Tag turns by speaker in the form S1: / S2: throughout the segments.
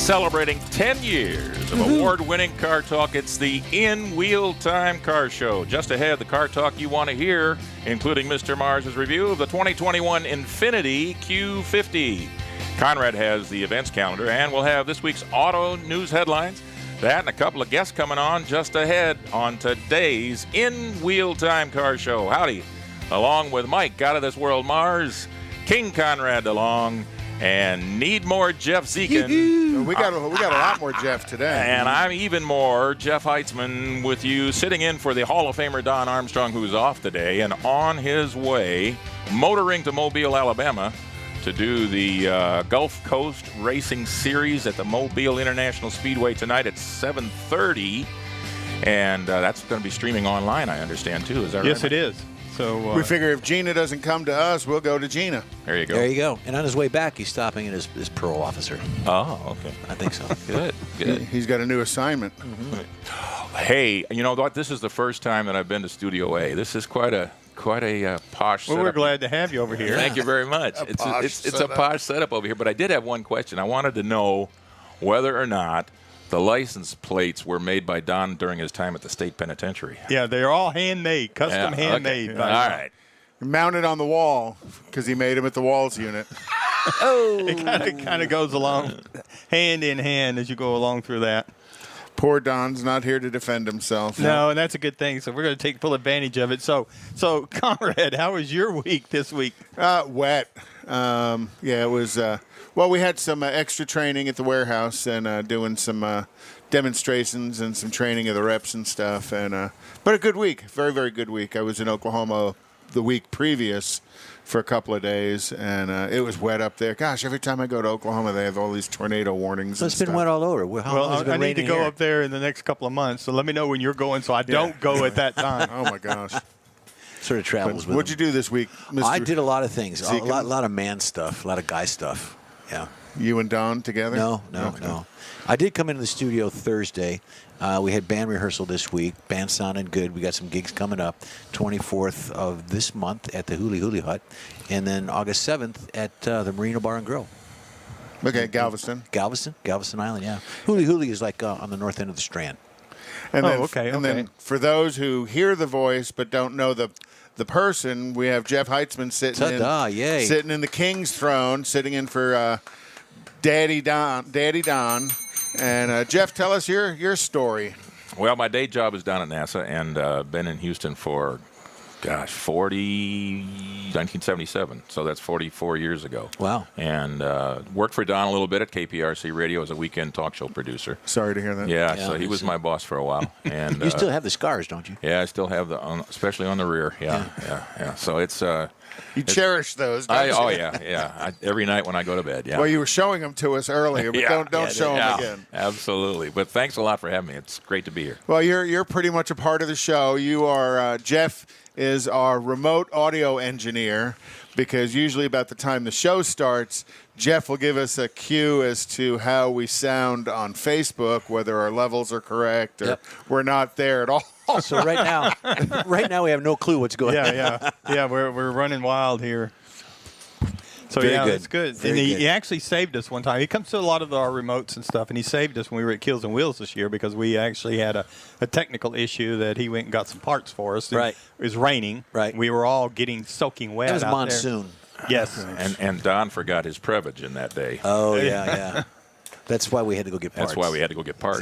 S1: Celebrating 10 years of award-winning car talk, it's the In Wheel Time Car Show. Just ahead, the car talk you want to hear, including Mr. Mars' review of the 2021 Infiniti Q50. Conrad has the events calendar, and we'll have this week's auto news headlines. That and a couple of guests coming on just ahead on today's In Wheel Time Car Show. Howdy. Along with Mike, out of this world, Mars, King Conrad DeLong, and need more Jeff Zekin.
S2: We got a lot more Jeff today.
S1: And I'm even more Jeff Heitzman with you, sitting in for the Hall of Famer Don Armstrong, who's off today and on his way, motoring to Mobile, Alabama, to do the Gulf Coast Racing Series at the Mobile International Speedway tonight at 7:30. And that's going to be streaming online, I understand, too. Is that right?
S3: Yes, it is. So
S2: we figure if Gina doesn't come to us, we'll go to Gina.
S1: There you go.
S4: There you go. And on his way back, he's stopping at his parole officer.
S1: Oh, okay.
S4: I think so.
S1: Good.
S2: He's got a new assignment.
S1: Mm-hmm. Hey, you know what? This is the first time that I've been to Studio A. This is quite a posh setup.
S3: Well, we're glad to have you over here.
S1: Thank you very much. It's a posh setup over here. But I did have one question. I wanted to know whether or not the license plates were made by Don during his time at the state penitentiary.
S3: Yeah, they're all handmade, custom handmade.
S1: Okay. All right.
S2: Mounted on the wall because he made them at the Walls unit.
S3: It kind of goes along hand in hand as you go along through that.
S2: Poor Don's not here to defend himself.
S3: No, and that's a good thing. So we're going to take full advantage of it. So Conrad, how was your week this week?
S2: Wet. It was. Well, we had some extra training at the warehouse and doing some demonstrations and some training of the reps and stuff. But a good week, very, very good week. I was in Oklahoma the week previous for a couple of days, and it was wet up there. Gosh, every time I go to Oklahoma, they have all these tornado warnings.
S4: So it's been wet all over.
S3: I need to go up there in the next couple of months, so let me know when you're going so I don't go at that time.
S2: Oh, my gosh.
S4: Sort of travels with
S2: What'd you do this week, Mr.
S4: I did a lot of things. A
S2: Zekin?
S4: lot of man stuff, a lot of guy stuff. Yeah.
S2: You and Don together?
S4: No.
S2: Okay.
S4: I did come into the studio Thursday. We had band rehearsal this week. Band sounded good. We got some gigs coming up. 24th of this month at the Huli Huli Hut. And then August 7th at the Marina Bar and Grill.
S2: Okay, Galveston
S4: Island, yeah. Huli Huli is like on the north end of the Strand.
S2: And then,
S3: okay.
S2: Then for those who hear the voice but don't know the person, we have Jeff Heitzman sitting in the King's throne, sitting in for Daddy Don. And Jeff, tell us your story.
S1: Well, my day job is down at NASA, and been in Houston for, 1977. So that's 44 years ago.
S4: Wow.
S1: And worked for Don a little bit at KPRC Radio as a weekend talk show producer.
S2: Sorry to hear that.
S1: Yeah, so he was my boss for a while. And
S4: you still have the scars, don't you?
S1: Yeah, I still have especially on the rear. Yeah. So it's.
S2: You cherish those, don't you?
S1: Oh, yeah. Every night when I go to bed, yeah.
S2: Well, you were showing them to us earlier, but don't show them again.
S1: Absolutely. But thanks a lot for having me. It's great to be here.
S2: Well, you're pretty much a part of the show. You are Jeff is our remote audio engineer, because usually about the time the show starts, Jeff will give us a cue as to how we sound on Facebook, whether our levels are correct or we're not there at all.
S4: So right now we have no clue what's going on.
S3: Yeah. We're running wild here. So
S4: Very good.
S3: It's good.
S4: Very
S3: And
S4: good.
S3: he actually saved us one time. He comes to a lot of our remotes and stuff, and he saved us when we were at Keels and Wheels this year because we actually had a technical issue that he went and got some parts for us.
S4: Right.
S3: It was raining.
S4: Right.
S3: We were all getting soaking wet.
S4: It was
S3: out
S4: monsoon.
S3: There. Yes.
S1: And Don forgot his Prevost in that day.
S4: Oh, yeah. That's why we had to go get parts.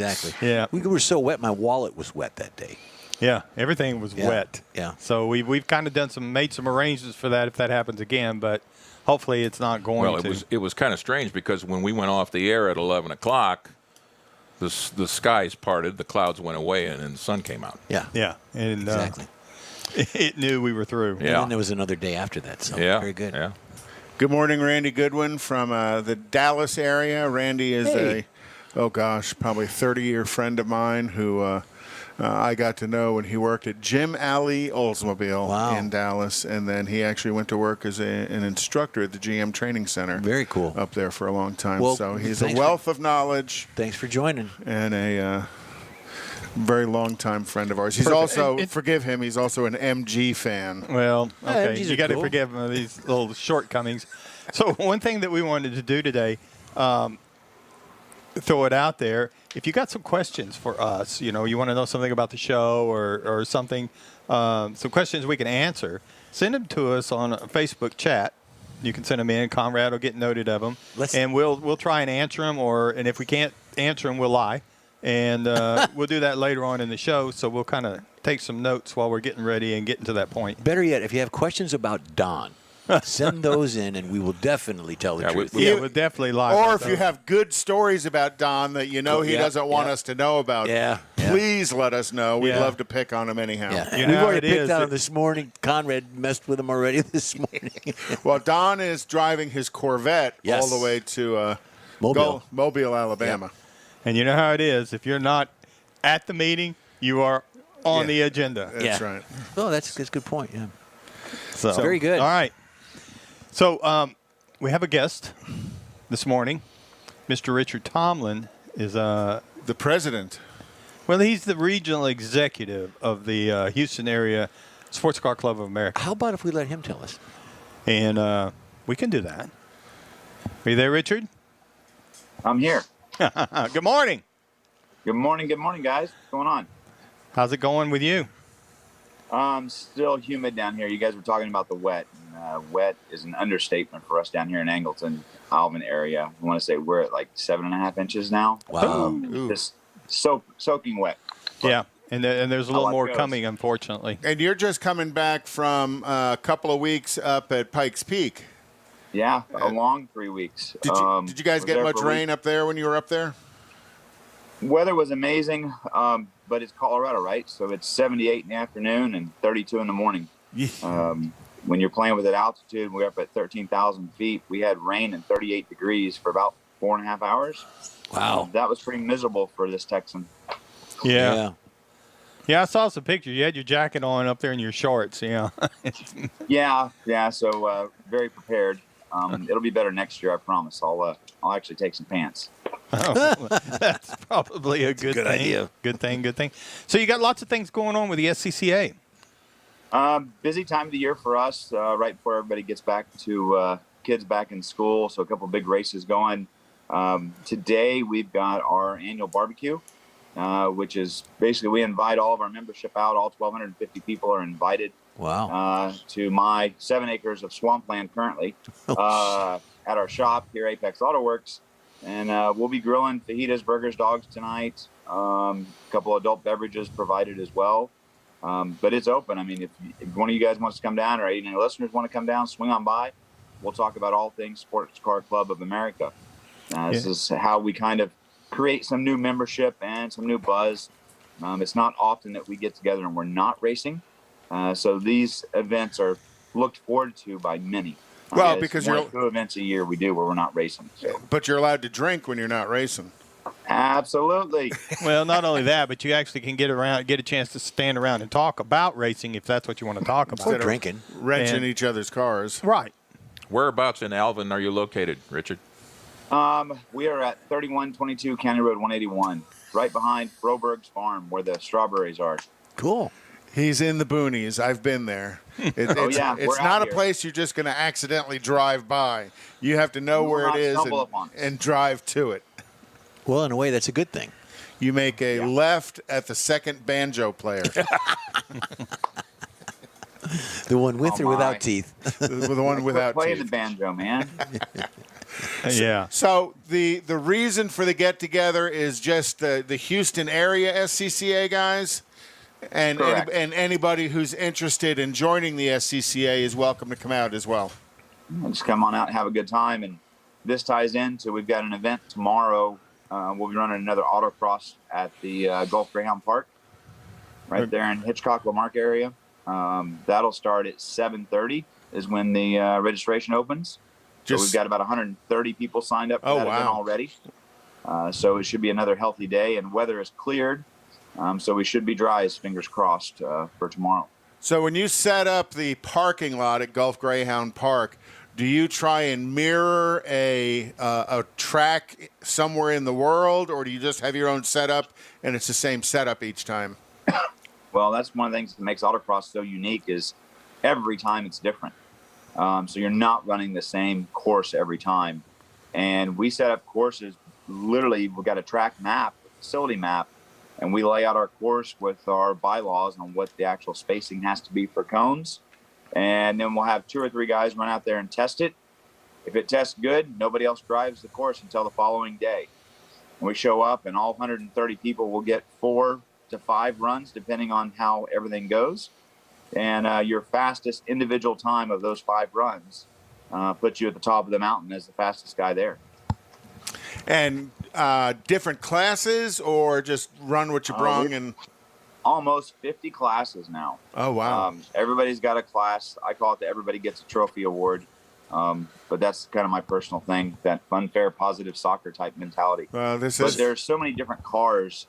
S1: Exactly.
S3: Yeah.
S4: We were so wet, my wallet was wet that day.
S3: Yeah, everything was wet.
S4: Yeah.
S3: So we've kind of made some arrangements for that if that happens again, but hopefully it's not going to.
S1: Well, it was kind of strange because when we went off the air at 11 o'clock, the skies parted, the clouds went away, and then the sun came out.
S4: Yeah.
S3: Yeah. And
S4: Exactly.
S3: it knew we were through.
S4: And then there was another day after that, so very good.
S1: Yeah.
S2: Good morning, Randy Goodwin from the Dallas area. Randy is probably 30-year friend of mine who I got to know when he worked at Jim Alley Oldsmobile in Dallas, and then he actually went to work as an instructor at the GM Training Center.
S4: Very cool.
S2: Up there for a long time.
S4: Well,
S2: so he's a wealth of knowledge.
S4: Thanks for joining.
S2: And a very long-time friend of ours. He's also, forgive him, he's also an MG fan.
S3: Well, okay,
S4: MGs
S3: you got to
S4: cool.
S3: forgive him of these little shortcomings. So one thing that we wanted to do today, throw it out there. If you got some questions for us, you want to know something about the show or something, some questions we can answer, send them to us on a Facebook chat. You can send them in. Conrad will get noted of them, and we'll try and answer them. And if we can't answer them, we'll lie, and we'll do that later on in the show. So we'll kind of take some notes while we're getting ready and getting to that point.
S4: Better yet, if you have questions about Don, send those in, and we will definitely tell the truth.
S3: We'll definitely lie.
S2: Or if you have good stories about Don that he doesn't want us to know about, please let us know. We'd love to pick on him anyhow.
S4: Yeah. We've already picked on him this morning. Conrad messed with him already this morning.
S2: Well, Don is driving his Corvette all the way to Mobile, Alabama.
S3: Yeah. And you know how it is. If you're not at the meeting, you are on the agenda.
S2: That's right.
S4: Oh, that's a good point, yeah.
S3: So
S4: very good.
S3: All right. So we have a guest this morning. Mr. Richard Tomlin is
S2: the president.
S3: Well, he's the regional executive of the Houston Area Sports Car Club of America.
S4: How about if we let him tell us?
S3: And we can do that. Are you there, Richard?
S5: I'm here.
S3: Good morning.
S5: Good morning, guys. What's going on?
S3: How's it going with you?
S5: Still humid down here. You guys were talking about the wet. Wet is an understatement for us down here in Angleton, Alvin area. I want to say we're at like 7.5 inches now.
S4: Wow.
S5: Just soaking wet.
S3: But yeah, and there's a little more coming, unfortunately.
S2: And you're just coming back from a couple of weeks up at Pikes Peak.
S5: Yeah, a long 3 weeks.
S2: Did you guys get much rain up there when you were up there?
S5: Weather was amazing, but it's Colorado, right? So it's 78 in the afternoon and 32 in the morning. When you're playing with at altitude, we're up at 13,000 feet. We had rain and 38 degrees for about 4.5 hours.
S4: Wow.
S5: That was pretty miserable for this Texan.
S3: Yeah, I saw some pictures. You had your jacket on up there in your shorts,
S5: Yeah. So very prepared. It'll be better next year, I promise. I'll actually take some pants.
S3: Oh, that's probably a good thing.
S4: idea.
S3: Good thing. So you got lots of things going on with the SCCA.
S5: Busy time of the year for us, right before everybody gets back to kids back in school. So a couple big races going. Today we've got our annual barbecue, which is basically we invite all of our membership out. All 1,250 people are invited.
S4: Wow.
S5: To my 7 acres of swampland currently at our shop here, Apex Auto Works. And we'll be grilling fajitas, burgers, dogs tonight. A couple adult beverages provided as well. But it's open. I mean, if one of you guys wants to come down or any listeners want to come down, swing on by. We'll talk about all things Sports Car Club of America. This is how we kind of create some new membership and some new buzz. It's not often that we get together and we're not racing. So these events are looked forward to by many.
S2: Well, because
S5: you're 2 events a year we do where we're not racing. So.
S2: But you're allowed to drink when you're not racing.
S5: Absolutely.
S3: Well, not only that, but you actually can get a chance to stand around and talk about racing if that's what you want to talk about.
S4: Or drinking.
S2: Wrenching each other's cars.
S3: Right.
S1: Whereabouts in Alvin are you located, Richard?
S5: We are at 3122 County Road 181, right behind Froberg's farm where the strawberries are.
S4: Cool.
S2: He's in the boonies. I've been there. It's not a place you're just going to accidentally drive by. You have to know where it is and drive to it.
S4: Well, in a way, that's a good thing.
S2: You make a left at the second banjo player.
S4: The one with or without teeth?
S2: The one without
S5: teeth. Play the
S2: teeth.
S5: banjo, man.
S3: Yeah.
S2: So the reason for the get-together is just the Houston area SCCA guys? And anybody who's interested in joining the SCCA is welcome to come out as well.
S5: Just come on out and have a good time. And this ties into we've got an event tomorrow. We'll be running another autocross at the Gulf Greyhound Park right there in Hitchcock, Lamarck area. That'll start at 7:30 is when the registration opens. So we've got about 130 people signed up for that event already. So it should be another healthy day, and weather is cleared. So we should be dry, as fingers crossed, for tomorrow.
S2: So when you set up the parking lot at Gulf Greyhound Park, do you try and mirror a track somewhere in the world, or do you just have your own setup and it's the same setup each time?
S5: Well, that's one of the things that makes autocross so unique is every time it's different. So you're not running the same course every time. And we set up courses we've got a track map, facility map, and we lay out our course with our bylaws on what the actual spacing has to be for cones. And then we'll have 2 or 3 guys run out there and test it. If it tests good, nobody else drives the course until the following day. And we show up, and all 130 people will get 4 to 5 runs, depending on how everything goes. And your fastest individual time of those 5 runs puts you at the top of the mountain as the fastest guy there.
S2: And different classes, or just run what you brung? And
S5: almost 50 classes now.
S2: Oh, wow.
S5: Everybody's got a class. I call it the Everybody Gets a Trophy Award. But that's kind of my personal thing, that fun, fair, positive soccer type mentality.
S2: Well,
S5: but there's so many different cars,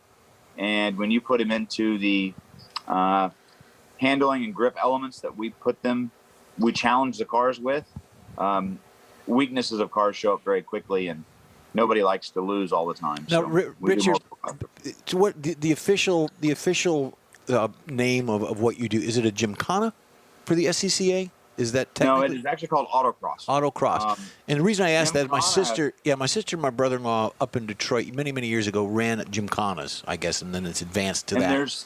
S5: and when you put them into the handling and grip elements that we challenge the cars with, weaknesses of cars show up very quickly, and nobody likes to lose all the time.
S4: Now,
S5: So
S4: Richard, so what the official name of what you do, is it a gymkhana for the SCCA? Is that technically?
S5: No, it is actually called autocross.
S4: Autocross. And the reason I asked that, my
S5: Gymkhana-
S4: sister and my brother-in-law up in Detroit many years ago ran gymkhanas, I guess, and then it's advanced to
S5: and
S4: that.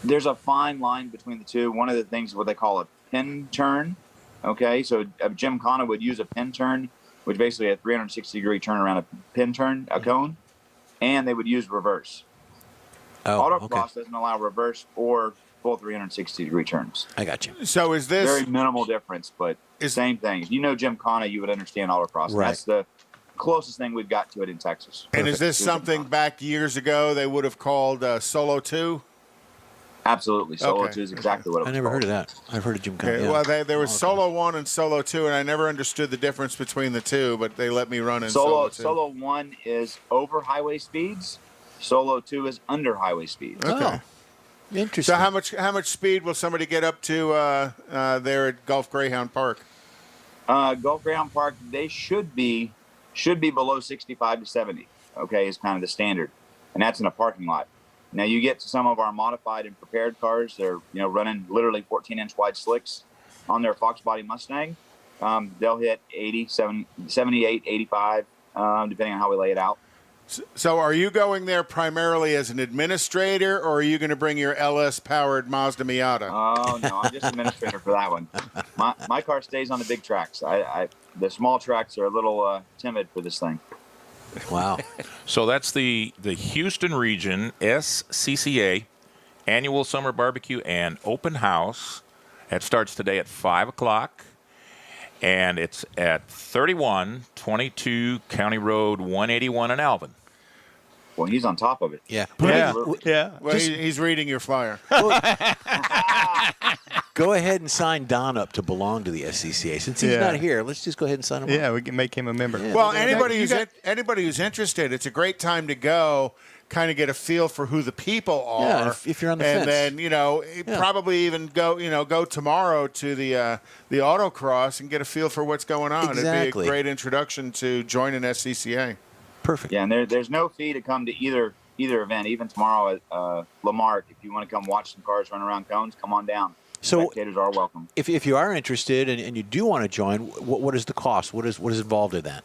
S5: there's a fine line between the two. One of the things is what they call a pin turn. Okay, so a gymkhana would use a pin turn, which basically a 360-degree turn around a pin turn, a cone, and they would use reverse. Autocross doesn't allow reverse or full 360-degree turns.
S4: I got you.
S2: So is this
S5: very minimal difference, but same thing. If you know gymkhana, you would understand autocross.
S4: Right.
S5: That's the closest thing we've got to it in Texas.
S2: And is this something back years ago they would have called Solo 2?
S5: Absolutely. Solo
S2: Okay.
S5: 2 is exactly what it was
S4: I never
S5: called.
S4: heard of that. I've heard of gymkhana.
S2: Okay,
S4: Yeah.
S2: well, there was Solo 1 and Solo 2, and I never understood the difference between the two, but they let me run in Solo 2.
S5: Solo 1 is over highway speeds. Solo 2 is under highway speeds.
S2: Okay.
S4: Interesting.
S2: So how much speed will somebody get up to there at Gulf Greyhound Park?
S5: Gulf Greyhound Park, they should be below 65 to 70. Okay, is kind of the standard, and that's in a parking lot. Now you get to some of our modified and prepared cars. They're running literally 14-inch wide slicks on their Fox body Mustang. They'll hit 80, 78, 85, depending on how we lay it out.
S2: So are you going there primarily as an administrator, or are you going to bring your LS-powered Mazda Miata?
S5: Oh, no, I'm just administrator for that one. My car stays on the big tracks. The small tracks are a little timid for this thing.
S4: Wow.
S1: So that's the Houston Region SCCA Annual Summer Barbecue and Open House. It starts today at 5 o'clock, and it's at 3122 County Road 181 in Alvin.
S5: Well, he's on top of it.
S4: Yeah.
S3: Yeah.
S2: Well, he's reading your flyer.
S4: Go ahead and sign Don up to belong to the SCCA. Since he's not here, let's just go ahead and sign him up.
S3: Yeah, we can make him a member.
S4: Yeah.
S2: Well, anybody who's interested, it's a great time to go, kind of get a feel for who the people are.
S4: Yeah, if you're on the
S2: and
S4: fence.
S2: then probably even go tomorrow to the autocross and get a feel for what's going on. It'd
S4: Exactly.
S2: be a great introduction to joining SCCA.
S4: Perfect.
S5: Yeah, and there's no fee to come to either event. Even tomorrow at Lamarck, if you want to come watch some cars run around cones, come on down.
S4: So
S5: spectators are welcome.
S4: If you are interested and you do want to join, what is the cost? What is involved in that?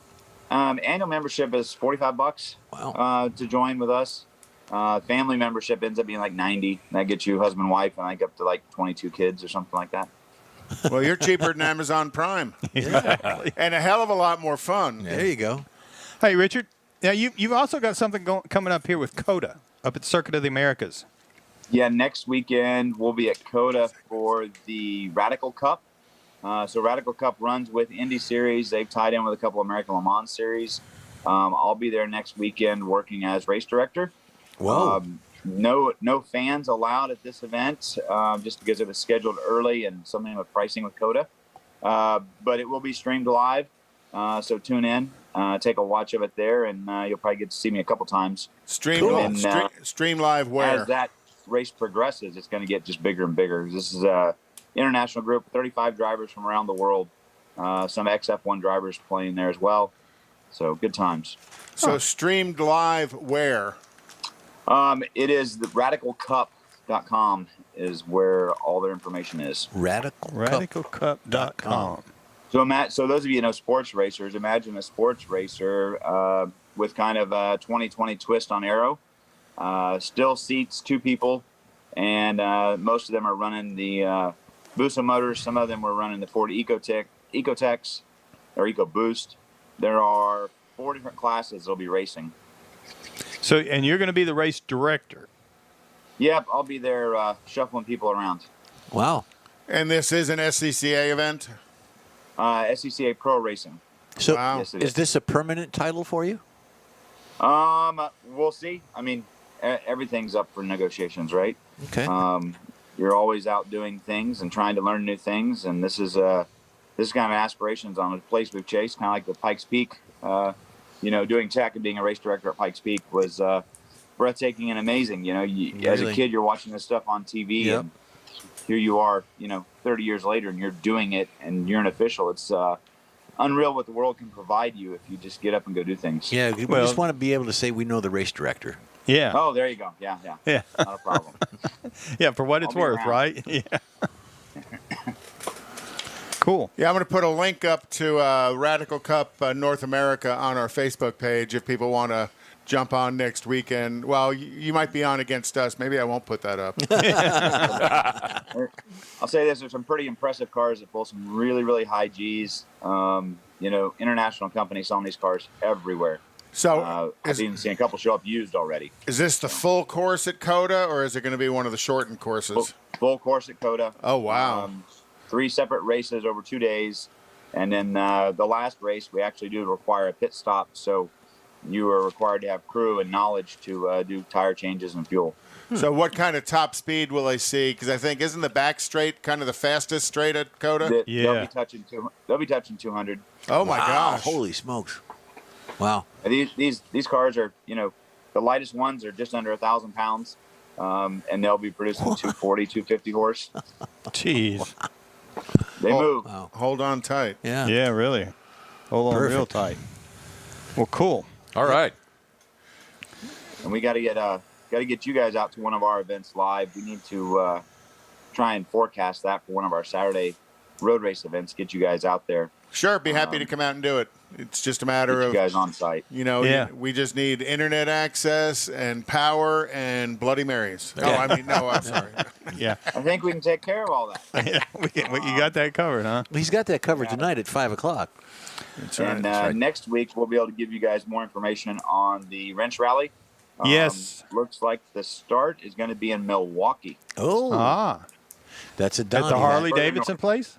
S5: Annual membership is $45.
S4: Wow.
S5: To join with us. Family membership ends up being like $90. That gets you husband, wife, and I think up to like 22 kids or something like that.
S2: Well, you're cheaper than Amazon Prime.
S3: Exactly.
S2: And a hell of a lot more fun.
S4: There you go.
S3: Hey, Richard. Now you've also got something coming up here with COTA up at Circuit of the Americas.
S5: Yeah, next weekend we'll be at COTA for the Radical Cup. So Radical Cup runs with Indy Series. They've tied in with a couple American Le Mans Series. I'll be there next weekend working as race director.
S4: Whoa.
S5: No fans allowed at this event, just because it was scheduled early and something with pricing with COTA. But it will be streamed live, so tune in, take a watch of it there, and you'll probably get to see me a couple times.
S2: Stream live where?
S5: As that race progresses, it's going to get just bigger and bigger. This is a international group, 35 drivers from around the world, some XF1 drivers playing there as well. So good times.
S2: So streamed live where?
S5: It is the radicalcup.com is where all their information is.
S3: Radicalcup.com.
S5: So those of you who know sports racers, imagine a sports racer with kind of a 2020 twist on aero. Still seats 2 people, and most of them are running the Busa motors. Some of them were running the Ford Ecotex or EcoBoost. There are 4 different classes they'll be racing.
S3: So, and you're going to be the race director.
S5: Yep, I'll be there shuffling people around.
S4: Wow.
S2: And this is an SCCA event?
S5: SCCA Pro Racing.
S4: So
S2: Wow.
S5: Yes, it
S4: is this a permanent title for you?
S5: We'll see. I mean, everything's up for negotiations, right?
S4: Okay.
S5: You're always out doing things and trying to learn new things, and this is kind of aspirations on a place we've chased, kind of like the Pikes Peak. Doing tech and being a race director at Pikes Peak was breathtaking and amazing. As a kid, you're watching this stuff on TV,
S4: Yep.
S5: and here you are, 30 years later, and you're doing it, and you're an official. It's unreal what the world can provide you if you just get up and go do things.
S4: Yeah, we just want to be able to say we know the race director.
S3: Yeah.
S5: Oh, there you go. Yeah.
S3: Yeah.
S5: Not a problem.
S3: Yeah, for what it's
S5: I'll be
S3: worth,
S5: around.
S3: right? Yeah. Cool.
S2: Yeah, I'm going to put a link up to Radical Cup North America on our Facebook page if people want to jump on next weekend. Well, you might be on against us. Maybe I won't put that up.
S5: I'll say this: there's some pretty impressive cars that pull some really, really high Gs. International companies selling these cars everywhere.
S2: So
S5: I've even seen a couple show up used already.
S2: is this the full course at COTA, or is it going to be one of the shortened courses?
S5: Full course at COTA.
S2: Oh, wow.
S5: 3 separate races over 2 days. And then the last race, we actually do require a pit stop. So you are required to have crew and knowledge to do tire changes and fuel.
S2: So what kind of top speed will I see? Because I think, isn't the back straight kind of the fastest straight at COTA?
S5: They'll be touching 200.
S2: Oh, my gosh.
S4: Holy smokes. Wow.
S5: These cars are, the lightest ones are just under 1,000 pounds. And they'll be producing 240, 250 horse.
S3: Jeez.
S5: They move.
S4: Wow.
S2: Hold on tight.
S4: Yeah.
S3: Yeah, really. Hold on real tight. Well, cool.
S1: All right.
S5: And we got to get you guys out to one of our events live. We need to try and forecast that for one of our Saturday road race events. Get you guys out there.
S2: Sure, be happy to come out and do it. It's just a matter
S5: Get
S2: of,
S5: you guys on site.
S2: we just need internet access and power and Bloody Marys. Oh, I mean, no, I'm sorry.
S3: Yeah.
S5: I think we can take care of all that.
S3: Yeah, you got that covered, huh?
S4: Well, he's got that covered tonight at 5 o'clock.
S2: That's right.
S5: And next week we'll be able to give you guys more information on the wrench rally.
S3: Yes.
S5: Looks like the start is going to be in Milwaukee.
S4: Oh. That's a Donnie.
S3: At the Harley Davidson place?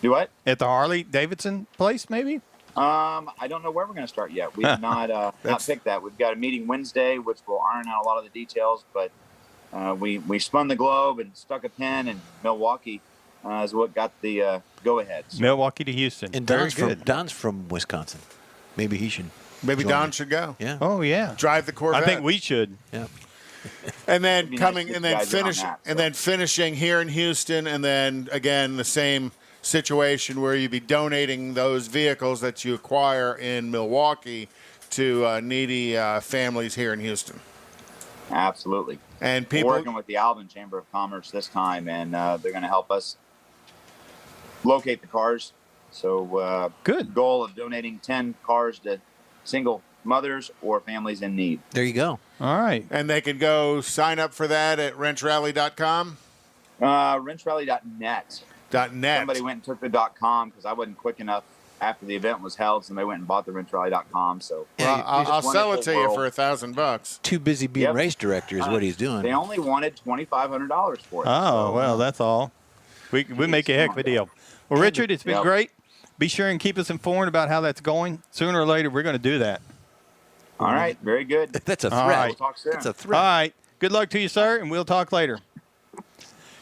S5: Do what?
S3: At the Harley Davidson place, maybe?
S5: I don't know where we're going to start yet. We've not picked that. We've got a meeting Wednesday, which will iron out a lot of the details. But we spun the globe and stuck a pin, and Milwaukee is what got the go-ahead. So
S3: Milwaukee to Houston.
S4: And
S3: Very good.
S4: Don's from Wisconsin. Maybe he should.
S2: Maybe
S4: join
S2: Don
S4: me.
S2: should go.
S4: Yeah.
S3: Oh, yeah.
S2: Drive the Corvette.
S3: I think we should.
S4: Yeah.
S2: And then
S5: be
S2: coming
S5: nice to
S2: and
S5: get
S2: then
S5: you guys in on
S2: finish
S5: that,
S2: and
S5: so.
S2: then finishing here in Houston, and then again the same situation where you'd be donating those vehicles that you acquire in Milwaukee to needy families here in Houston.
S5: absolutely.
S2: And
S5: We're
S2: people,
S5: working with the Alvin Chamber of Commerce this time, and they're going to help us locate the cars. So
S3: Good.
S5: goal of donating 10 cars to single mothers or families in need.
S4: There you go.
S3: All right.
S2: and they can go sign up for that at wrenchrally.com.
S5: Wrenchrally.net.
S2: .net.
S5: Somebody went and took the .com because I wasn't quick enough after the event was held, so they went and bought the wrenchrally.com. So
S2: Well,
S5: it's
S2: I'll
S5: just
S2: sell it
S5: wonderful
S2: to you
S5: world.
S2: for $1,000.
S4: Too busy being
S5: Yep.
S4: race director is what he's doing.
S5: They only wanted $2,500 for it.
S3: Oh,
S5: so,
S3: well, that's all. We make a heck of a deal. Well, Richard, it's been
S5: Yep.
S3: great. Be sure and keep us informed about how that's going. Sooner or later, we're going to do that.
S5: All right, very good.
S4: That's a
S3: All
S4: threat.
S3: right.
S5: We'll talk soon.
S4: That's a
S3: All
S4: threat.
S3: right. Good luck to you, sir, and we'll talk later.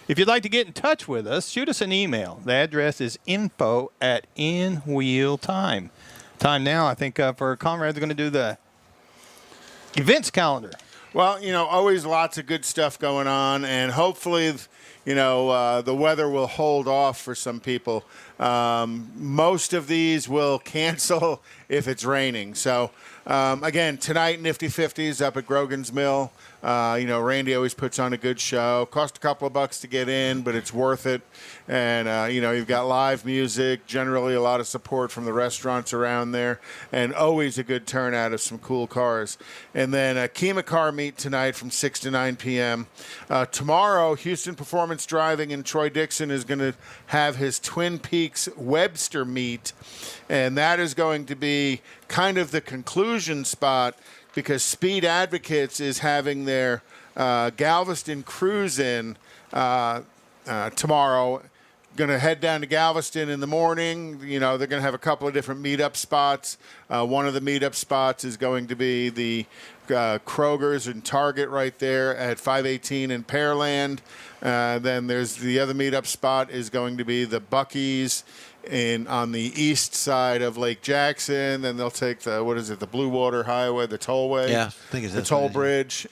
S3: If you'd like to get in touch with us, shoot us an email. The address is info@InWheelTime. Time now, I think, for Conrad's going to do the events calendar.
S2: Well, always lots of good stuff going on, and hopefully, the weather will hold off for some people. Most of these will cancel if it's raining. So Again, tonight, Nifty 50s up at Grogan's Mill. Randy always puts on a good show. Cost a couple of bucks to get in, but it's worth it. And, you've got live music, generally a lot of support from the restaurants around there, and always a good turnout of some cool cars. And then Kima Car Meet tonight from 6 to 9 p.m. Tomorrow, Houston Performance Driving and Troy Dixon is going to have his Twin Peaks Webster Meet, and that is going to be kind of the conclusion spot because Speed Advocates is having their Galveston cruise-in tomorrow. Going to head down to Galveston in the morning. They're going to have a couple of different meetup spots. One of the meetup spots is going to be the Kroger's and Target right there at 518 in Pearland. Then there's the other meetup spot is going to be the Buc-ee's on the east side of Lake Jackson. Then they'll take the Blue Water Highway, the tollway.
S4: Yeah, I think it's
S2: the toll bridge.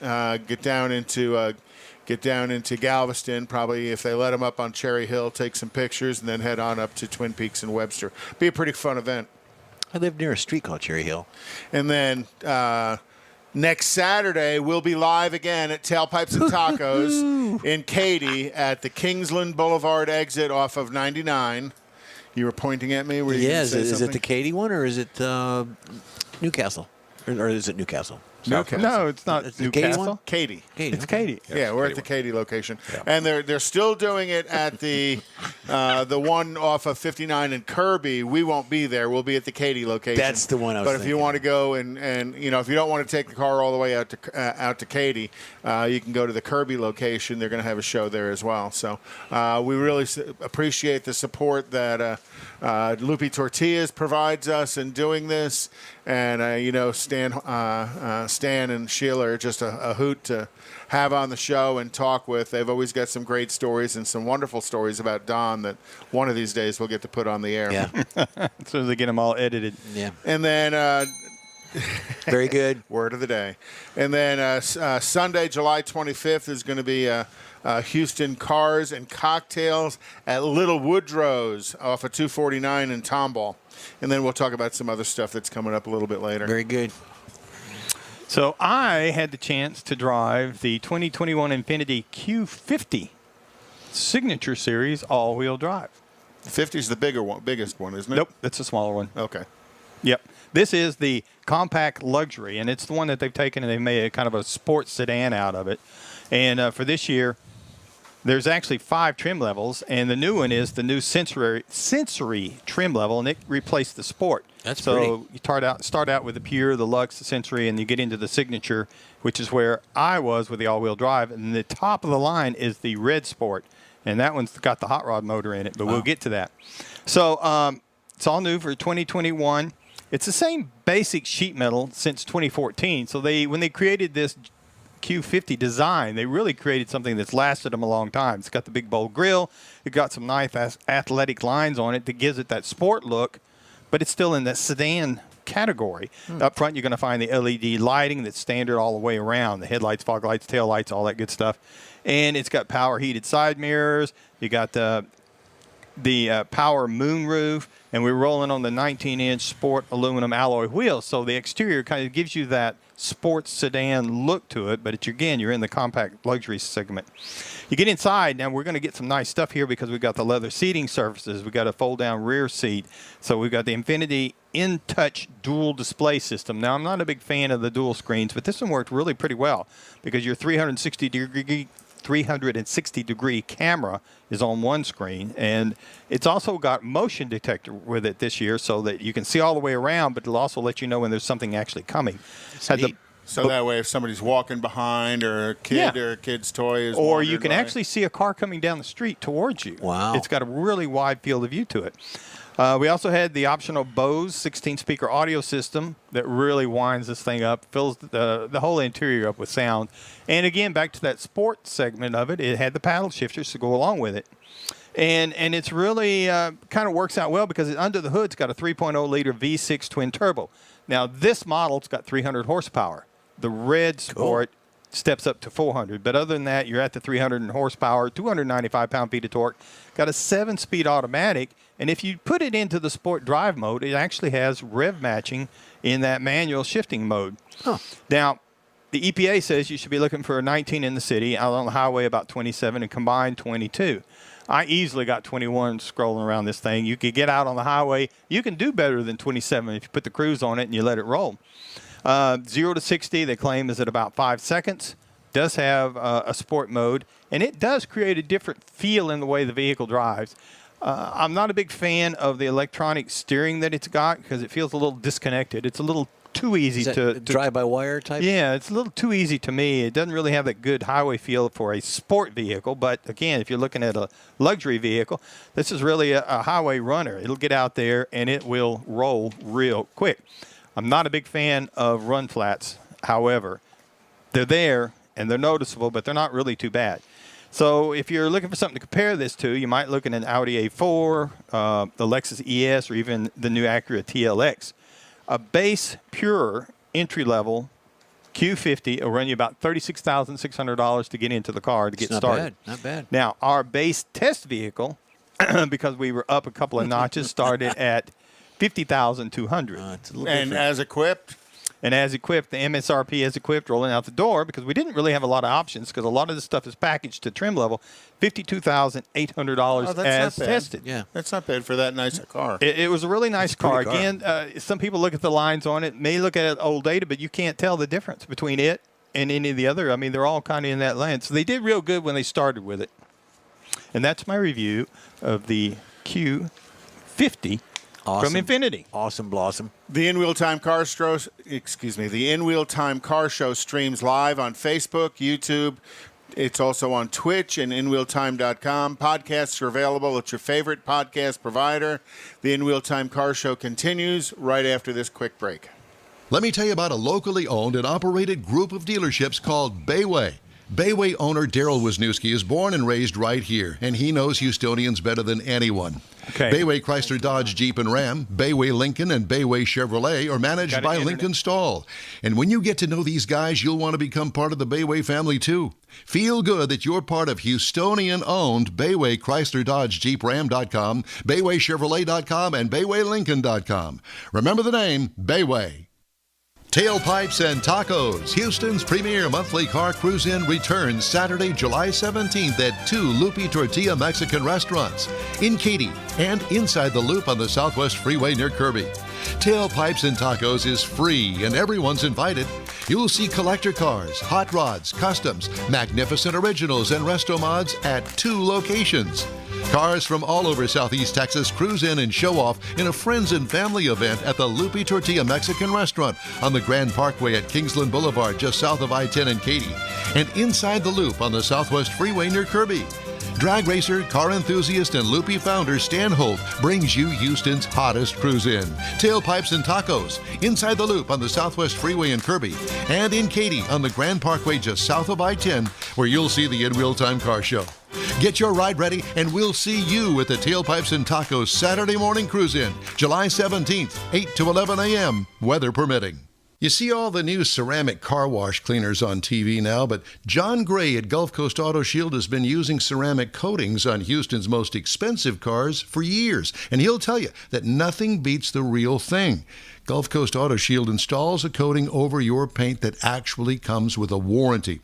S2: Get down into Galveston, probably if they let them up on Cherry Hill, take some pictures, and then head on up to Twin Peaks and Webster. Be a pretty fun event.
S4: I live near a street called Cherry Hill.
S2: And then next Saturday, we'll be live again at Tailpipes and Tacos in Katy at the Kingsland Boulevard exit off of 99. You were pointing at me?
S4: Is it the Katy one, or is it Newcastle? Or is it Newcastle?
S2: Newcastle.
S3: No, it's not
S4: It's the Katy
S3: Newcastle.
S4: one?
S2: Katy.
S3: It's Katy.
S2: Yeah, we're at the Katy location, and they're still doing it at the one off of 59 in Kirby. We won't be there. We'll be at the Katy location.
S4: That's the one I was
S2: But if you
S4: thinking.
S2: want to go and if you don't want to take the car all the way out to Katy, you can go to the Kirby location. They're going to have a show there as well. So we really appreciate the support that Lupi Tortillas provides us in doing this, and Stan and Sheila are just a hoot to have on the show and talk with. They've always got some great stories and some wonderful stories about Don that one of these days we'll get to put on the air.
S4: Yeah.
S3: As soon as they get them all edited.
S4: Yeah.
S2: And then
S4: Very good.
S2: word of the day. And then Sunday, July 25th is going to be Houston Cars and Cocktails at Little Woodrow's off of 249 in Tomball. And then we'll talk about some other stuff that's coming up a little bit later.
S4: Very good.
S3: So I had the chance to drive the 2021 Infiniti Q50 Signature Series all-wheel drive.
S2: The 50 is the biggest one, isn't it?
S3: Nope, that's a smaller one.
S2: Okay.
S3: Yep. This is the compact luxury, and it's the one that they've taken and they've made a kind of a sports sedan out of it. And for this year, there's actually 5 trim levels, and the new one is the new sensory trim level, and it replaced the Sport.
S4: That's
S3: so
S4: pretty.
S3: you start out with the Pure, the Luxe, the Sensory, and you get into the Signature, which is where I was with the all-wheel drive. And the top of the line is the Red Sport, and that one's got the hot rod motor in it, but we'll get to that. So it's all new for 2021. It's the same basic sheet metal since 2014. So when they created this Q50 design, they really created something that's lasted them a long time. It's got the big bold grille. It got some nice athletic lines on it that gives it that sport look, but it's still in the sedan category. Up front, you're going to find the LED lighting that's standard all the way around, the headlights, fog lights, tail lights, all that good stuff. And it's got power heated side mirrors. You got the power moonroof, and we're rolling on the 19-inch sport aluminum alloy wheels. So the exterior kind of gives you that sports sedan look to it, but you're in the compact luxury segment. You get inside, now we're going to get some nice stuff here because we've got the leather seating surfaces. We've got a fold-down rear seat. So we've got the Infiniti InTouch dual display system. Now, I'm not a big fan of the dual screens, but this one worked really pretty well because your 360-degree camera is on one screen, and it's also got motion detector with it this year so that you can see all the way around, but it'll also let you know when there's something actually coming.
S2: So that way if somebody's walking behind or a kid or a kid's toy is
S3: or you can
S2: by.
S3: actually see a car coming down the street towards you.
S4: Wow.
S3: It's got a really wide field of view to it. We also had the optional Bose 16-speaker audio system that really winds this thing up, fills the whole interior up with sound. And again, back to that sport segment of it, it had the paddle shifters to go along with it. And it's really kind of works out well because under the hood, it's got a 3.0-liter V6 twin turbo. Now, this model's got 300 horsepower. The Red Sport steps up to 400. But other than that, you're at the 300 horsepower, 295 pound-feet of torque. Got a 7-speed automatic. And if you put it into the sport drive mode, it actually has rev matching in that manual shifting mode.
S4: Huh.
S3: Now, the EPA says you should be looking for a 19 in the city, out on the highway about 27, and combined 22. I easily got 21 scrolling around this thing. You could get out on the highway. You can do better than 27 if you put the cruise on it and you let it roll. 0 to 60, they claim, is at about 5 seconds. Does have a sport mode, and it does create a different feel in the way the vehicle drives. I'm not a big fan of the electronic steering that it's got because it feels a little disconnected. It's a little too easy to
S4: drive-by-wire type?
S3: Yeah, it's a little too easy to me. It doesn't really have that good highway feel for a sport vehicle. But, again, if you're looking at a luxury vehicle, this is really a highway runner. It'll get out there, and it will roll real quick. I'm not a big fan of run flats. However, they're there, and they're noticeable, but they're not really too bad. So if you're looking for something to compare this to, you might look at an Audi A4, the Lexus ES, or even the new Acura TLX. A base, pure, entry-level Q50 will run you about $36,600 to get into the car to get started.
S4: Not bad.
S3: Now, our base test vehicle, because we were up a couple of notches, started at $50,200.
S2: And as equipped?
S3: And as equipped, the MSRP as equipped, rolling out the door, because we didn't really have a lot of options, because a lot of this stuff is packaged to trim level, $52,800 as tested.
S4: Yeah,
S2: that's not bad for that nice a car.
S3: It was a really nice car. Again, some people look at the lines on it, may look at old data, but you can't tell the difference between it and any of the other. I mean, they're all kind of in that lane. So they did real good when they started with it. And that's my review of the Q50.
S4: Awesome.
S3: From Infiniti.
S4: Awesome blossom.
S2: The In-Wheel Time Car Show, the In-Wheel Time Car Show streams live on Facebook, YouTube. It's also on Twitch and InWheelTime.com. Podcasts are available at your favorite podcast provider. The In-Wheel Time Car Show continues right after this quick break.
S6: Let me tell you about a locally owned and operated group of dealerships called Bayway. Bayway owner Daryl Wisniewski is born and raised right here, and he knows Houstonians better than anyone.
S3: Okay.
S6: Bayway Chrysler Dodge Jeep and Ram, Bayway Lincoln, and Bayway Chevrolet are managed by Lincoln Stahl. And when you get to know these guys, you'll want to become part of the Bayway family too. Feel good that you're part of Houstonian-owned Bayway Chrysler Dodge Jeep Ram.com, BaywayChevrolet.com, and BaywayLincoln.com. Remember the name, Bayway. Tailpipes and Tacos, Houston's premier monthly car cruise-in returns Saturday, July 17th at 2 Lupi Tortilla Mexican restaurants in Katy and inside the Loop on the Southwest Freeway near Kirby. Tailpipes and Tacos is free and everyone's invited. You'll see collector cars, hot rods, customs, magnificent originals, and resto mods at 2 locations. Cars from all over Southeast Texas cruise in and show off in a friends and family event at the Lupi Tortilla Mexican restaurant on the Grand Parkway at Kingsland Boulevard just south of I-10 in Katy, and inside the Loop on the Southwest Freeway near Kirby. Drag racer, car enthusiast, and Lupi founder Stan Holt brings you Houston's hottest cruise-in. Tailpipes and Tacos, inside the Loop on the Southwest Freeway in Kirby, and in Katy on the Grand Parkway just south of I-10, where you'll see the In-Wheel Time Car Show. Get your ride ready, and we'll see you at the Tailpipes and Tacos Saturday morning cruise-in, July 17th, 8 to 11 a.m., weather permitting. You see all the new ceramic car wash cleaners on TV now, but John Gray at Gulf Coast Auto Shield has been using ceramic coatings on Houston's most expensive cars for years, and he'll tell you that nothing beats the real thing. Gulf Coast Auto Shield installs a coating over your paint that actually comes with a warranty.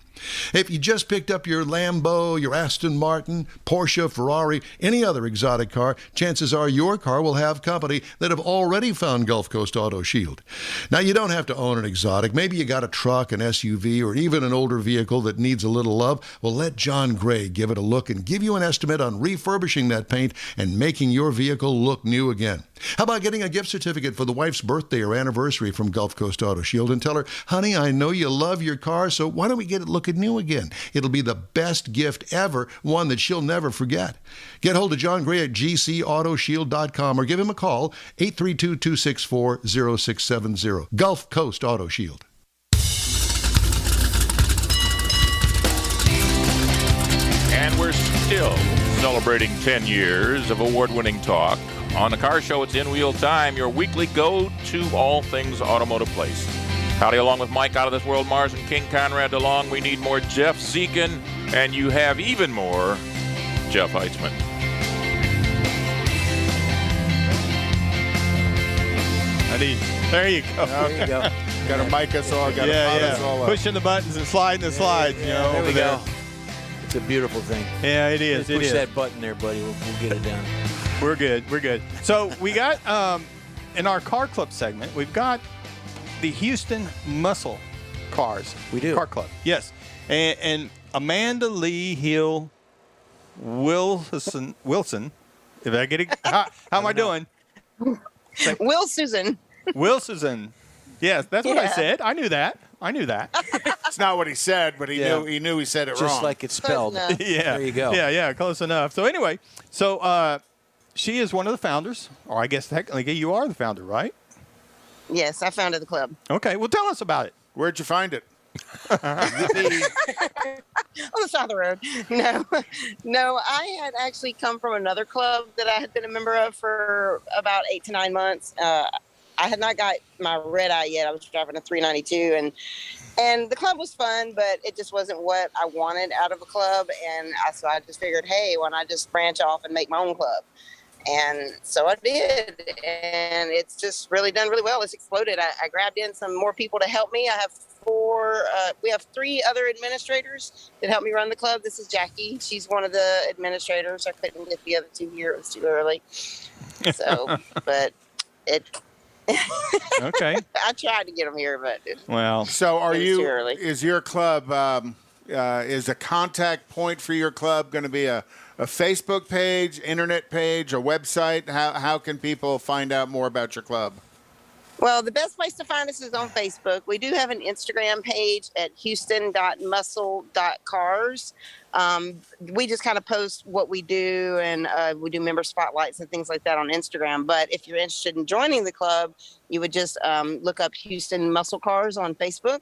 S6: If you just picked up your Lambo, your Aston Martin, Porsche, Ferrari, any other exotic car, chances are your car will have company that have already found Gulf Coast Auto Shield. Now, you don't have to own an exotic. Maybe you got a truck, an SUV, or even an older vehicle that needs a little love. Well, let John Gray give it a look and give you an estimate on refurbishing that paint and making your vehicle look new again. How about getting a gift certificate for the wife's birthday or anniversary from Gulf Coast Auto Shield and tell her, honey, I know you love your car, so why don't we get it looking new again? It'll be the best gift ever, one that she'll never forget. Get hold of John Gray at gcautoshield.com or give him a call, 832-264-0670. Gulf Coast Auto Shield.
S1: And we're still celebrating 10 years of award-winning talk. On the car show, it's In Wheel Time, your weekly go-to all things automotive place. Howdy, along with Mike Out of This World, Mars, and King Conrad DeLong. We need more Jeff Zekin, and you have even more Jeff Heitzman.
S3: There you go.
S2: There you go. Got to mic us all. Got to us all up.
S3: Pushing the buttons and sliding the slides. You know,
S4: there
S3: over
S4: we
S3: there.
S4: go. It's a beautiful thing.
S3: Yeah, it is.
S4: Push that button there, buddy. We'll get it done.
S3: We're good. We're good. So we got in our car club segment, we've got the Houston Muscle Cars.
S4: We do.
S3: Car club. Yes. And Amanda Lee Hill Wilson. If I get it, how am I doing?
S7: Will Susan.
S3: Yes, that's what I said. I knew that.
S2: It's not what he said, but he knew he said it wrong.
S4: Just like it's spelled.
S3: Yeah.
S4: There you go.
S3: Yeah, close enough. So anyway, she is one of the founders, or I guess technically you are the founder, right?
S7: Yes, I founded the club.
S3: Okay, well, tell us about it.
S2: Where'd you find it?
S7: On the side of the road. No, I had actually come from another club that I had been a member of for about 8 to 9 months. I had not got my red eye yet. I was driving a 392, and the club was fun, but it just wasn't what I wanted out of a club. And so I just figured, hey, why not just branch off and make my own club? And so I did, and it's just really done really well. It's exploded. I grabbed in some more people to help me. I have we have 3 other administrators that help me run the club. This is Jackie. She's one of the administrators. I couldn't get the other 2 here. It was too early. So, but it...
S3: Okay.
S7: I tried to get them here, but
S2: so
S7: too early.
S2: Is your club is a contact point for your club going to be a Facebook page, internet page, a website? How can people find out more about your club?
S7: Well, the best place to find us is on Facebook. We do have an Instagram page at houston.muscle.cars. We just kind of post what we do, and we do member spotlights and things like that on Instagram. But if you're interested in joining the club, you would just look up Houston Muscle Cars on Facebook.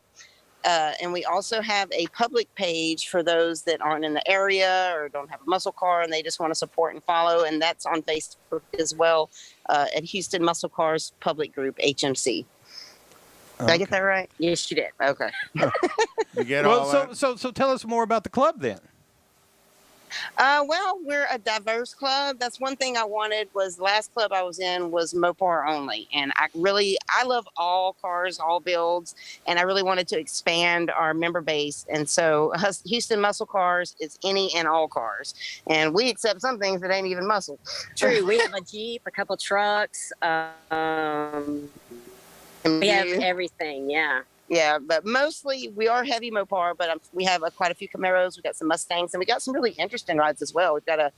S7: And we also have a public page for those that aren't in the area or don't have a muscle car and they just want to support and follow. And that's on Facebook as well at Houston Muscle Cars Public Group, HMC. Did I get that right? Yes, you did. Okay.
S2: You get all that?
S3: So tell us more about the club then.
S7: Well, we're a diverse club. That's one thing I wanted. Was the last club I was in was Mopar only, and I love all cars, all builds, and I really wanted to expand our member base. And so Houston Muscle Cars is any and all cars, and we accept some things that ain't even muscle.
S8: True. We have a Jeep, a couple trucks. We have everything. Yeah.
S7: Yeah, but mostly we are heavy Mopar, but we have quite a few Camaros. We've got some Mustangs, and we got some really interesting rides as well. We've got a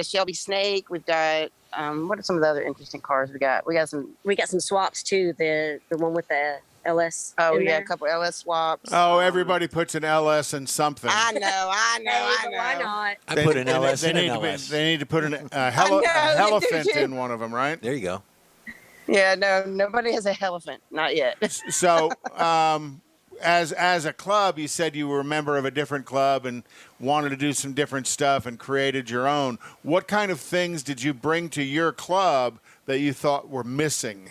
S7: Shelby Snake. We've got what are some of the other interesting cars we got? We got some
S8: swaps too. The one with the LS.
S7: Oh, yeah, a couple LS swaps.
S2: Oh, everybody puts an LS in something.
S7: I know.
S8: Why not?
S4: I put an LS in an LS.
S2: They need to put an elephant in one of them, right?
S4: There you go.
S7: Yeah, no, nobody has a elephant, not yet.
S2: So, as a club, you said you were a member of a different club and wanted to do some different stuff and created your own. What kind of things did you bring to your club that you thought were missing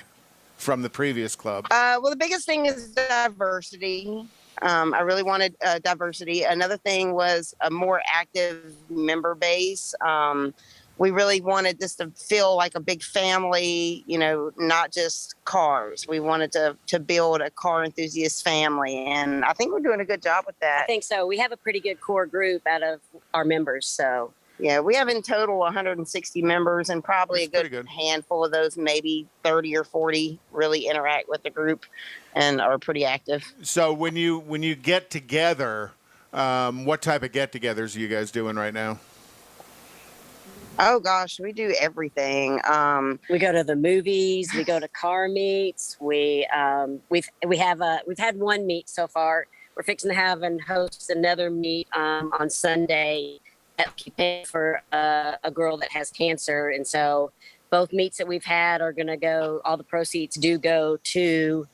S2: from the previous club?
S7: Well, the biggest thing is diversity. I really wanted diversity. Another thing was a more active member base. We really wanted this to feel like a big family, not just cars. We wanted to build a car enthusiast family, and I think we're doing a good job with that.
S8: I think so. We have a pretty good core group out of our members, so.
S7: Yeah, we have in total 160 members, and probably
S2: That's
S7: a good handful of those, maybe 30 or 40, really interact with the group and are pretty active.
S2: So when you get together, what type of get-togethers are you guys doing right now?
S7: Oh gosh, we do everything.
S8: We go to the movies. We go to car meets. We've had one meet so far. We're fixing to have and host another meet on Sunday for a girl that has cancer, and so both meets that we've had are going to go. All the proceeds do go to.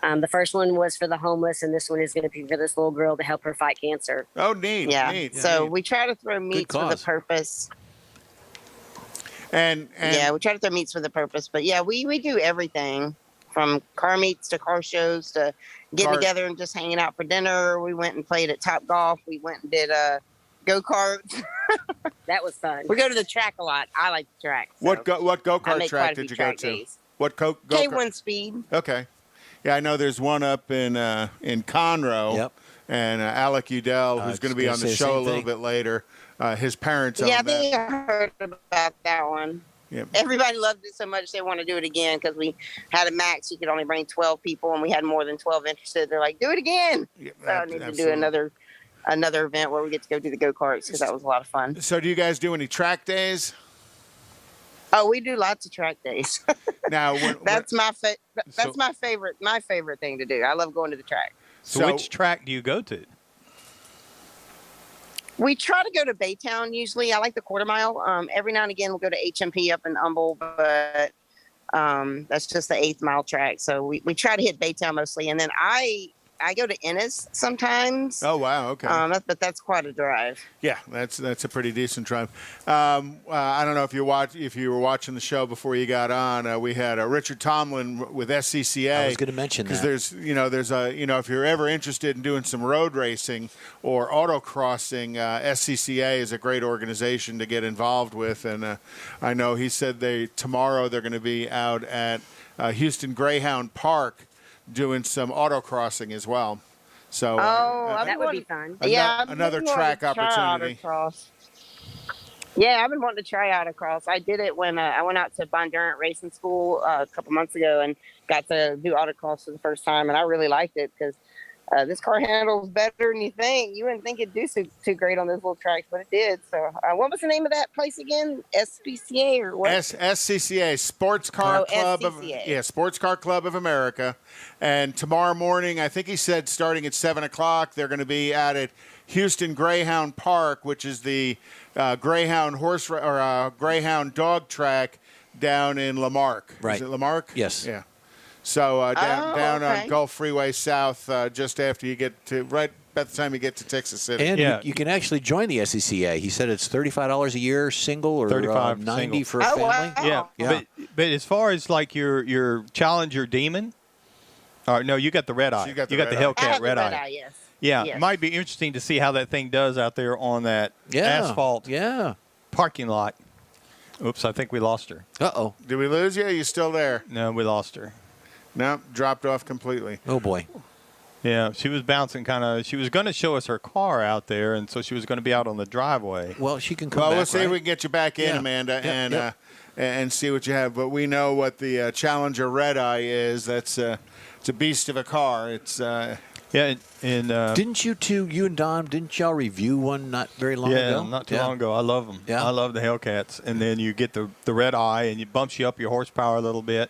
S8: The first one was for the homeless, and this one is going to be for this little girl to help her fight cancer.
S2: Oh, neat!
S7: Yeah.
S2: Neat.
S7: So we try to throw meets with a purpose. And yeah, we try to throw meets with a purpose, but yeah, we do everything from car meets to car shows to getting together and just hanging out for dinner. We went and played at Top Golf. We went and did go-karts.
S8: That was fun.
S7: We go to the track a lot. I like the track. So
S2: What go-kart
S7: make
S2: track
S7: quite a
S2: did
S7: few
S2: you go
S7: track
S2: to?
S7: days.
S2: What go-kart?
S7: K1 Speed.
S2: Okay. Yeah, I know there's one up in Conroe.
S4: Yep.
S2: And Alec Udell, who's going to be on the show a little bit later, his parents own
S7: Yeah, I
S2: that.
S7: think I heard about that one.
S2: Yep.
S7: Everybody loved it so much they want to do it again because we had a max. You could only bring 12 people, and we had more than 12 interested. They're like, do it again.
S2: Yeah,
S7: So I need to do another event where we get to go do the go-karts because that was a lot of fun.
S2: So do you guys do any track days?
S7: Oh, we do lots of track days.
S2: Now,
S7: that's my favorite thing to do. I love going to the track.
S3: So which track do you go to?
S7: We try to go to Baytown usually. I like the quarter mile. Every now and again, we'll go to HMP up in Humble, but that's just the 8th mile track. So we try to hit Baytown mostly. And then I go to Ennis sometimes.
S2: Oh, wow. Okay.
S7: But that's quite a drive.
S2: Yeah, that's a pretty decent drive. I don't know if you were watching the show before you got on. We had Richard Tomlin with SCCA.
S4: I was going to mention that.
S2: Because if you're ever interested in doing some road racing or autocrossing, SCCA is a great organization to get involved with. And I know he said tomorrow they're going to be out at Houston Greyhound Park doing some autocrossing as well. So
S8: that would be fun.
S2: Another track opportunity.
S7: Yeah, I've been wanting to try autocross. I did it when I went out to Bondurant Racing School a couple months ago and got to do autocross for the first time, and I really liked it because this car handles better than you think. You wouldn't think it'd do too great on those little tracks, but it did. So what was the name of that place again? SPCA or what?
S2: SCCA, Sports Car Club
S7: SCCA.
S2: Sports Car Club of America. And tomorrow morning, I think he said starting at 7 o'clock, they're going to be out at Houston Greyhound Park, which is the Greyhound Greyhound dog track down in Lamarck.
S4: Right.
S2: Is it Lamarck?
S4: Yes.
S2: Yeah. So down
S7: okay.
S2: on Gulf Freeway South, just after you get to right by the time you get to Texas City.
S4: And you can actually join the SCCA. He said it's $35 a year single or
S3: $35
S4: $90
S3: single.
S4: for a family.
S7: Wow.
S3: Yeah. But as far as like your Challenger Demon, no, you got the Red Eye.
S2: You got the
S7: I
S3: Hellcat
S7: have the
S3: Red Eye.
S7: yes.
S3: Yeah,
S7: Yes.
S3: it might be interesting to see how that thing does out there on that asphalt parking lot. Oops, I think we lost her.
S4: Uh-oh.
S2: Did we lose you? Are you still there?
S3: No, we lost her.
S2: No, dropped off completely.
S4: Oh, boy.
S3: Yeah, she was bouncing she was going to show us her car out there, and so she was going to be out on the driveway.
S4: Well, she can come
S2: Well,
S4: back,
S2: we'll see if
S4: right?
S2: we can get you back in, Amanda, and see what you have. But we know what the Challenger Red Eye is. It's a beast of a car. It's
S4: Didn't you and Dom, didn't y'all review one not very long ago?
S3: Yeah, not too long ago. I love them.
S4: Yeah.
S3: I love the Hellcats. And then you get the Red Eye, and it bumps you up your horsepower a little bit.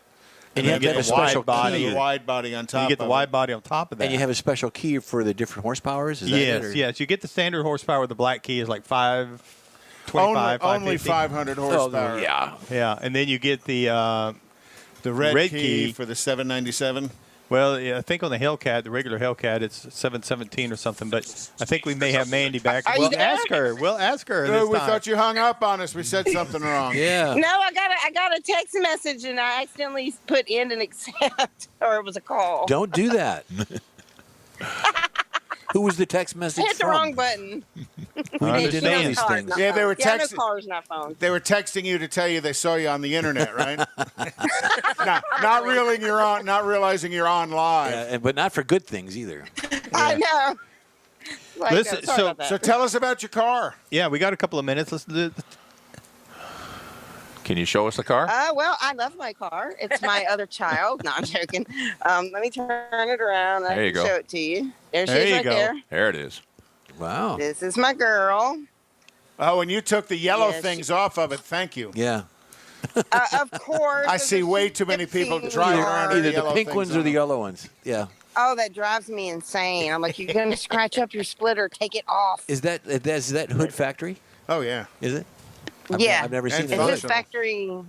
S4: And
S3: then
S4: you get
S3: the
S4: a special
S3: body.
S2: the wide body on top.
S3: You get the
S2: of
S3: wide
S2: it.
S3: body on top of that.
S4: And you have a special key for the different horsepowers? Is that it, or?
S3: Yes. You get the standard horsepower. The black key is like 525,
S2: Only
S3: 550.
S2: 500 horsepower.
S3: Yeah, and then you get the
S2: red key for the 797.
S3: Well, yeah, I think on the Hellcat, the regular Hellcat, it's 717 or something. But I think we may have Mandy back. We'll ask her. We'll ask her this
S2: We
S3: time.
S2: thought you hung up on us. We said something wrong.
S4: Yeah.
S7: No, I got a text message and I accidentally put in and accept, or it was a call.
S4: Don't do that. Who was the text message
S7: Hit the
S4: from?
S7: wrong button.
S4: We need to know these things.
S2: Yeah, they were
S7: Yeah, no
S2: texting.
S7: cars, not phones.
S2: They were texting you to tell you they saw you on the internet, right? not realizing you're on live.
S4: Yeah, but not for good things either.
S7: I know. Like,
S3: Listen,
S7: sorry about that.
S2: So tell us about your car.
S3: Yeah, we got a couple of minutes. Let's do it.
S1: Can you show us the car?
S7: Well, I love my car. It's my other child. No, I'm joking. Let me turn it around. I
S1: There you
S7: can
S1: go.
S7: show it to you. There she
S3: There
S7: is
S3: you
S7: right
S3: go.
S7: there.
S1: There it is.
S4: Wow.
S7: This is my girl.
S2: Oh, and you took the yellow
S7: Yes.
S2: things off of it. Thank you.
S4: Yeah.
S7: Of course.
S2: I see way too many people driving around
S4: Either
S2: with
S4: the
S2: yellow
S4: pink
S2: things
S4: ones or
S2: on
S4: the
S2: them.
S4: yellow ones. Yeah.
S7: Oh, that drives me insane. I'm like, you're going to scratch up your splitter. Take it off.
S4: Is that Hood Factory?
S2: Oh, yeah.
S4: Is it?
S7: Yeah.
S4: I've never seen
S2: And
S7: It's
S4: that.
S7: just
S2: functional.
S7: factory.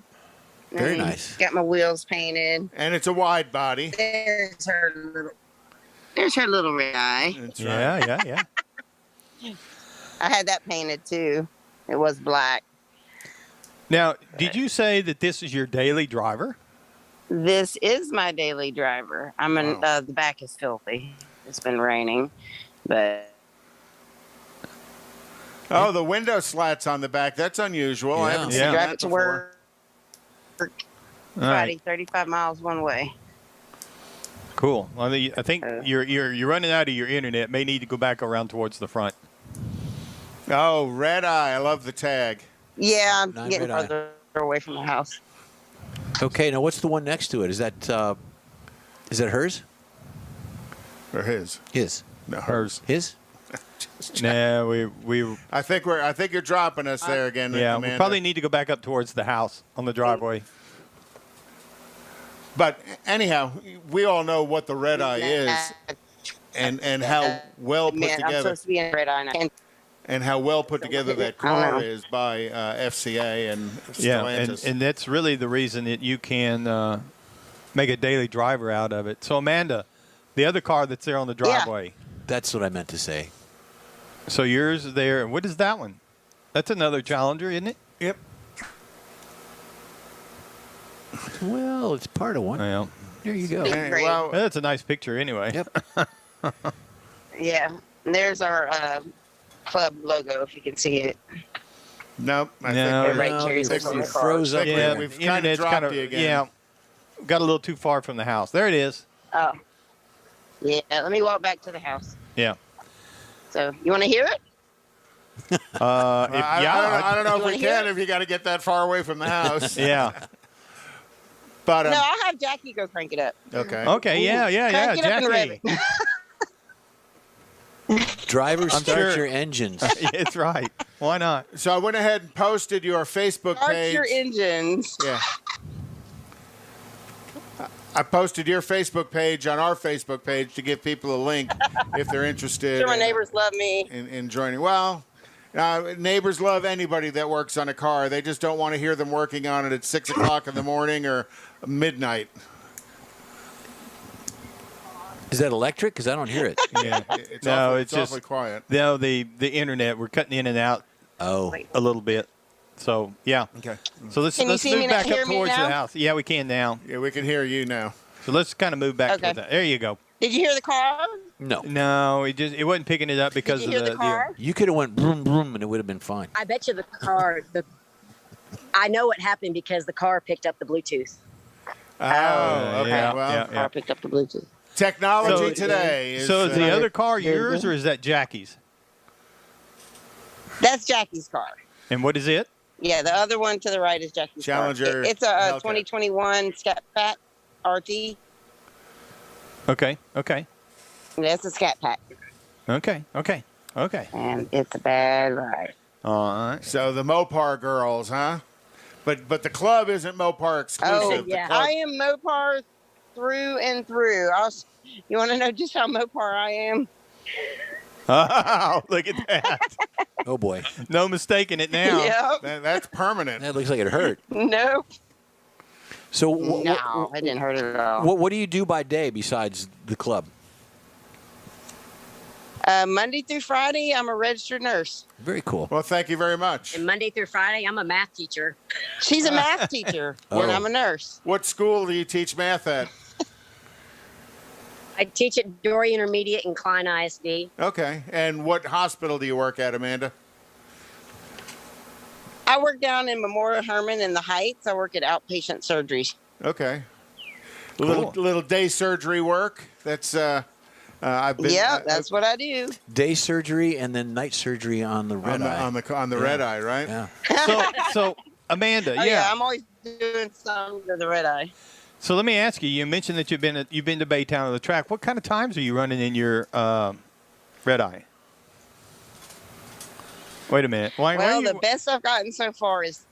S4: Very nice.
S7: Got my wheels painted.
S2: And it's a wide body.
S7: There's her little red eye.
S2: That's right.
S3: Yeah.
S7: I had that painted too. It was black.
S3: Now, did you say that this is your daily driver?
S7: This is my daily driver. I'm in.
S2: Wow.
S7: The back is filthy. It's been raining, but
S2: Oh, the window slats on the back. That's unusual. I
S4: Yeah.
S2: haven't seen
S3: Yeah.
S7: drive
S2: that
S7: it to
S2: before.
S7: work
S3: All
S7: Friday,
S3: right.
S7: 35 miles one way.
S3: Cool. Well, I think you're running out of your internet. May need to go back around towards the front.
S2: Oh, red eye. I love the tag.
S7: Yeah, I'm
S4: Nine
S7: getting
S4: red eye.
S7: further away from the house.
S4: Okay, now what's the one next to it? Is that hers?
S2: Or his.
S4: His.
S2: No,
S3: Hers.
S4: His?
S3: Nah, we
S2: I think you're dropping us there again.
S3: yeah, we
S2: Amanda.
S3: probably need to go back up towards the house on the driveway.
S2: But anyhow, we all know what the red eye is and how well put
S7: Man, I'm
S2: together
S7: supposed to be in red eye now.
S2: and how well put together that car is by FCA and
S3: Yeah,
S2: Stellantis.
S3: and that's really the reason that you can make a daily driver out of it. So, Amanda, the other car that's there on the driveway.
S4: That's what I meant to say.
S3: So yours is there. What is that one? That's another Challenger, isn't it?
S2: Yep.
S4: Well, it's part of one.
S3: Well,
S4: There you go.
S7: Big gray.
S2: Well,
S3: that's a nice picture anyway.
S4: Yep.
S7: Yeah, and there's our club logo, if you can see it.
S2: nope. I
S3: No.
S2: think
S7: Everybody
S4: No,
S7: carries
S4: you
S7: this on their
S4: froze
S7: car.
S4: up
S2: Yeah,
S4: there.
S2: we've
S3: the
S2: kinda
S3: internet's
S2: dropped
S3: kinda-
S2: you again.
S3: Yeah, got a little too far from the house. There it is.
S7: Oh. Yeah, let me walk back to the house.
S3: Yeah.
S7: So, you want to hear it?
S2: I don't know if
S7: You
S2: we
S7: wanna hear
S2: can
S7: it?
S2: if you got to get that far away from the house.
S3: Yeah.
S2: But
S7: No, I'll have Jackie go crank it up.
S2: okay.
S3: Okay. Yeah.
S7: Crank it up and rev
S3: Jackie.
S7: it.
S4: Driver,
S3: I'm
S4: start
S3: sure-
S4: your engines.
S3: It's right. Why not?
S2: So I went ahead and posted your Facebook
S7: Start
S2: page.
S7: your engines.
S2: Yeah. I posted your Facebook page on our Facebook page to give people a link if they're interested.
S7: Sure, my neighbors love me.
S2: in joining. Well, neighbors love anybody that works on a car. They just don't want to hear them working on it at 6 o'clock in the morning or midnight.
S4: Is that electric? Because I don't hear it.
S3: Yeah.
S2: It's
S3: No,
S2: awfully,
S3: it's just-
S2: awfully quiet.
S3: No, the internet. We're cutting in and out
S4: Oh.
S3: a little bit. So yeah.
S2: Okay.
S3: So let's
S7: Can you
S3: let's
S7: see
S3: move
S7: me
S3: back
S7: now? Hear
S3: up
S7: me
S3: towards
S7: now?
S3: the house. Yeah, we can now.
S2: Yeah, we can hear you now.
S3: So let's kind of move back
S7: Okay.
S3: to that. There you go.
S7: Did you hear the car?
S4: No.
S3: No, it wasn't picking it up because
S7: Did you
S3: of
S7: hear the car?
S4: You could have went broom, broom, and it would have been fine.
S8: I bet you the car. I know what happened because the car picked up the Bluetooth.
S2: Oh, okay.
S3: yeah,
S2: Well,
S3: yeah.
S7: Car picked up the Bluetooth.
S2: technology today is.
S3: So is the other car
S7: Yeah.
S3: yours or is that Jackie's?
S7: That's Jackie's car.
S3: And what is it?
S7: Yeah, the other one to the right is Jackie's
S2: Challenger
S7: car. It's a
S2: Hellcat.
S7: 2021 Scat Pack RT.
S3: Okay. Okay.
S7: That's a Scat Pack,
S3: Okay. Okay. Okay.
S7: and it's a bad ride.
S3: All right.
S2: So the Mopar girls, huh? But the club isn't Mopar exclusive.
S7: Oh,
S2: The
S8: yeah.
S2: club-
S7: I am Mopar through and through. You want to know just how Mopar I am?
S3: Oh, look at that.
S4: Oh, boy.
S3: No mistaking it now.
S7: Yep.
S2: that's permanent.
S4: That looks like it hurt.
S7: Nope.
S4: So
S7: No, it didn't hurt at all.
S4: what do you do by day besides the club?
S7: Monday through Friday, I'm a registered nurse.
S4: Very cool.
S2: Well, thank you very much.
S8: And Monday through Friday, I'm a math teacher.
S7: She's a math teacher,
S4: Oh.
S7: and I'm a nurse.
S2: What school do you teach math at?
S8: I teach at Dory Intermediate and Klein ISD.
S2: Okay. And what hospital do you work at, Amanda?
S7: I work down in Memorial Hermann in the Heights. I work at outpatient surgeries.
S2: Okay.
S3: Cool.
S2: Little day surgery work. That's I've been.
S7: Yeah, that's what I do.
S4: Day surgery and then night surgery on the red eye.
S2: on the red eye, right?
S4: Yeah.
S3: So Amanda,
S7: Oh,
S3: yeah.
S7: I'm always doing something to the red eye.
S3: So let me ask you. You mentioned that you've been to Baytown on the track. What kind of times are you running in your red eye? Wait a minute. Why
S7: Well,
S3: are you,
S7: the best I've gotten so far is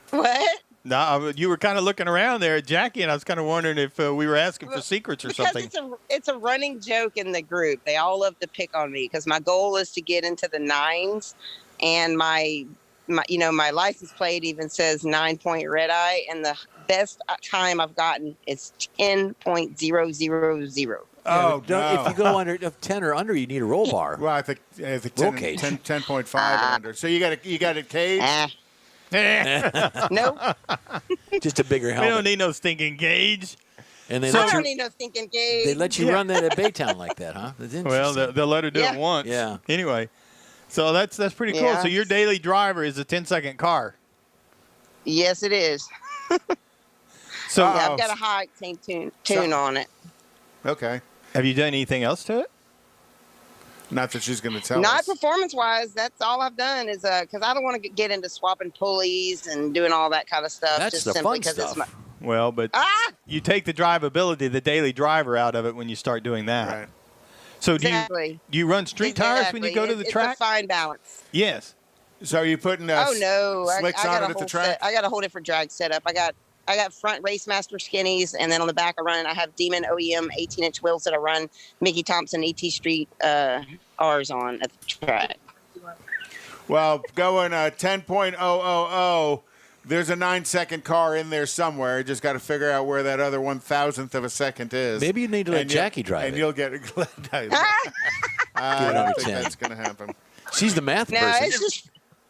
S7: what?
S3: No, you were kind of looking around there at Jackie, and I was kind of wondering if we were asking for secrets or
S7: Because
S3: something.
S7: it's a running joke in the group. They all love to pick on me because my goal is to get into the 9s, and my license plate even says 9-point red eye, and the best time I've gotten is 10.000.
S2: Oh, no.
S4: If you go under 10 or under, you need a roll bar.
S2: Well, I think
S4: Roll
S2: 10,
S4: cage.
S2: 10.5 and under. So you got it caged.
S7: Nope.
S4: Just a bigger
S3: We
S4: helmet.
S3: don't need no stinking gauge.
S4: And they
S7: I
S4: let
S7: don't
S4: you,
S7: need no thinking gauge.
S4: they let you run that at Baytown like that, huh? That's
S3: Well,
S4: interesting.
S3: they'll let her do
S7: Yeah.
S3: it once.
S4: Yeah.
S3: Anyway, so that's pretty cool.
S7: Yeah.
S3: So your daily driver is a 10-second car.
S7: Yes, it is.
S3: So
S7: Yeah, I've got a high octane tune on it.
S2: Okay.
S3: have you done anything else to it?
S2: Not that she's going to tell
S7: Not
S2: us.
S7: performance-wise. That's all I've done is because I don't want to get into swapping pulleys and doing all that kind of stuff.
S4: That's
S7: just
S4: the
S7: simply
S4: fun
S7: 'cause
S4: stuff.
S7: It's my,
S3: Well, but you take the drivability, the daily driver out of it when you start doing that.
S2: Right.
S3: So do
S7: exactly.
S3: you run street tires when you go to the
S7: It's
S3: track?
S7: a fine balance.
S3: Yes.
S2: So are you putting
S7: Oh no, I
S2: slicks
S7: got
S2: on
S7: a
S2: it at the
S7: whole
S2: track?
S7: I got a whole different drag setup. I got front Race Master skinnies, and then on the back I have Demon OEM 18-inch wheels that I run Mickey Thompson ET Street R's on at the track.
S2: Well, going 10.000, there's a 9-second car in there somewhere. You just got to figure out where that other 1,000th of a second is.
S4: Maybe you need to let
S2: And you'll-
S4: Jackie drive
S2: and
S4: it.
S2: you'll get it. I
S4: Get it
S2: don't
S4: under
S2: think
S4: 10.
S2: that's going to happen.
S4: She's the math
S7: No,
S4: person.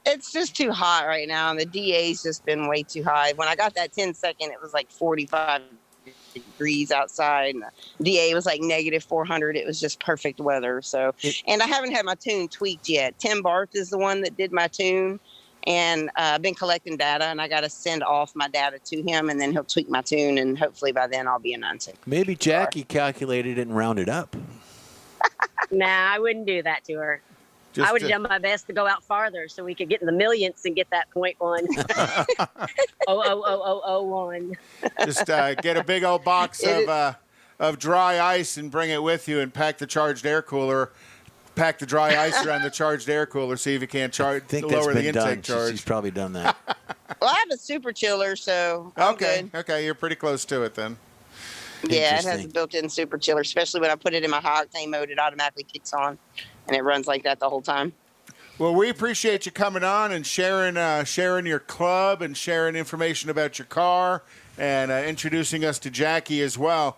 S7: it's just too hot right now, and the DA's just been way too high. When I got that 10-second, it was like 45 degrees outside, and the DA was like -400. It was just perfect weather. So, and I haven't had my tune tweaked yet. Tim Barth is the one that did my tune, and I've been collecting data, and I got to send off my data to him, and then he'll tweak my tune, and hopefully by then I'll be a 9-second.
S4: Maybe Jackie calculated it and rounded up.
S8: Nah, I wouldn't do that to her. I would have done my best to go out farther so we could get in the millionths and get that .1. 0.00001.
S2: Just get a big old box of dry ice and bring it with you, and pack the charged air cooler. Pack the dry ice around the charged air cooler. See if you can't
S4: I think that's
S2: lower the
S4: been
S2: intake
S4: done.
S2: charge.
S4: She's probably done that.
S7: Well, I have a super chiller, so I'm
S2: Okay,
S7: good.
S2: okay, you're pretty close to it then.
S7: Yeah, it has a
S4: Interesting.
S7: built-in super chiller, especially when I put it in my high octane mode. It automatically kicks on, and it runs like that the whole time.
S2: Well, we appreciate you coming on and sharing your club and sharing information about your car and introducing us to Jackie as well.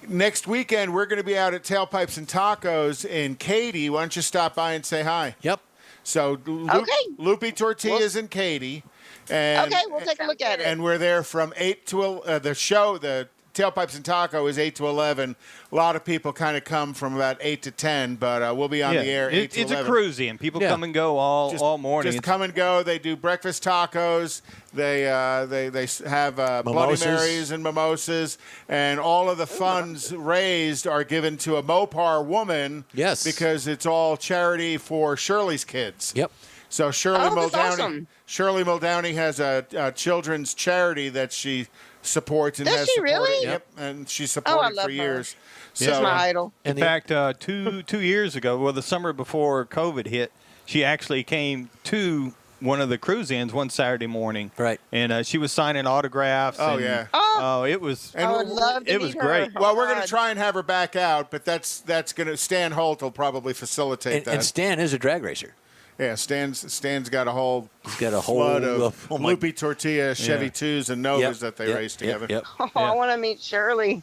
S2: Next weekend, we're going to be out at Tailpipes and Tacos in Katy. Why don't you stop by and say hi?
S4: Yep.
S2: So, Lupi Tortillas in Katy. And,
S7: Okay, we'll take a look at it.
S2: And we're there from 8 to the Tailpipes and Taco is 8 to 11. A lot of people kind of come from about 8 to 10, but we'll be on the air 8 to 11.
S3: It's a cruisy, and people come and go all morning.
S2: Just come and go. They do breakfast tacos. They have Bloody
S4: Mimosas.
S2: Marys and mimosas, and all of the funds raised are given to a Mopar woman.
S4: Yes.
S2: Because it's all charity for Shirley's kids.
S4: Yep.
S2: So Shirley
S7: Oh, that's
S2: Muldowney.
S7: awesome.
S2: Shirley Muldowney has a children's charity that she supports and
S7: Does
S2: has
S7: she
S2: supported.
S7: really?
S2: Yep, and she's supported
S7: love
S2: for
S7: her.
S2: years.
S7: She's my idol.
S3: In fact, two years ago, well, the summer before COVID hit, she actually came to one of the cruise-ins one Saturday morning.
S4: Right.
S3: And she was signing autographs.
S2: Oh,
S3: and,
S2: yeah.
S3: Oh, it was.
S2: And
S7: I would love to
S3: it was
S7: meet her.
S3: great.
S7: Oh,
S2: Well, we're going to
S7: God.
S2: try and have her back out, but that's going to Stan Holt will probably facilitate that.
S4: And Stan is a drag racer.
S2: Yeah, Stan's got a whole
S4: He's got a whole
S2: flood of
S4: oh my-
S2: Lupi Tortilla, Chevy
S3: Yeah.
S2: 2s, and Novas that they race together.
S4: Yep.
S7: Oh,
S3: Yeah.
S7: I want to meet Shirley.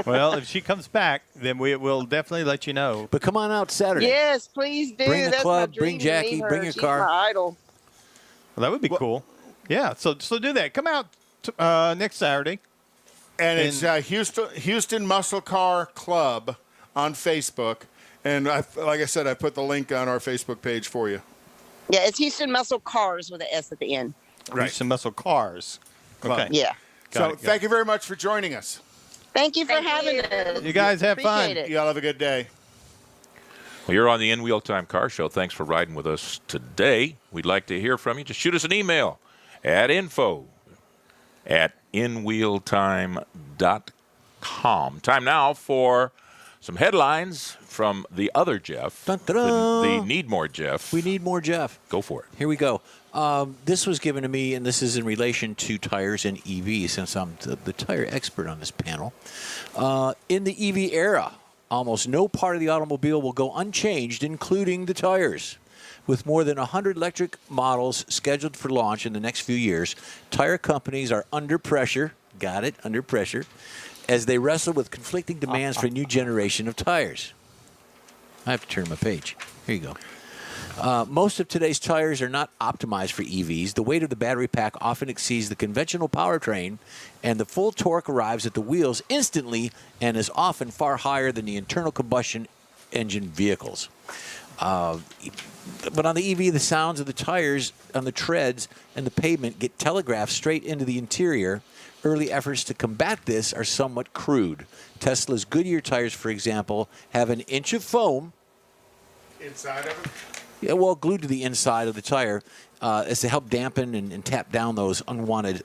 S3: Well, if she comes back, then we will definitely let you know.
S4: But come on out Saturday.
S7: Yes, please do.
S4: Bring the
S7: That's
S4: club,
S7: my dream
S4: bring
S7: to
S4: Jackie,
S7: meet her.
S4: bring your
S7: She's
S4: car.
S7: my idol.
S3: Well, that would be cool. Yeah, so do that. Come out next Saturday.
S2: And it's Houston Muscle Car Club on Facebook. And like I said, I put the link on our Facebook page for you.
S7: Yeah, it's Houston Muscle Cars with an S at the end.
S2: Right.
S3: Some muscle cars. Okay.
S7: Yeah.
S2: So
S3: Got it.
S2: thank you very much for joining us.
S7: Thank you for
S8: Thank
S7: having
S8: you.
S7: us.
S3: You guys have fun.
S7: Appreciate it.
S2: You all have a good day.
S1: Well, you're on the In Wheel Time Car Show. Thanks for riding with us today. We'd like to hear from you. Just shoot us an email at info@inwheeltime.com. Time now for some headlines from the other Jeff.
S4: Dun, dun, dun.
S1: The Need More Jeff.
S4: We need more Jeff.
S1: Go for it.
S4: Here we go. This was given to me, and this is in relation to tires and EVs, since I'm the tire expert on this panel. In the EV era, almost no part of the automobile will go unchanged, including the tires. With more than 100 electric models scheduled for launch in the next few years, tire companies are under pressure, under pressure, as they wrestle with conflicting demands for a new generation of tires. I have to turn my page. Here you go. Most of today's tires are not optimized for EVs. The weight of the battery pack often exceeds the conventional powertrain, and the full torque arrives at the wheels instantly and is often far higher than the internal combustion engine vehicles. But on the EV, the sounds of the tires on the treads and the pavement get telegraphed straight into the interior. Early efforts to combat this are somewhat crude. Tesla's Goodyear tires, for example, have an inch of foam
S2: inside of it.
S4: Yeah, well, glued to the inside of the tire is to help dampen and tap down those unwanted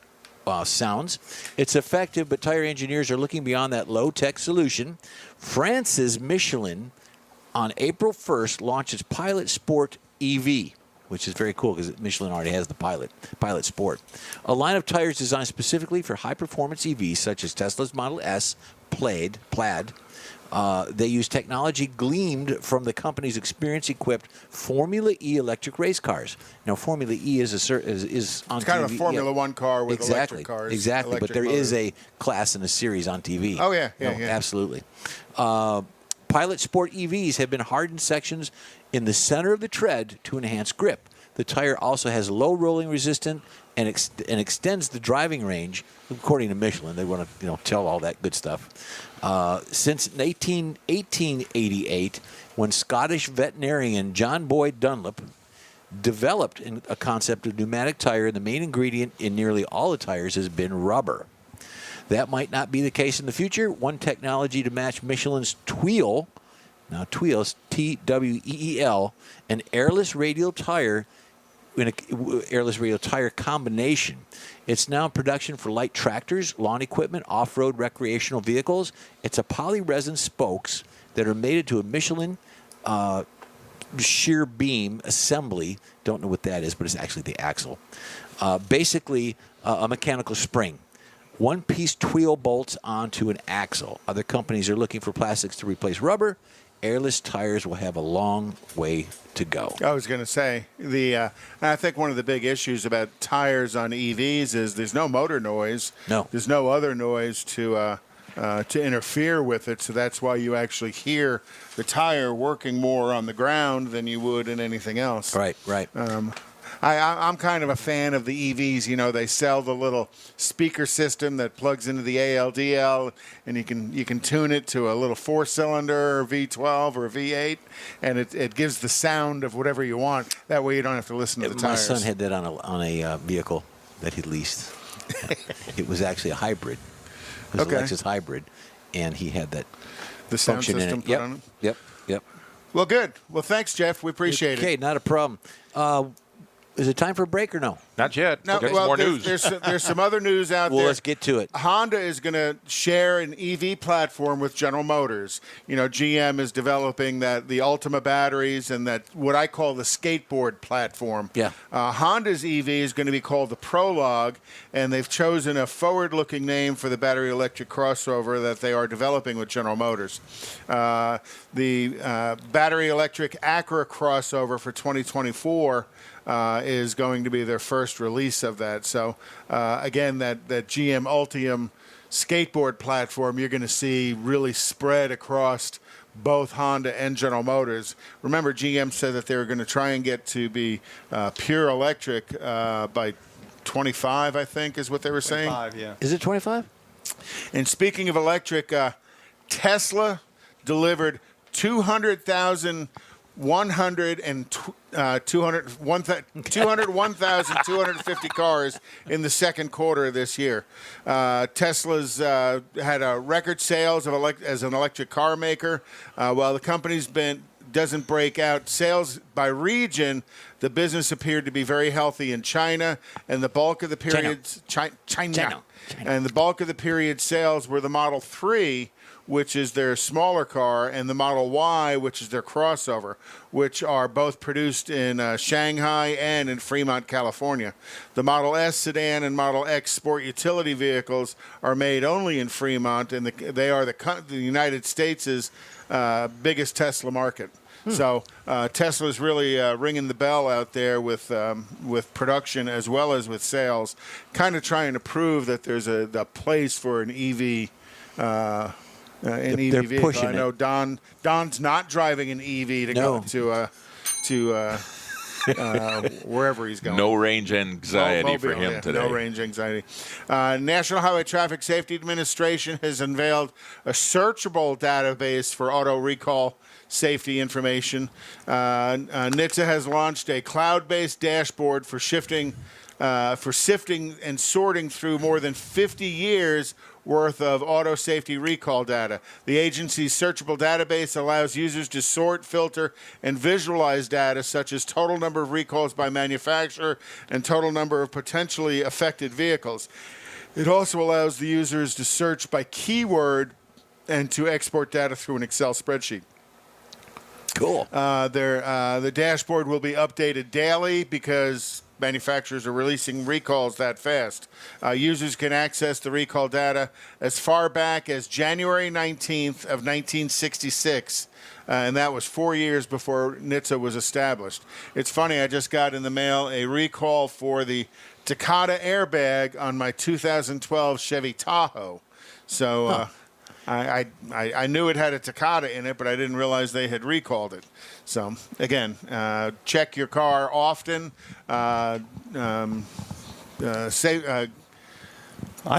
S4: sounds. It's effective, but tire engineers are looking beyond that low-tech solution. France's Michelin, on April 1st, launched its Pilot Sport EV, which is very cool because Michelin already has the Pilot Sport. A line of tires designed specifically for high-performance EVs, such as Tesla's Model S, Plaid. They use technology gleaned from the company's experience-equipped Formula E electric race cars. Now, Formula E is on
S2: it's kind of a Formula One car with electric cars.
S4: Exactly, but there is a class and a series on TV.
S2: Oh, yeah.
S4: Absolutely. Pilot Sport EVs have been hardened sections in the center of the tread to enhance grip. The tire also has low rolling resistance and extends the driving range, according to Michelin. They want to tell all that good stuff. Since 1888, when Scottish veterinarian John Boyd Dunlop developed a concept of pneumatic tire, the main ingredient in nearly all the tires has been rubber. That might not be the case in the future. One technology to match Michelin's Tweel, now Tweel is T-W-E-E-L, an airless radial tire combination. It's now in production for light tractors, lawn equipment, off-road recreational vehicles. It's a polyresin spokes that are mated to a Michelin shear beam assembly. Don't know what that is, but it's actually the axle. Basically, a mechanical spring. One-piece Tweel bolts onto an axle. Other companies are looking for plastics to replace rubber. Airless tires will have a long way to go.
S2: I was going to say, I think one of the big issues about tires on EVs is there's no motor noise.
S4: No.
S2: There's no other noise to interfere with it, so that's why you actually hear the tire working more on the ground than you would in anything else.
S4: Right.
S2: I'm kind of a fan of the EVs. They sell the little speaker system that plugs into the ALDL, and you can tune it to a little 4-cylinder, V12 or V8, and it gives the sound of whatever you want. That way you don't have to listen to the tires.
S4: My son had that on a vehicle that he leased. It was actually a hybrid. It was a Lexus hybrid, and he had that
S2: the sound
S4: function
S2: system
S4: in it.
S2: put on it?
S4: Yep.
S2: Well, good. Well, thanks, Jeff. We appreciate it.
S4: Okay, not a problem. Is it time for a break or no?
S1: Not yet.
S2: No,
S1: Got
S2: well,
S1: more news.
S2: There's some other news out there.
S4: Well, let's get to it.
S2: Honda is going to share an EV platform with General Motors. GM is developing the Ultima batteries and that what I call the skateboard platform.
S4: Yeah.
S2: Honda's EV is going to be called the Prologue, and they've chosen a forward-looking name for the battery electric crossover that they are developing with General Motors. The battery electric Acura crossover for 2024 is going to be their first release of that. So, again, that GM Ultium skateboard platform you're going to see really spread across both Honda and General Motors. Remember, GM said that they were going to try and get to be pure electric by 25, I think, is what they were saying.
S3: 25, yeah.
S4: Is it 25?
S2: And speaking of electric, Tesla delivered 201,250 cars in the second quarter of this year. Tesla's had a record sales as an electric car maker. While the company's doesn't break out sales by region, the business appeared to be very healthy in China, and the bulk of the period's China. And the bulk of the period sales were the Model 3, which is their smaller car, and the Model Y, which is their crossover, which are both produced in Shanghai and in Fremont, California. The Model S sedan and Model X sport utility vehicles are made only in Fremont, and they are the United States' biggest Tesla market. So Tesla's really ringing the bell out there with production as well as with sales, kind of trying to prove that there's a place for an EV. An EV vehicle. I know Don's not driving an EV to go to to wherever he's going.
S1: No range anxiety for
S2: Mobile,
S1: him today.
S2: No range anxiety. National Highway Traffic Safety Administration has unveiled a searchable database for auto recall safety information. NHTSA has launched a cloud-based dashboard for sifting and sorting through more than 50 years worth of auto safety recall data. The agency's searchable database allows users to sort, filter, and visualize data such as total number of recalls by manufacturer and total number of potentially affected vehicles. It also allows the users to search by keyword and to export data through an Excel spreadsheet.
S4: Cool.
S2: The dashboard will be updated daily because manufacturers are releasing recalls that fast. Users can access the recall data as far back as January 19th of 1966, and that was 4 years before NHTSA was established. It's funny, I just got in the mail a recall for the Takata airbag on my 2012 Chevy Tahoe. So I knew it had a Takata in it, but I didn't realize they had recalled it. So, again, check your car often.
S3: I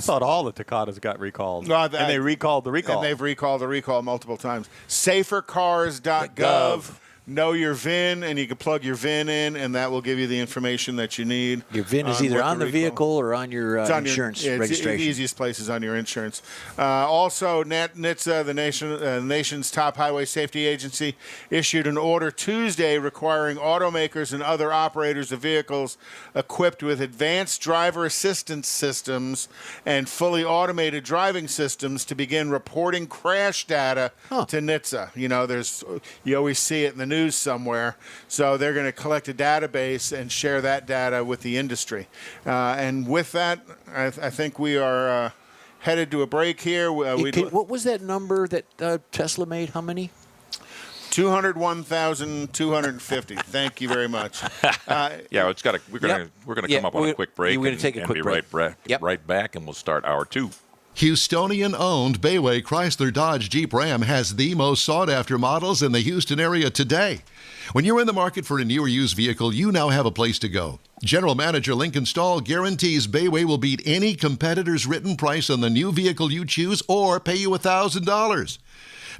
S3: thought all the Takatas got recalled. And they recalled the recall.
S2: And they've recalled the recall multiple times. Safercars.gov. Know your VIN, and you can plug your VIN in, and that will give you the information that you need.
S4: Your VIN is either on the vehicle or on your insurance registration.
S2: The easiest place is on your insurance. Also, NHTSA, the nation's top highway safety agency, issued an order Tuesday requiring automakers and other operators of vehicles equipped with advanced driver assistance systems and fully automated driving systems to begin reporting crash data to NHTSA. You know, you always see it in the news somewhere. So they're going to collect a database and share that data with the industry. And with that, I think we are headed to a break here.
S4: What was that number that Tesla made? How many?
S2: 201,250. Thank you very much.
S1: We're going to come up on a quick break.
S4: We're going to take a quick break.
S1: Right back, and we'll start hour 2.
S6: Houstonian-owned Bayway Chrysler Dodge Jeep Ram has the most sought-after models in the Houston area today. When you're in the market for a new or used vehicle, you now have a place to go. General Manager Lincoln Stahl guarantees Bayway will beat any competitor's written price on the new vehicle you choose or pay you $1,000.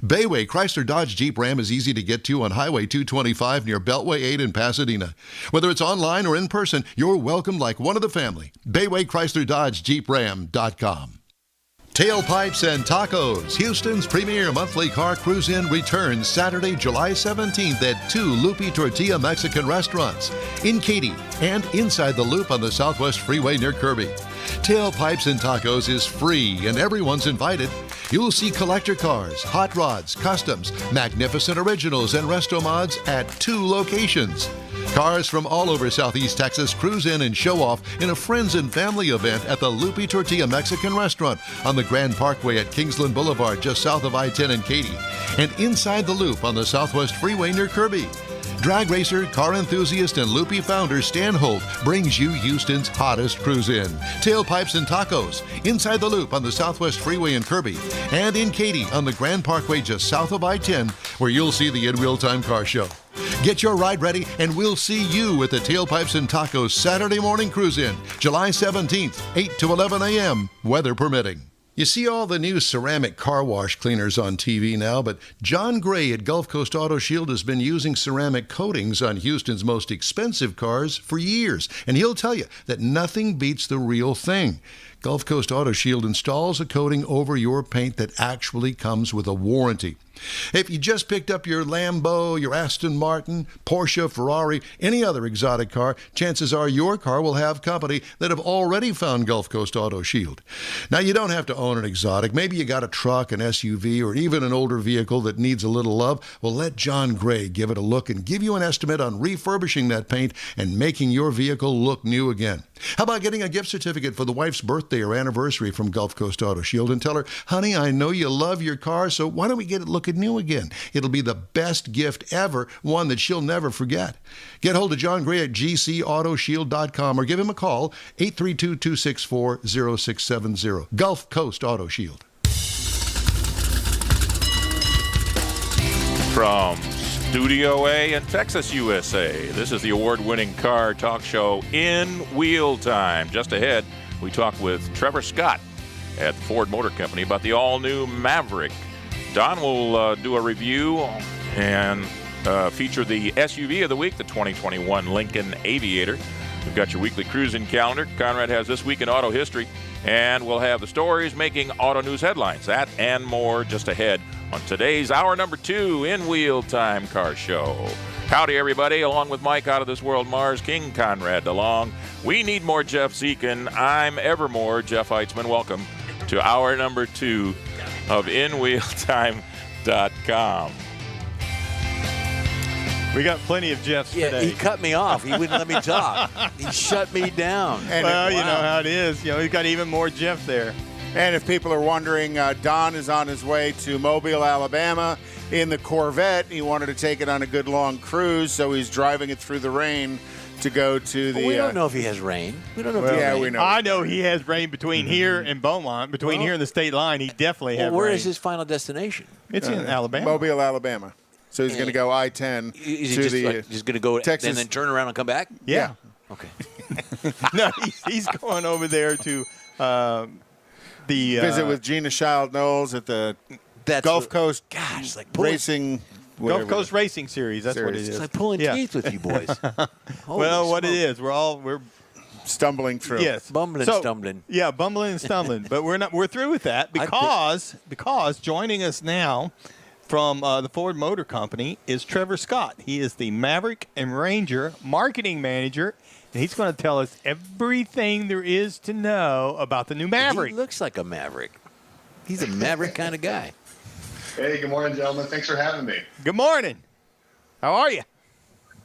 S6: Bayway Chrysler Dodge Jeep Ram is easy to get to on Highway 225 near Beltway 8 in Pasadena. Whether it's online or in person, you're welcome like one of the family. Bayway Chrysler Dodge Jeep Ram.com. Tailpipes and Tacos, Houston's premier monthly car cruise-in, returns Saturday, July 17th at 2 Lupi Tortilla Mexican restaurants in Katy and inside the Loop on the Southwest Freeway near Kirby. Tailpipes and Tacos is free and everyone's invited. You'll see collector cars, hot rods, customs, magnificent originals, and resto mods at 2 locations. Cars from all over Southeast Texas cruise in and show off in a friends and family event at the Lupi Tortilla Mexican restaurant on the Grand Parkway at Kingsland Boulevard just south of I-10 in Katy, and inside the Loop on the Southwest Freeway near Kirby. Drag racer, car enthusiast, and Lupi founder Stan Holt brings you Houston's hottest cruise-in. Tailpipes and Tacos, inside the Loop on the Southwest Freeway in Kirby, and in Katy on the Grand Parkway just south of I-10, where you'll see the In Real Time Car Show. Get your ride ready, and we'll see you at the Tailpipes and Tacos Saturday morning cruise-in, July 17th, 8 to 11 a.m., weather permitting. You see all the new ceramic car wash cleaners on TV now, but John Gray at Gulf Coast Auto Shield has been using ceramic coatings on Houston's most expensive cars for years, and he'll tell you that nothing beats the real thing. Gulf Coast Auto Shield installs a coating over your paint that actually comes with a warranty. If you just picked up your Lambo, your Aston Martin, Porsche, Ferrari, any other exotic car, chances are your car will have company that have already found Gulf Coast Auto Shield. Now, you don't have to own an exotic. Maybe you got a truck, an SUV, or even an older vehicle that needs a little love. Well, let John Gray give it a look and give you an estimate on refurbishing that paint and making your vehicle look new again. How about getting a gift certificate for the wife's birthday or anniversary from Gulf Coast Auto Shield and tell her, honey, I know you love your car, so why don't we get it looking new again? It'll be the best gift ever, one that she'll never forget. Get hold of John Gray at gcautoshield.com or give him a call, 832-264-0670. Gulf Coast Auto Shield.
S1: From Studio A in Texas, USA. This is the award-winning car talk show In Wheel Time. Just ahead, we talk with Trevor Scott at the Ford Motor Company about the all-new Maverick. Don will do a review and feature the SUV of the week, the 2021 Lincoln Aviator. We've got your weekly cruising calendar. Conrad has This Week in Auto History. And we'll have the stories making auto news headlines. That and more just ahead on today's hour number 2 In Wheel Time Car Show. Howdy, everybody. Along with Mike out of this world, Mars, King Conrad DeLong. We need more Jeff Zekin. I'm evermore Jeff Heitzman. Welcome to hour number 2 of InWheelTime.com.
S3: We got plenty of Jeffs today.
S4: He cut me off. He wouldn't let me talk. He shut me down.
S3: And well, you know how it is. You know, he's got even more Jeff there.
S2: And if people are wondering, Don is on his way to Mobile, Alabama in the Corvette. He wanted to take it on a good long cruise, so he's driving it through the rain to go to the...
S4: we don't know if he has rain. We don't know if he has rain.
S2: We know.
S3: I know he has rain between here and Beaumont. Between here and the state line, he definitely has rain.
S4: Where is his final destination?
S3: It's in Alabama.
S2: Mobile, Alabama. So he's going to go I-10
S4: Is
S2: to
S4: he
S2: the
S4: just going to go
S2: Texas
S4: and then turn around and come back?
S3: Yeah.
S4: Okay.
S3: No, he's going over there to
S2: visit with Gina Child Knowles at the Gulf Coast Racing.
S3: Gulf Coast Racing Series. That's what it is.
S4: It's like pulling teeth with you boys.
S3: Well, what it is, we're
S2: stumbling through.
S3: Yes,
S4: bumbling, stumbling.
S3: Yeah, bumbling and stumbling. But we're through with that because joining us now from the Ford Motor Company is Trevor Scott. He is the Maverick and Ranger marketing manager, and he's going to tell us everything there is to know about the new Maverick.
S4: He looks like a Maverick. He's a Maverick kind of guy.
S9: Hey, good morning, gentlemen. Thanks for having me.
S3: Good morning. How are you?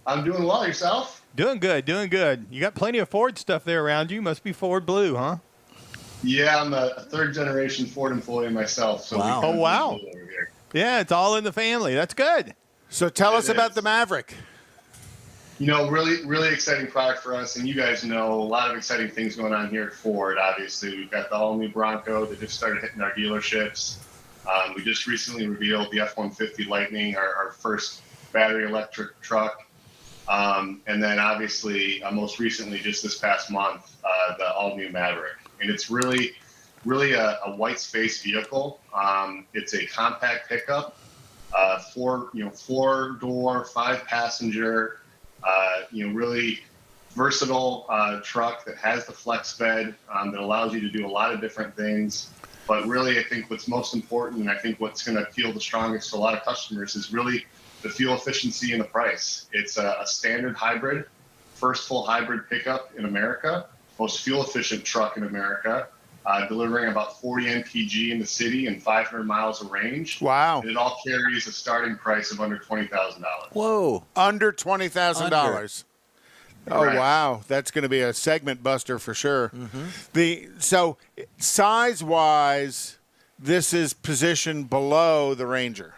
S9: I'm doing well. Yourself?
S3: Doing good, doing good. You got plenty of Ford stuff there around you. Must be Ford Blue, huh?
S9: Yeah, I'm a third-generation Ford employee myself. So
S4: wow.
S3: Oh, wow. Yeah, it's all in the family. That's good.
S2: So tell us about the Maverick.
S9: You know, really exciting product for us. And you guys know a lot of exciting things going on here at Ford, obviously. We've got the all-new Bronco that just started hitting our dealerships. We just recently revealed the F-150 Lightning, our first battery electric truck. And then obviously, most recently, just this past month, the all-new Maverick. And it's really a white space vehicle. It's a compact pickup, four-door, 5-passenger, really versatile truck that has the flex bed that allows you to do a lot of different things. But really, I think what's most important, and I think what's going to appeal the strongest to a lot of customers, is really the fuel efficiency and the price. It's a standard hybrid, first full hybrid pickup in America, most fuel efficient truck in America. Delivering about 40 mpg in the city and 500 miles of range.
S2: Wow.
S9: And it all carries a starting price of under $20,000.
S4: Whoa.
S2: Under $20,000. Oh,
S9: Correct.
S2: wow. That's going to be a segment buster for sure. Mm-hmm. So size-wise, this is positioned below the Ranger.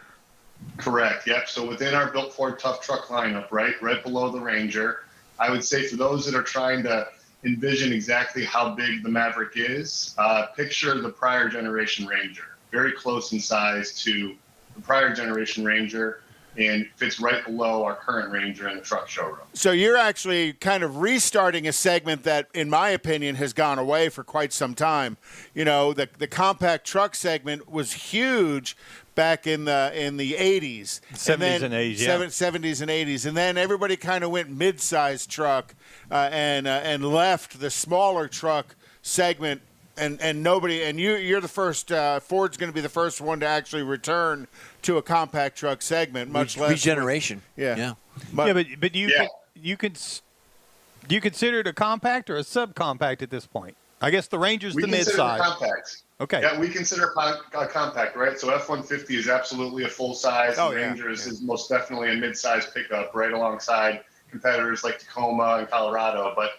S9: Correct, yep. So within our Built Ford Tough Truck lineup, right below the Ranger, I would say for those that are trying to envision exactly how big the Maverick is, picture the prior generation Ranger. Very close in size to the prior generation Ranger, and fits right below our current Ranger in the truck showroom.
S2: So you're actually kind of restarting a segment that, in my opinion, has gone away for quite some time. You know, the compact truck segment was huge back in the 80s.
S3: 70s and 80s, yeah.
S2: 70s and 80s. And then everybody kind of went mid-sized truck and left the smaller truck segment. And nobody, and you're the first, Ford's going to be the first one to actually return to a compact truck segment, much less
S4: regeneration.
S2: Yeah.
S3: But do you consider it a compact or a subcompact at this point? I guess the Ranger's the mid-size.
S9: Compact.
S3: Okay.
S9: Yeah, we consider a compact, right? So F-150 is absolutely a full size.
S2: Oh,
S9: the Ranger is most definitely a mid-size pickup, right alongside competitors like Tacoma and Colorado. But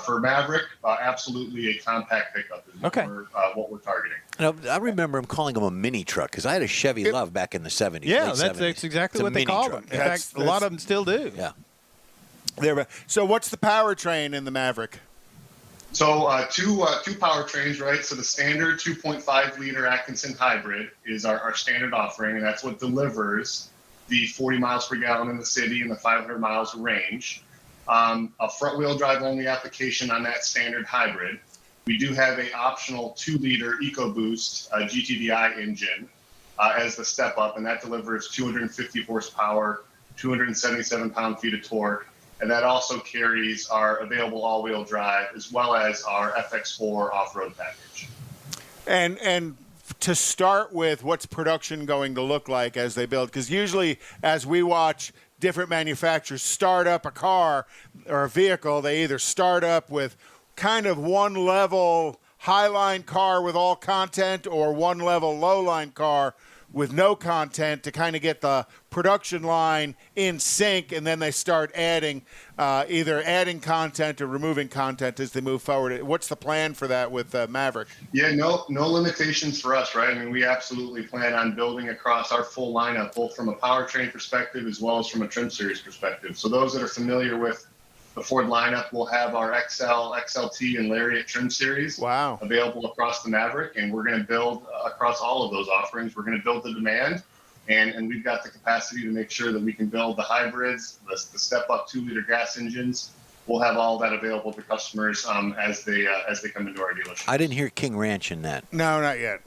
S9: for Maverick, absolutely a compact pickup is what we're targeting.
S4: I remember him calling them a mini truck because I had a Chevy Love back in the 70s.
S3: Yeah,
S4: late
S3: that's
S4: 70s.
S3: exactly
S4: It's
S3: what they call them. In fact, a lot of them still do.
S4: Yeah.
S2: So what's the powertrain in the Maverick?
S9: So two powertrains, right? So the standard 2.5-liter Atkinson hybrid is our standard offering, and that's what delivers the 40 miles per gallon in the city and the 500 miles of range. A front-wheel drive only application on that standard hybrid. We do have a optional 2-liter EcoBoost GTDI engine as the step up, and that delivers 250 horsepower, 277 pound-feet of torque, and that also carries our available all-wheel drive as well as our FX4 off-road package.
S2: And to start with, what's production going to look like as they build? Because usually as we watch different manufacturers start up a car or a vehicle, they either start up with kind of one level high-line car with all content or one level low-line car with no content to kind of get the production line in sync, and then they start adding either adding content or removing content as they move forward. What's the plan for that with Maverick?
S9: Yeah, no limitations for us, right? I mean, we absolutely plan on building across our full lineup, both from a powertrain perspective as well as from a trim series perspective. So those that are familiar with the Ford lineup will have our XL, XLT, and Lariat trim series available across the Maverick, and we're going to build across all of those offerings. We're going to build the demand, and we've got the capacity to make sure that we can build the hybrids, the step-up 2-liter gas engines. We'll have all that available to customers as they come into our dealership.
S4: I didn't hear King Ranch in that.
S2: No, not yet.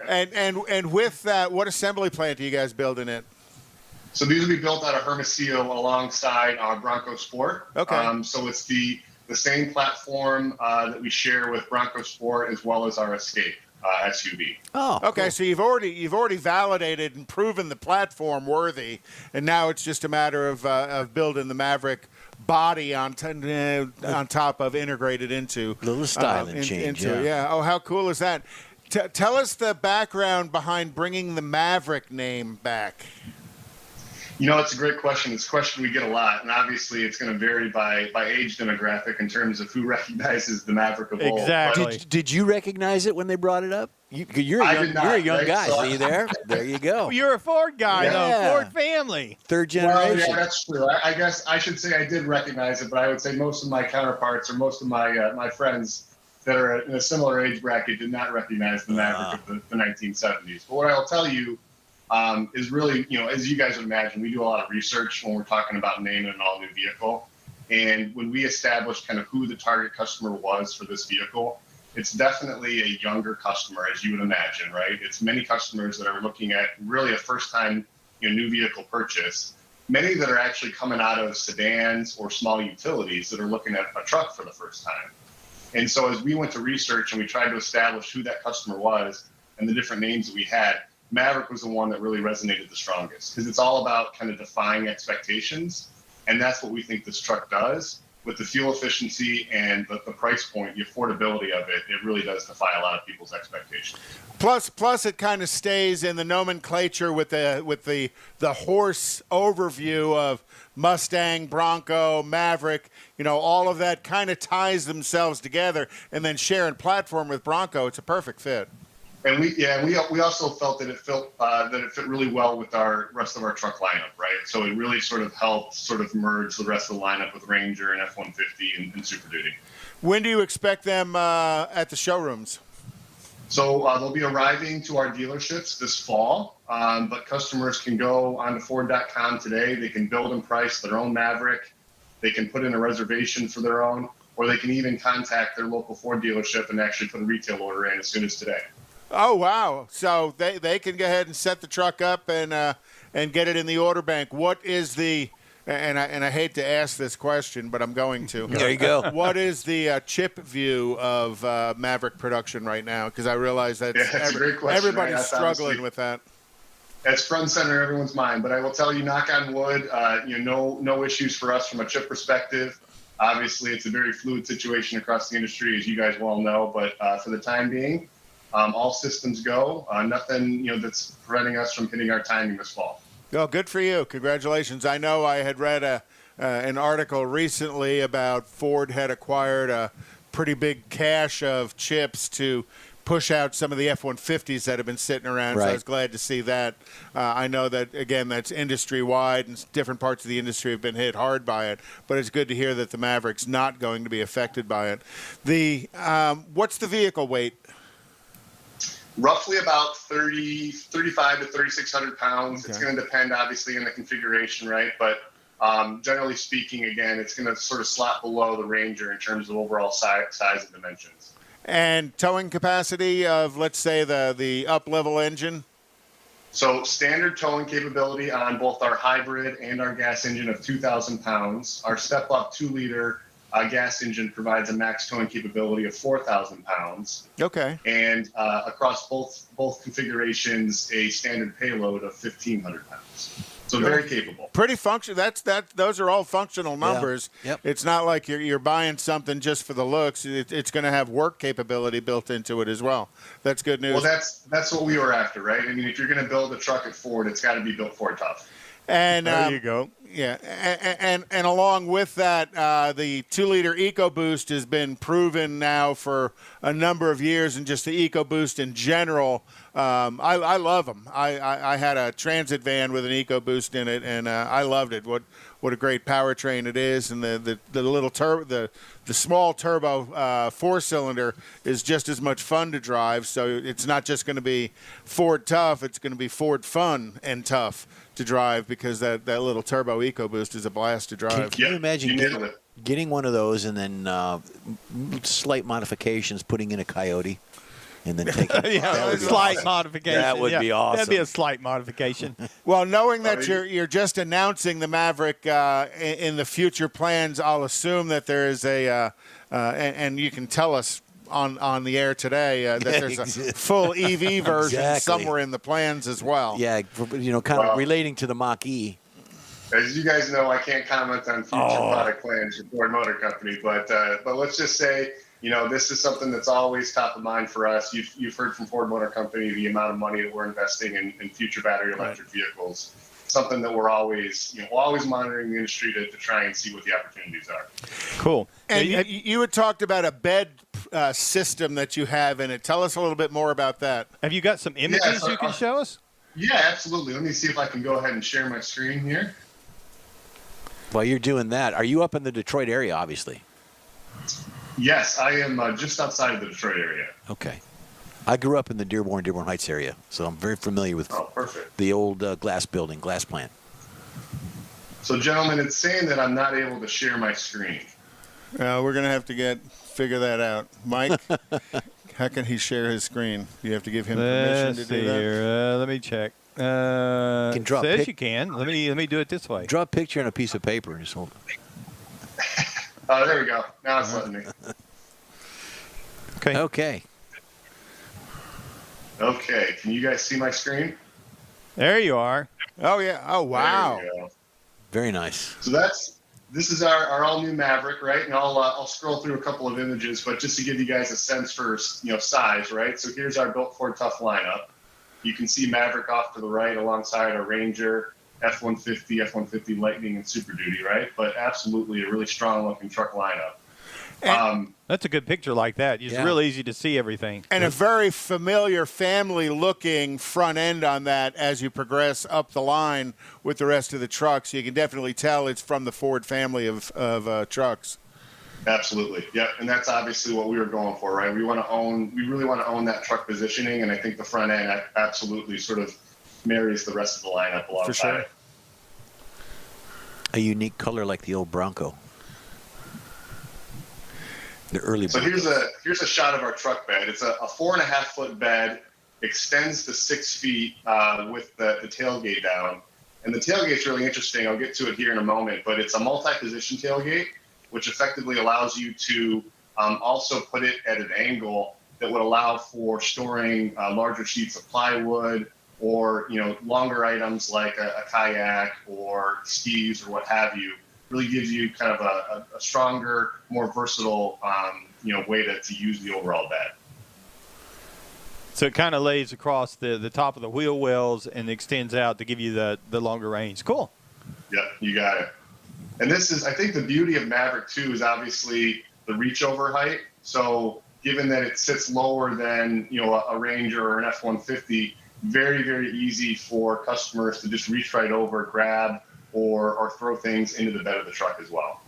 S2: and with that, what assembly plant are you guys building it?
S9: So these will be built out of Hermosillo alongside our Bronco Sport.
S2: Okay.
S9: So it's the same platform that we share with Bronco Sport as well as our Escape SUV.
S4: Oh,
S2: okay.
S4: Cool.
S2: So you've already validated and proven the platform worthy, and now it's just a matter of building the Maverick body on top of integrated into
S4: little styling change.
S2: Yeah. Oh, how cool is that? Tell us the background behind bringing the Maverick name back.
S9: You know, it's a great question. It's a question we get a lot, and obviously it's going to vary by age demographic in terms of who recognizes the Maverick of old.
S3: Exactly.
S4: Did you recognize it when they brought it up? You're a young guy.
S9: So
S4: See there? There you go.
S3: Well, you're a Ford guy, though. Ford family.
S4: Third generation.
S9: Well, yeah, that's true. I guess I should say I did recognize it, but I would say most of my counterparts or most of my my friends that are in a similar age bracket did not recognize the Maverick of the 1970s. But what I'll tell you is really, as you guys would imagine, we do a lot of research when we're talking about naming an all-new vehicle. And when we established kind of who the target customer was for this vehicle, it's definitely a younger customer, as you would imagine, right? It's many customers that are looking at really a first-time new vehicle purchase. Many that are actually coming out of sedans or small utilities that are looking at a truck for the first time. And so as we went to research and we tried to establish who that customer was and the different names that we had, Maverick was the one that really resonated the strongest because it's all about kind of defying expectations. And that's what we think this truck does with the fuel efficiency and the price point, the affordability of it. It really does defy a lot of people's expectations.
S2: Plus it kind of stays in the nomenclature with the horse overview of Mustang, Bronco, Maverick. All of that kind of ties themselves together, and then sharing platform with Bronco, it's a perfect fit.
S9: And we also felt that it fit really well with our rest of our truck lineup, right? So it really sort of helped merge the rest of the lineup with Ranger and F-150 and Super Duty.
S2: When do you expect them at the showrooms?
S9: So they'll be arriving to our dealerships this fall, but customers can go onto Ford.com today. They can build and price their own Maverick. They can put in a reservation for their own, or they can even contact their local Ford dealership and actually put a retail order in as soon as today.
S2: Oh, wow. So they can go ahead and set the truck up and get it in the order bank. What is the and I hate to ask this question, but I'm going to.
S4: There you go.
S2: What is the chip view of Maverick production right now? Because I realize that
S9: that's a great question,
S2: everybody's
S9: right?
S2: struggling with that.
S9: That's front and center in everyone's mind. But I will tell you, knock on wood, no issues for us from a chip perspective. Obviously, it's a very fluid situation across the industry, as you guys well know. But for the time being, all systems go. Nothing, that's preventing us from hitting our timing this fall.
S2: Oh, good for you. Congratulations. I know I had read an article recently about Ford had acquired a pretty big cache of chips to push out some of the F-150s that have been sitting around.
S4: Right.
S2: So I was glad to see that. I know that, again, that's industry-wide, and different parts of the industry have been hit hard by it. But it's good to hear that the Maverick's not going to be affected by it. What's the vehicle weight?
S9: Roughly about 35 to 3,600 pounds. Okay. It's going to depend, obviously, on the configuration, right? But generally speaking, again, it's going to sort of slot below the Ranger in terms of overall size and dimensions.
S2: And towing capacity of, let's say, the up-level engine?
S9: So standard towing capability on both our hybrid and our gas engine of 2,000 pounds. Our step-up 2-liter gas engine provides a max towing capability of 4,000 pounds.
S2: Okay.
S9: And across both configurations, a standard payload of 1,500 pounds. So very capable.
S2: Pretty functional. Those are all functional numbers.
S4: Yeah. Yep.
S2: It's not like you're buying something just for the looks. It's going to have work capability built into it as well. That's good news.
S9: Well, that's what we were after, right? I mean, if you're going to build a truck at Ford, it's got to be built Ford tough.
S2: And
S3: there you go.
S2: Yeah, and along with that, the 2-liter EcoBoost has been proven now for a number of years, and just the EcoBoost in general, I love them. I had a transit van with an EcoBoost in it, and I loved it. What a great powertrain it is, and the little the small turbo 4-cylinder is just as much fun to drive. So it's not just going to be Ford tough; it's going to be Ford fun and tough to drive, because that little turbo EcoBoost is a blast to drive.
S4: Can you imagine getting one of those and then slight modifications, putting in a Coyote, and then taking
S3: slight modification.
S4: That would be awesome.
S3: That'd be a slight modification.
S2: Well, knowing that you're just announcing the Maverick in the future plans, I'll assume that there is and you can tell us on the air today that there's a full EV version somewhere in the plans as well.
S4: Yeah, kind of relating to the Mach-E.
S9: As you guys know, I can't comment on future product plans for Ford Motor Company, but let's just say, this is something that's always top of mind for us. You've heard from Ford Motor Company the amount of money that we're investing in future battery electric vehicles. Something that we're always monitoring the industry to try and see what the opportunities are.
S3: Cool.
S2: And you had talked about a bed system that you have in it. Tell us a little bit more about that.
S3: Have you got some images you can show us?
S9: Yeah, absolutely. Let me see if I can go ahead and share my screen here.
S4: While you're doing that, are you up in the Detroit area, obviously?
S9: Yes, I am just outside of the Detroit area.
S4: Okay. I grew up in the Dearborn Heights area, so I'm very familiar with the old glass plant.
S9: So, gentlemen, it's saying that I'm not able to share my screen.
S2: We're going to have to figure that out. Mike, how can he share his screen? You have to give him permission to do that?
S3: Here. Let me check.
S4: You can draw
S3: says you can. Let me do it this way.
S4: Draw a picture on a piece of paper and just hold it.
S9: Oh, there we go. Now it's letting me.
S4: Okay.
S9: Okay. Can you guys see my screen?
S3: There you are.
S2: Oh, yeah. Oh, wow.
S9: There you go.
S4: Very nice.
S9: So this is our all-new Maverick, right? And I'll scroll through a couple of images, but just to give you guys a sense for size, right? So here's our Built Ford Tough lineup. You can see Maverick off to the right alongside a Ranger, F-150, F-150 Lightning, and Super Duty, right? But absolutely a really strong-looking truck lineup.
S3: That's a good picture like that. It's real easy to see everything.
S2: And a very familiar family-looking front end on that as you progress up the line with the rest of the trucks. You can definitely tell it's from the Ford family of trucks.
S9: Absolutely. Yeah, and that's obviously what we were going for, right? We really want to own that truck positioning, and I think the front end absolutely sort of marries the rest of the lineup alongside.
S2: For sure.
S4: A unique color like the old Bronco. The early
S9: Broncos. So here's a shot of our truck bed. It's a 4.5-foot bed, extends to 6 feet with the tailgate down. And the tailgate's really interesting. I'll get to it here in a moment, but it's a multi-position tailgate, which effectively allows you to also put it at an angle that would allow for storing larger sheets of plywood or longer items like a kayak or skis or what have you. Really gives you kind of a stronger, more versatile way to use the overall bed.
S3: So it kind of lays across the top of the wheel wells and extends out to give you the longer range. Cool.
S9: Yep, you got it. And this is, I think the beauty of Maverick 2 is obviously the reach over height. So given that it sits lower than, a Ranger or an F-150, very, very easy for customers to just reach right over, grab, or throw things into the bed of the truck as well.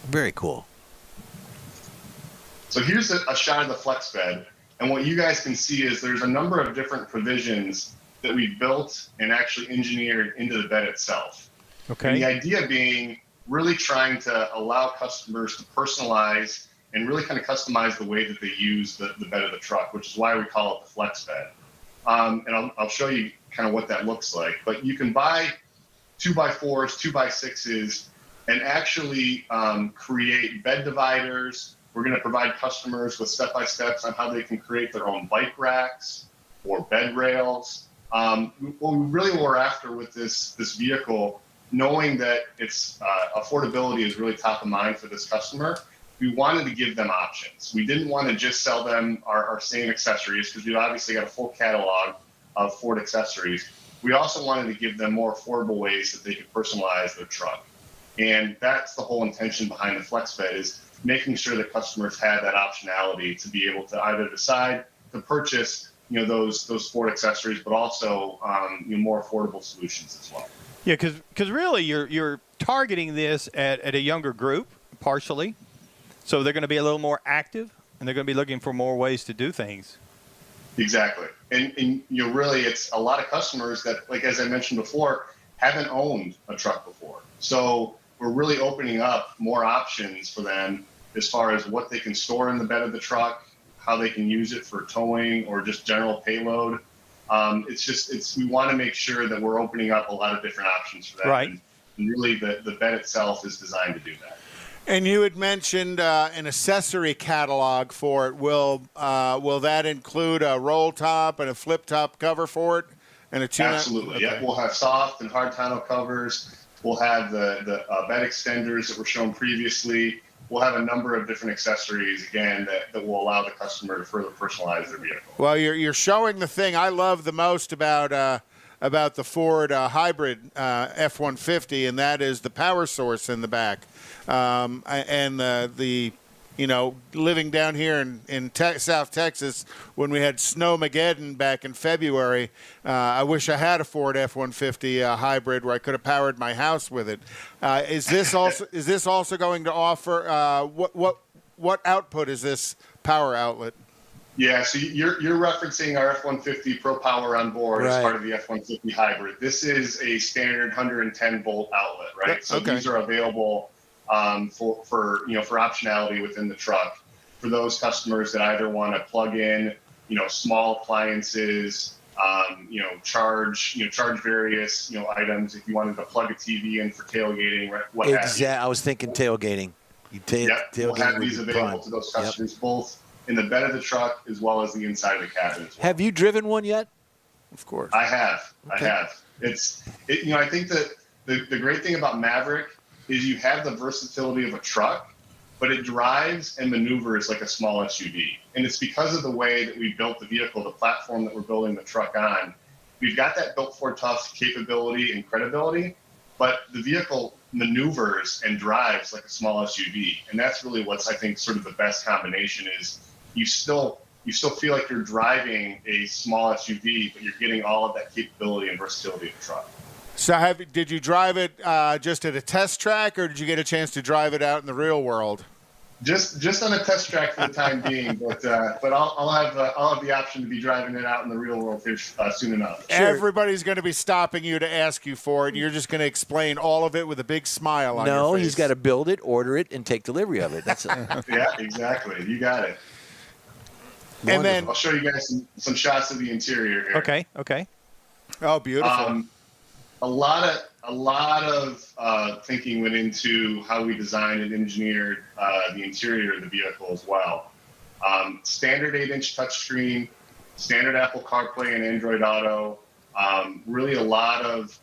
S4: Very cool.
S9: So here's a shot of the flex bed. And what you guys can see is there's a number of different provisions that we built and actually engineered into the bed itself.
S3: Okay.
S9: And the idea being really trying to allow customers to personalize and really kind of customize the way that they use the bed of the truck, which is why we call it the flex bed. And I'll show you kind of what that looks like. But you can buy 2x4s, 2x6s, and actually create bed dividers. We're going to provide customers with step-by-steps on how they can create their own bike racks or bed rails. What we really were after with this vehicle, knowing that its affordability is really top of mind for this customer, we wanted to give them options. We didn't want to just sell them our same accessories, because we obviously got a full catalog of Ford accessories. We also wanted to give them more affordable ways that they could personalize their truck. And that's the whole intention behind the flex bed, is making sure that customers had that optionality to be able to either decide to purchase those Ford accessories, but also more affordable solutions as well.
S3: Yeah, because really you're targeting this at a younger group, partially. So they're going to be a little more active, and they're going to be looking for more ways to do things.
S9: Exactly. And really, it's a lot of customers that, like as I mentioned before, haven't owned a truck before. So we're really opening up more options for them as far as what they can store in the bed of the truck, how they can use it for towing or just general payload. We want to make sure that we're opening up a lot of different options for that.
S3: Right.
S9: And really, the bed itself is designed to do that.
S2: And you had mentioned an accessory catalog for it. Will that include a roll top and a flip top cover for it, and a tune-up?
S9: Absolutely.
S2: Okay.
S9: Yeah, we'll have soft and hard tonneau covers. We'll have the bed extenders that were shown previously. We'll have a number of different accessories again that will allow the customer to further personalize their vehicle.
S2: Well, you're showing the thing I love the most about the Ford hybrid F-150, and that is the power source in the back. And living down here in South Texas, when we had Snowmageddon back in February, I wish I had a Ford F-150 hybrid where I could have powered my house with it. Is this also going to offer what output is this power outlet?
S9: Yeah, so you're referencing our F-150 Pro Power on board as part of the F-150 hybrid. This is a standard 110 volt outlet, right? So these are available for optionality within the truck for those customers that either want to plug in small appliances, charge various items. If you wanted to plug a TV in for tailgating, what have you.
S4: I was thinking tailgating.
S9: We'll have these available to those customers both in the bed of the truck as well as the inside of the cabin as well.
S4: Have you driven one yet?
S2: Of course.
S9: I have.
S4: Okay.
S9: I have. I think that the great thing about Maverick is you have the versatility of a truck, but it drives and maneuvers like a small SUV. And it's because of the way that we built the vehicle, the platform that we're building the truck on. We've got that built for tough capability and credibility, but the vehicle maneuvers and drives like a small SUV. And that's really what's, I think, sort of the best combination is you still feel like you're driving a small SUV, but you're getting all of that capability and versatility of the truck.
S2: So did you drive it just at a test track, or did you get a chance to drive it out in the real world?
S9: Just on a test track for the time being, but I'll have the option to be driving it out in the real world here soon enough.
S2: Sure. Everybody's going to be stopping you to ask you for it. You're just going to explain all of it with a big smile on your face.
S4: No, he's got to build it, order it, and take delivery of it. That's
S9: Yeah, exactly. You got it.
S2: And then
S9: I'll show you guys some shots of the interior here.
S3: Okay.
S2: Oh, beautiful.
S9: A lot of thinking went into how we designed and engineered the interior of the vehicle as well. Standard 8-inch touchscreen, standard Apple CarPlay and Android Auto. Really a lot of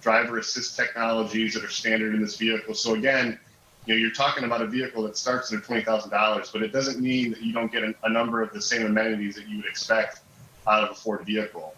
S9: driver assist technologies that are standard in this vehicle. So again, you're talking about a vehicle that starts at $20,000, but it doesn't mean that you don't get a number of the same amenities that you would expect out of a Ford vehicle.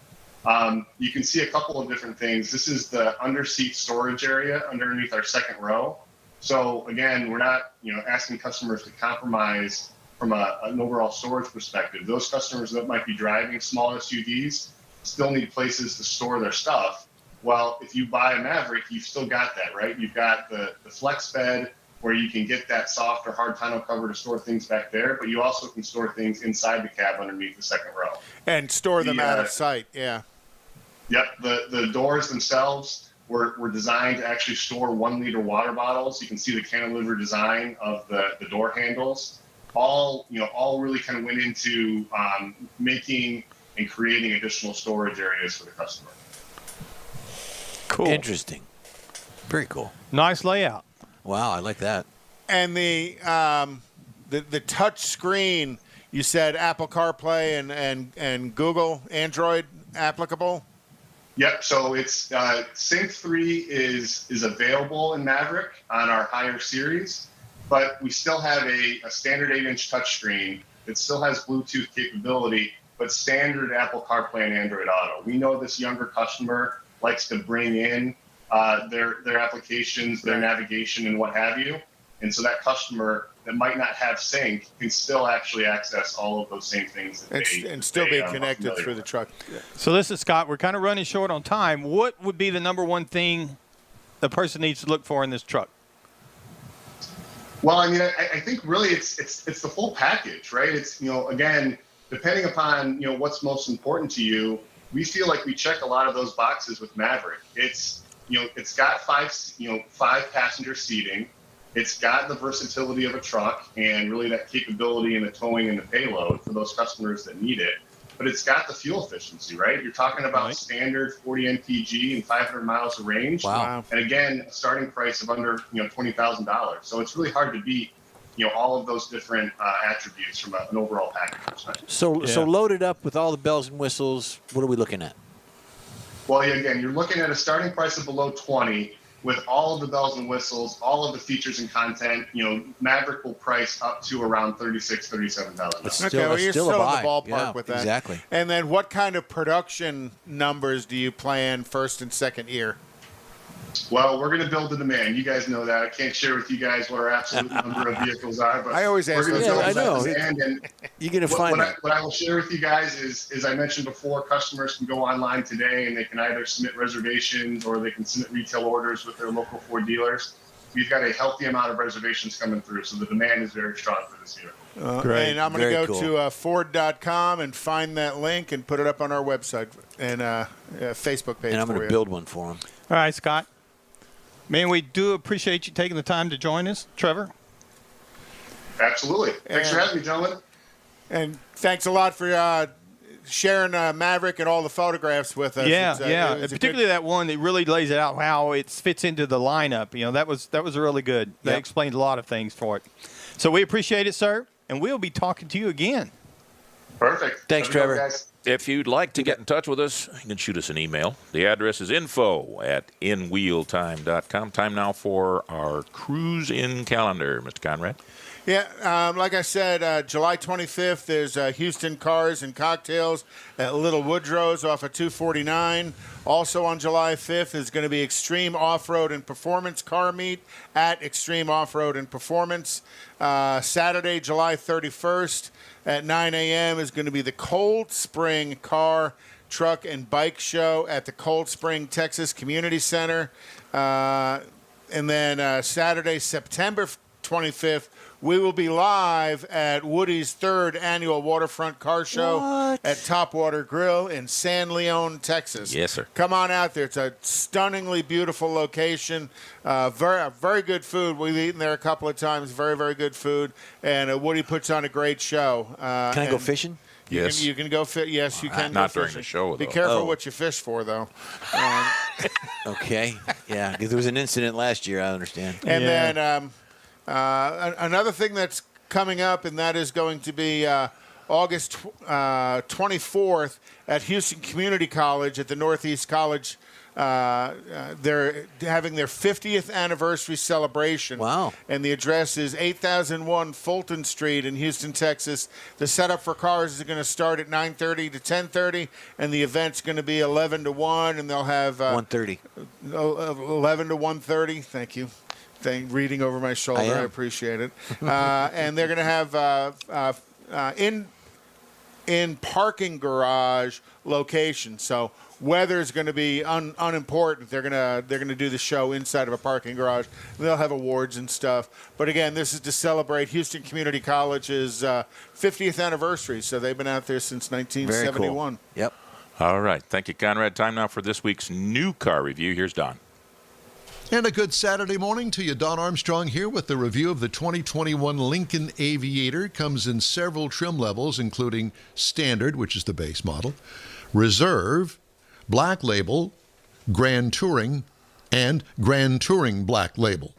S9: You can see a couple of different things. This is the under-seat storage area underneath our second row. So again, we're not asking customers to compromise from an overall storage perspective. Those customers that might be driving small SUVs still need places to store their stuff. Well, if you buy a Maverick, you've still got that, right? You've got the flex bed, where you can get that soft or hard tonneau cover to store things back there, but you also can store things inside the cab underneath the second row.
S2: And store them out of sight, yeah.
S9: Yep, the doors themselves were designed to actually store 1 liter water bottles. You can see the cantilever design of the door handles. All really kind of went into making and creating additional storage areas for the customer.
S3: Cool.
S4: Interesting. Very cool.
S3: Nice layout.
S4: Wow, I like that.
S2: And the touch screen, you said Apple CarPlay and Google Android applicable?
S9: Yep. So it's Sync 3 is available in Maverick on our higher series, but we still have a standard 8-inch touchscreen that still has Bluetooth capability, but standard Apple CarPlay and Android Auto. We know this younger customer likes to bring in their applications, their navigation, and what have you. And so that customer that might not have sync can still actually access all of those same things
S2: and still be connected through the truck.
S3: So listen, Scott, we're kind of running short on time. What would be the number one thing the person needs to look for in this truck?
S9: Well, I mean, I think really it's the full package, right? It's, again, depending upon, what's most important to you, we feel like we check a lot of those boxes with Maverick. It's got five passenger seating. It's got the versatility of a truck and really that capability in the towing and the payload for those customers that need it. But it's got the fuel efficiency, right? You're talking about standard 40 mpg and 500 miles of range.
S4: Wow.
S9: And again, a starting price of under $20,000. So it's really hard to beat all of those different attributes from an overall package perspective.
S4: So loaded up with all the bells and whistles, what are we looking at?
S9: Well, again, you're looking at a starting price of below 20 with all of the bells and whistles, all of the features and content. Maverick will price up to around $36,000, $37,000.
S2: Okay, well, you're still in the ballpark with that.
S4: Exactly.
S2: And then what kind of production numbers do you plan first and second year?
S9: Well, we're going to build the demand. You guys know that. I can't share with you guys what our absolute number of vehicles are, but
S2: I always ask those.
S4: I know.
S9: And
S4: You're going to find it.
S9: What I will share with you guys is I mentioned before, customers can go online today and they can either submit reservations or they can submit retail orders with their local Ford dealers. We've got a healthy amount of reservations coming through, so the demand is very strong for this vehicle.
S2: Great. And I'm going to go to Ford.com and find that link and put it up on our website and Facebook page.
S4: And I'm going to build one for them.
S3: All right, Scott. Man, we do appreciate you taking the time to join us. Trevor?
S9: Absolutely. Thanks for having me, gentlemen.
S2: And thanks a lot for sharing Maverick and all the photographs with us.
S3: Yeah. Particularly that one that really lays it out how it fits into the lineup. That was really good. They explained a lot of things for it. So we appreciate it, sir, and we'll be talking to you again.
S9: Perfect.
S4: Thanks, Trevor.
S9: Guys.
S1: If you'd like to get in touch with us, you can shoot us an email. The address is info@inwheeltime.com. Time now for our cruise in calendar, Mr. Conrad.
S2: Yeah, like I said, July 25th is Houston Cars and Cocktails at Little Woodrow's off of 249. Also on July 5th is going to be Extreme Off-Road and Performance Car Meet at Extreme Off-Road and Performance. Saturday, July 31st at 9 a.m. is going to be the Cold Spring Car, Truck, and Bike Show at the Cold Spring, Texas Community Center. And then Saturday, September 25th, we will be live at Woody's 3rd Annual Waterfront Car Show at Topwater Grill in San Leon, Texas.
S1: Yes, sir.
S2: Come on out there. It's a stunningly beautiful location. Very good food. We've eaten there a couple of times. Very, very good food. And Woody puts on a great show.
S4: Can I go fishing?
S1: Yes.
S2: You can go fit. Yes, you can.
S1: Not
S2: go
S1: during the
S2: fishing.
S1: show,
S2: Be
S1: though.
S2: careful what you fish for, though.
S4: Okay. Yeah, because there was an incident last year, I understand.
S2: And then another thing that's coming up, and that is going to be August 24th at Houston Community College at the Northeast College. They're having their 50th anniversary celebration.
S4: Wow.
S2: And the address is 8001 Fulton Street in Houston, Texas. The setup for cars is going to start at 9:30 to 10:30, and the event's going to be 11 to 1, and they'll have
S4: 1:30.
S2: 11 to 1:30. Thank you. Reading over my shoulder. I appreciate it. And they're going to have in parking garage location. So weather is going to be unimportant. They're gonna do the show inside of a parking garage. They'll have awards and stuff. But again, this is to celebrate Houston Community College's 50th anniversary. So they've been out there since 1971.
S4: Very cool. Yep.
S1: All right. Thank you, Conrad. Time now for this week's new car review. Here's Don.
S6: And a good Saturday morning to you. Don Armstrong here with the review of the 2021 Lincoln Aviator. Comes in several trim levels, including Standard, which is the base model, Reserve, Black Label, Grand Touring, and Grand Touring Black Label.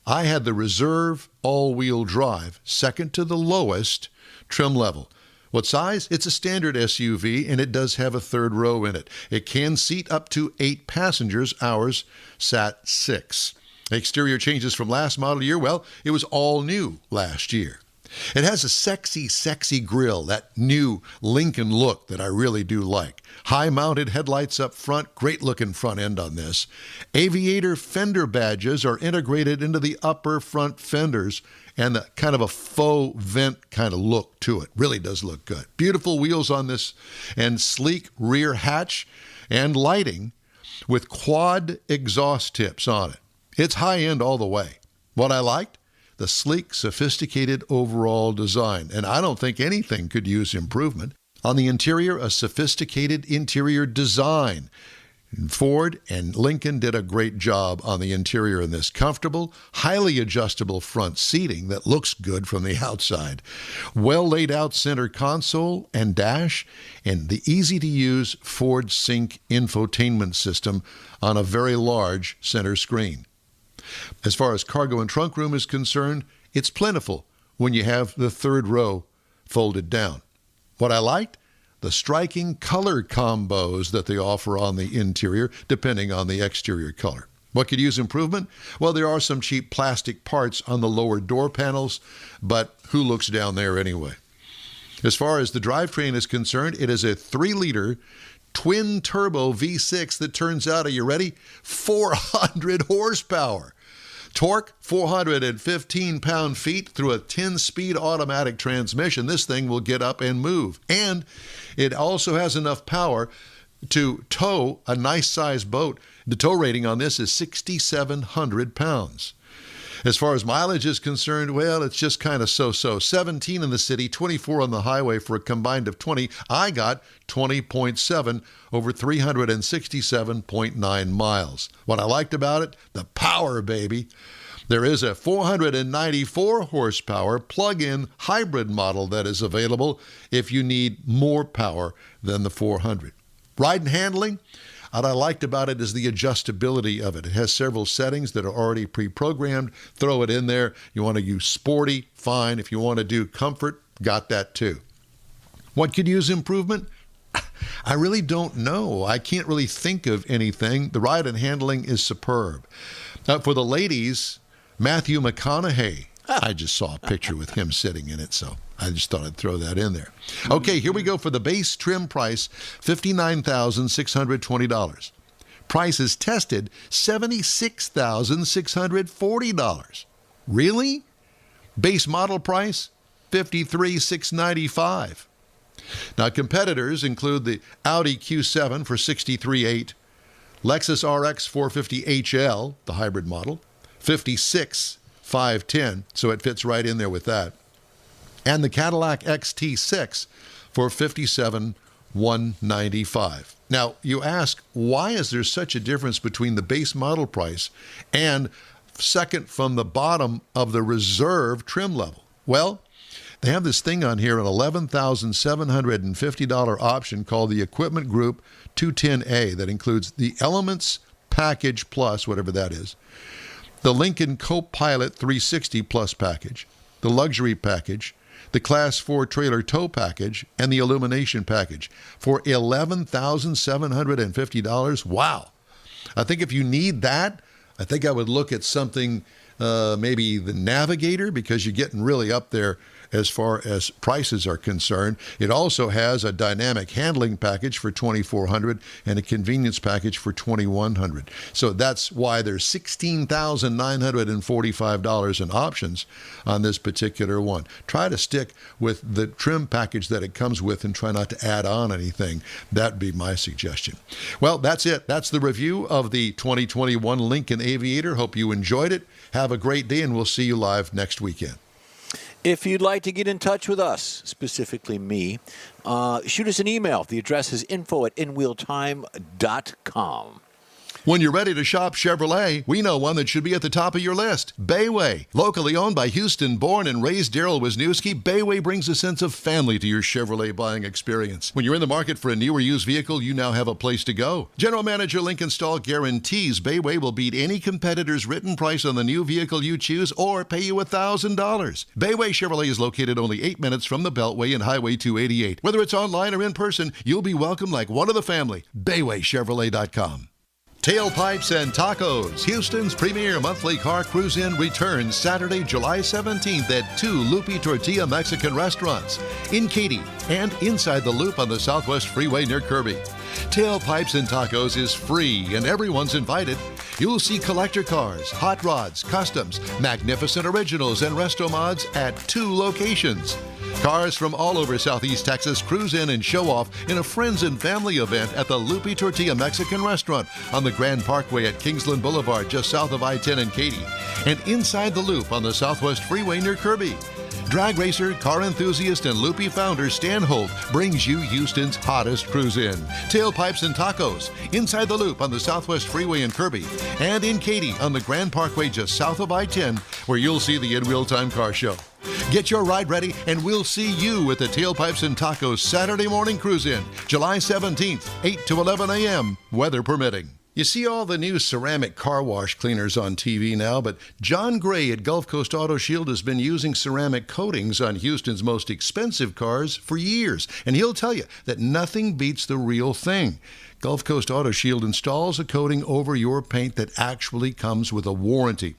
S6: I had the Reserve all-wheel drive, second to the lowest trim level. What size? It's a standard SUV, and it does have a third row in it. It can seat up to 8 passengers. Ours sat 6. Exterior changes from last model year. Well, it was all new last year. It has a sexy, sexy grille, that new Lincoln look that I really do like. High-mounted headlights up front, great-looking front end on this. Aviator fender badges are integrated into the upper front fenders, and the kind of a faux vent kind of look to it. Really does look good. Beautiful wheels on this, and sleek rear hatch and lighting with quad exhaust tips on it. It's high-end all the way. What I liked? The sleek, sophisticated overall design, and I don't think anything could use improvement. On the interior, a sophisticated interior design. Ford and Lincoln did a great job on the interior in this. Comfortable, highly adjustable front seating that looks good from the outside. Well laid out center console and dash, and the easy-to-use Ford Sync infotainment system on a very large center screen. As far as cargo and trunk room is concerned, it's plentiful when you have the third row folded down. What I liked? The striking color combos that they offer on the interior, depending on the exterior color. What could use improvement? Well, there are some cheap plastic parts on the lower door panels, but who looks down there anyway? As far as the drivetrain is concerned, it is a 3-liter twin-turbo V6 that turns out, are you ready? 400 horsepower. Torque, 415 pound-feet through a 10-speed automatic transmission. This thing will get up and move. And it also has enough power to tow a nice-sized boat. The tow rating on this is 6,700 pounds. As far as mileage is concerned, well, it's just kind of so-so. 17 in the city, 24 on the highway for a combined of 20. I got 20.7 over 367.9 miles. What I liked about it, the power, baby. There is a 494 horsepower plug-in hybrid model that is available if you need more power than the 400. Ride and handling? What I liked about it is the adjustability of it. It has several settings that are already pre-programmed. Throw it in there. You want to use sporty, fine. If you want to do comfort, got that too. What could use improvement? I really don't know. I can't really think of anything. The ride and handling is superb. For the ladies, Matthew McConaughey. I just saw a picture with him sitting in it, so I just thought I'd throw that in there. Okay, here we go for the base trim price, $59,620. Price is tested, $76,640. Really? Base model price, $53,695. Now, competitors include the Audi Q7 for $63,800, Lexus RX 450 HL, the hybrid model, $56,510, so it fits right in there with that. And the Cadillac XT6 for $57,195. Now, you ask, why is there such a difference between the base model price and second from the bottom of the reserve trim level? Well, they have this thing on here, an $11,750 option called the Equipment Group 210A that includes the Elements Package Plus, whatever that is, the Lincoln Co-Pilot 360 Plus package, the Luxury Package, the Class 4 Trailer Tow Package, and the Illumination Package for $11,750. Wow. I think if you need that, I think I would look at something, maybe the Navigator, because you're getting really up there as far as prices are concerned. It also has a dynamic handling package for $2,400 and a convenience package for $2,100. So that's why there's $16,945 in options on this particular one. Try to stick with the trim package that it comes with and try not to add on anything. That'd be my suggestion. Well, that's it. That's the review of the 2021 Lincoln Aviator. Hope you enjoyed it. Have a great day, and we'll see you live next weekend.
S4: If you'd like to get in touch with us, specifically me, shoot us an email. The address is info@inwheeltime.com.
S6: When you're ready to shop Chevrolet, we know one that should be at the top of your list. Bayway. Locally owned by Houston-born and raised Daryl Wisniewski, Bayway brings a sense of family to your Chevrolet buying experience. When you're in the market for a new or used vehicle, you now have a place to go. General Manager Lincoln Stahl guarantees Bayway will beat any competitor's written price on the new vehicle you choose or pay you $1,000. Bayway Chevrolet is located only 8 minutes from the Beltway and Highway 288. Whether it's online or in person, you'll be welcomed like one of the family. BaywayChevrolet.com. Tailpipes and Tacos, Houston's premier monthly car cruise-in, returns Saturday, July 17th at 2 Lupi Tortilla Mexican restaurants in Katy and inside the Loop on the Southwest Freeway near Kirby. Tailpipes and Tacos is free and everyone's invited. You'll see collector cars, hot rods, customs, magnificent originals, and resto mods at 2 locations. Cars from all over Southeast Texas cruise in and show off in a friends and family event at the Lupi Tortilla Mexican Restaurant on the Grand Parkway at Kingsland Boulevard, just south of I-10 in Katy, and inside the Loop on the Southwest Freeway near Kirby. Drag racer, car enthusiast, and Lupi founder Stan Holt brings you Houston's hottest cruise-in. Tailpipes and Tacos, inside the Loop on the Southwest Freeway in Kirby, and in Katy on the Grand Parkway just south of I-10, where you'll see the In Wheel Time Car Show. Get your ride ready, and we'll see you at the Tailpipes and Tacos Saturday morning cruise-in, July 17th, 8 to 11 a.m., weather permitting. You see all the new ceramic car wash cleaners on TV now, but John Gray at Gulf Coast Auto Shield has been using ceramic coatings on Houston's most expensive cars for years, and he'll tell you that nothing beats the real thing. Gulf Coast Auto Shield installs a coating over your paint that actually comes with a warranty.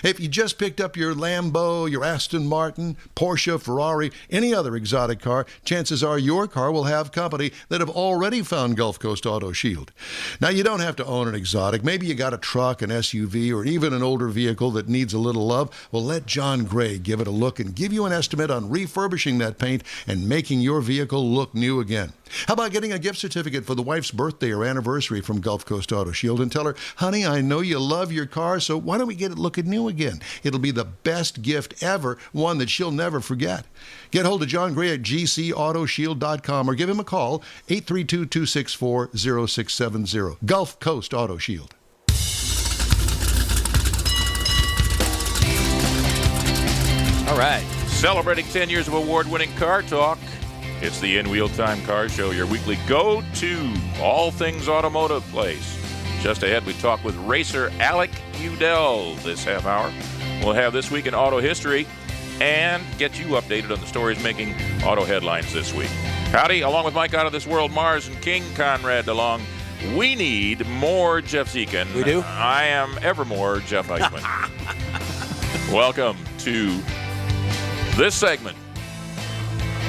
S6: If you just picked up your Lambo, your Aston Martin, Porsche, Ferrari, any other exotic car, chances are your car will have company that have already found Gulf Coast Auto Shield. Now, you don't have to own an exotic. Maybe you got a truck, an SUV, or even an older vehicle that needs a little love. Well, let John Gray give it a look and give you an estimate on refurbishing that paint and making your vehicle look new again. How about getting a gift certificate for the wife's birthday or anniversary from Gulf Coast Auto Shield and tell her, honey, I know you love your car, so why don't we get it looking new again? It'll be the best gift ever, one that she'll never forget. Get hold of John Gray at gcautoshield.com or give him a call, 832-264-0670. Gulf Coast Auto Shield.
S1: All right. Celebrating 10 years of award-winning car talk. It's the In Wheel Time Car Show, your weekly go-to all things automotive place. Just ahead, we talk with racer Alec Udell this half hour. We'll have This Week in Auto History and get you updated on the stories making auto headlines this week. Howdy, along with Mike Out of This World, Mars, and King Conrad DeLong. We need more Jeff Zekin.
S4: We do?
S1: I am evermore Jeff Eichmann. Welcome to this segment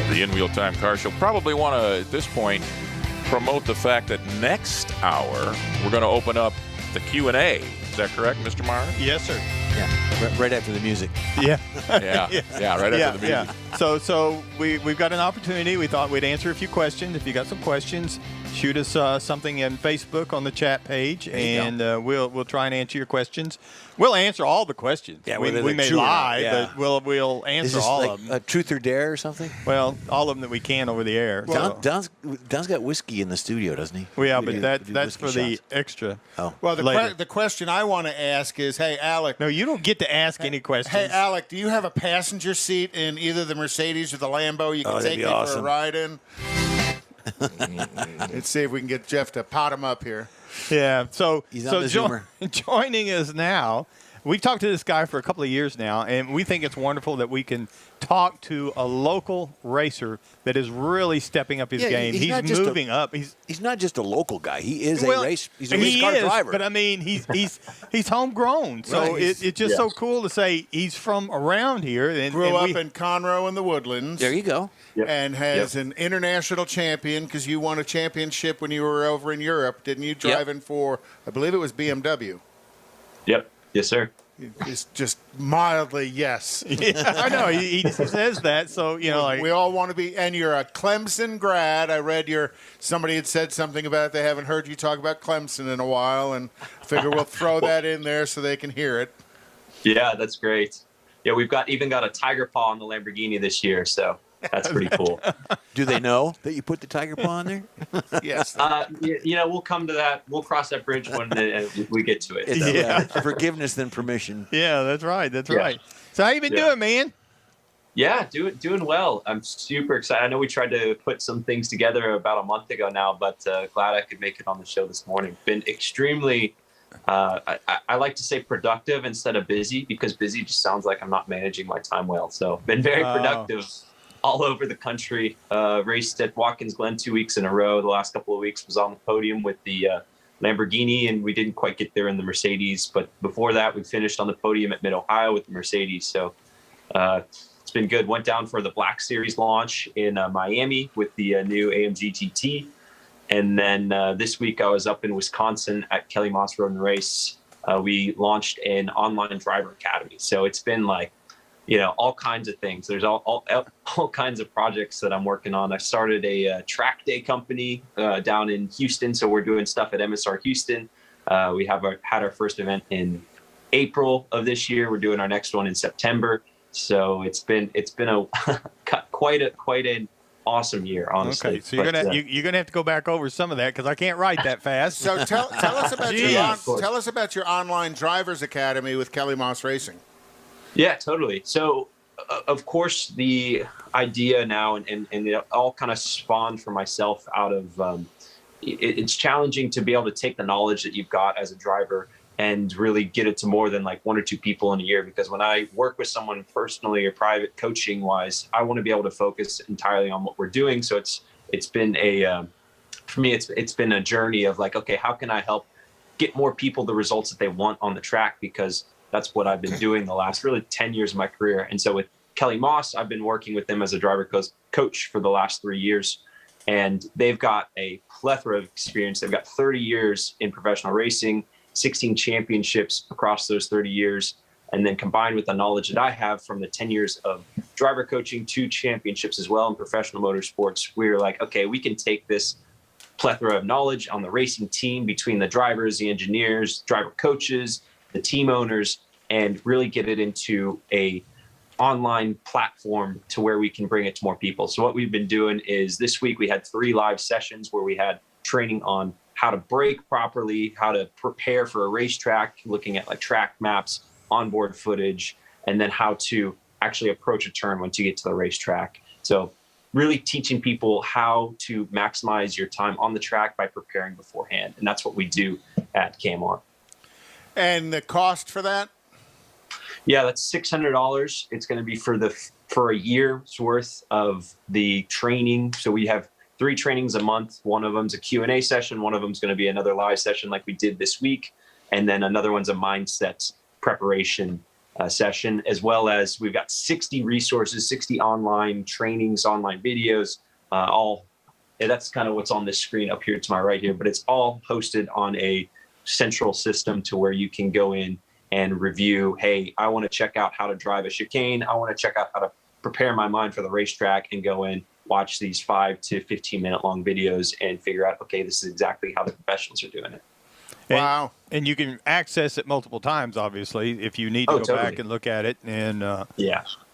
S1: of the In Wheel Time Car Show. Probably want to, at this point, promote the fact that next hour we're going to open up the Q&A. Is that correct, Mr. Mara?
S3: Yes, sir.
S4: Yeah, right after the music.
S3: Yeah.
S1: Yeah, right after the music.
S3: So we've got an opportunity. We thought we'd answer a few questions. If you got some questions, shoot us something in Facebook on the chat page, and we'll try and answer your questions. We'll answer all the questions.
S4: Yeah,
S3: we may lie, but we'll answer all
S4: like
S3: of them.
S4: A truth or dare or something?
S3: Well, all of them that we can over the air.
S4: Don's got whiskey in the studio, doesn't he?
S3: Well, yeah, but that's for the extra.
S4: Oh.
S2: Well, the question I want to ask is, hey, Alec.
S3: No, you don't get to ask any questions.
S2: Hey, Alec, do you have a passenger seat in either the Mercedes or the Lambo you can take me for a ride in? Let's see if we can get Jeff to pot him up here.
S3: Yeah, so joining us now, we've talked to this guy for a couple of years now, and we think it's wonderful that we can talk to a local racer that is really stepping up his game. He's moving up.
S4: He's not just a local guy. He is He's a race
S3: race
S4: car driver.
S3: But I mean, he's homegrown. So
S2: Right.
S3: it's just so cool to say he's from around here. And
S2: Grew up in Conroe in the Woodlands.
S4: There you go.
S5: Yep.
S2: And has an international champion because you won a championship when you were over in Europe, didn't you? Driving for, I believe it was BMW.
S5: Yep. Yes, sir.
S2: It's just mildly yes.
S3: Yeah, I know. He says that. So,
S2: we all want to be. And you're a Clemson grad. I read somebody had said something about they haven't heard you talk about Clemson in a while, and I figure we'll throw that in there so they can hear it.
S10: Yeah, that's great. Yeah, we've even got a tiger paw on the Lamborghini this year, so that's pretty cool.
S4: Do they know that you put the tiger paw on there?
S2: Yes.
S10: We'll come to that. We'll cross that bridge when we get to it.
S4: It's forgiveness than permission.
S3: Yeah, that's right. That's right. So how you been doing, man?
S10: Yeah, doing well. I'm super excited. I know we tried to put some things together about a month ago now, but glad I could make it on the show this morning. Been extremely, I like to say productive instead of busy, because busy just sounds like I'm not managing my time well. So been very productive all over the country. Raced at Watkins Glen 2 weeks in a row. The last couple of weeks was on the podium with the Lamborghini, and we didn't quite get there in the Mercedes. But before that, we finished on the podium at Mid-Ohio with the Mercedes. So it's been good. Went down for the Black Series launch in Miami with the new AMG GT. And then this week I was up in Wisconsin at Kelly Moss Road and Race. We launched an online driver academy. So it's been like, all kinds of things. There's all kinds of projects that I'm working on. I started a track day company down in Houston. So we're doing stuff at MSR Houston. We had our first event in April of this year. We're doing our next one in September. So it's been a quite an awesome year, honestly.
S3: Okay, so you're gonna have to go back over some of that because I can't write that fast.
S2: So tell us about your online drivers academy with Kelly Moss Racing.
S10: Yeah, totally. So, of course, the idea now, and it all kind of spawned for myself out of it's challenging to be able to take the knowledge that you've got as a driver and really get it to more than like one or two people in a year. Because when I work with someone personally or private coaching wise, I want to be able to focus entirely on what we're doing. So it's been for me, it's been a journey of like, okay, how can I help get more people the results that they want on the track? Because that's what I've been doing the last really 10 years of my career. And so with Kelly Moss, I've been working with them as a driver coach for the last 3 years. And they've got a plethora of experience. They've got 30 years in professional racing, 16 championships across those 30 years. And then combined with the knowledge that I have from the 10 years of driver coaching, 2 championships as well in professional motorsports, we're like, okay, we can take this plethora of knowledge on the racing team between the drivers, the engineers, driver coaches, the team owners, and really get it into a online platform to where we can bring it to more people. So what we've been doing is this week we had 3 live sessions where we had training on how to brake properly, how to prepare for a racetrack, looking at like track maps, onboard footage, and then how to actually approach a turn once you get to the racetrack. So really teaching people how to maximize your time on the track by preparing beforehand. And that's what we do at KMR.
S2: And the cost for that?
S10: Yeah, that's $600. It's going to be for a year's worth of the training. So we have 3 trainings a month. One of them's a Q&A session. One of them's going to be another live session like we did this week. And then another one's a mindset preparation session, as well as we've got 60 resources, 60 online trainings, online videos, that's kind of what's on this screen up here to my right here, but it's all hosted on a central system to where you can go in and review, hey, I want to check out how to drive a chicane. I want to check out how to prepare my mind for the racetrack, and go in, watch these 5 to 15 minute long videos and figure out, okay, this is exactly how the professionals are doing it.
S2: Wow.
S3: And you can access it multiple times, obviously, if you need to go back and look at it and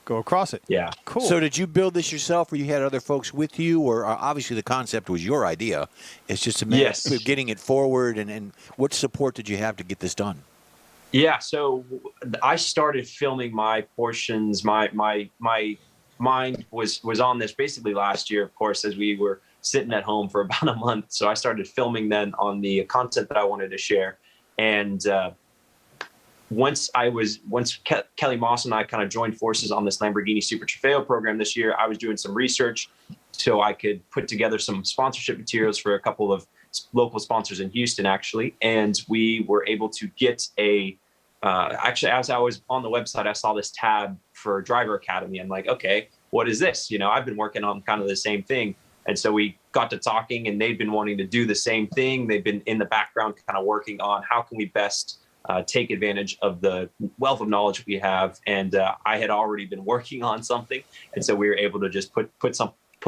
S3: go across it.
S10: Yeah.
S3: Cool.
S4: So did you build this yourself, or you had other folks with you, or obviously the concept was your idea? It's just a matter of getting it forward, and what support did you have to get this done?
S10: Yeah, so I started filming my portions. My mind was on this basically last year, of course, as we were sitting at home for about a month. So I started filming then on the content that I wanted to share. And once Kelly Moss and I kind of joined forces on this Lamborghini Super Trofeo program this year, I was doing some research so I could put together some sponsorship materials for a couple of local sponsors in Houston, actually. And we were able to get actually, as I was on the website, I saw this tab for Driver Academy. I'm like, okay, what is this? I've been working on kind of the same thing. And so we got to talking, and they've been wanting to do the same thing. They've been in the background kind of working on how can we best take advantage of the wealth of knowledge we have. And I had already been working on something. And so we were able to just put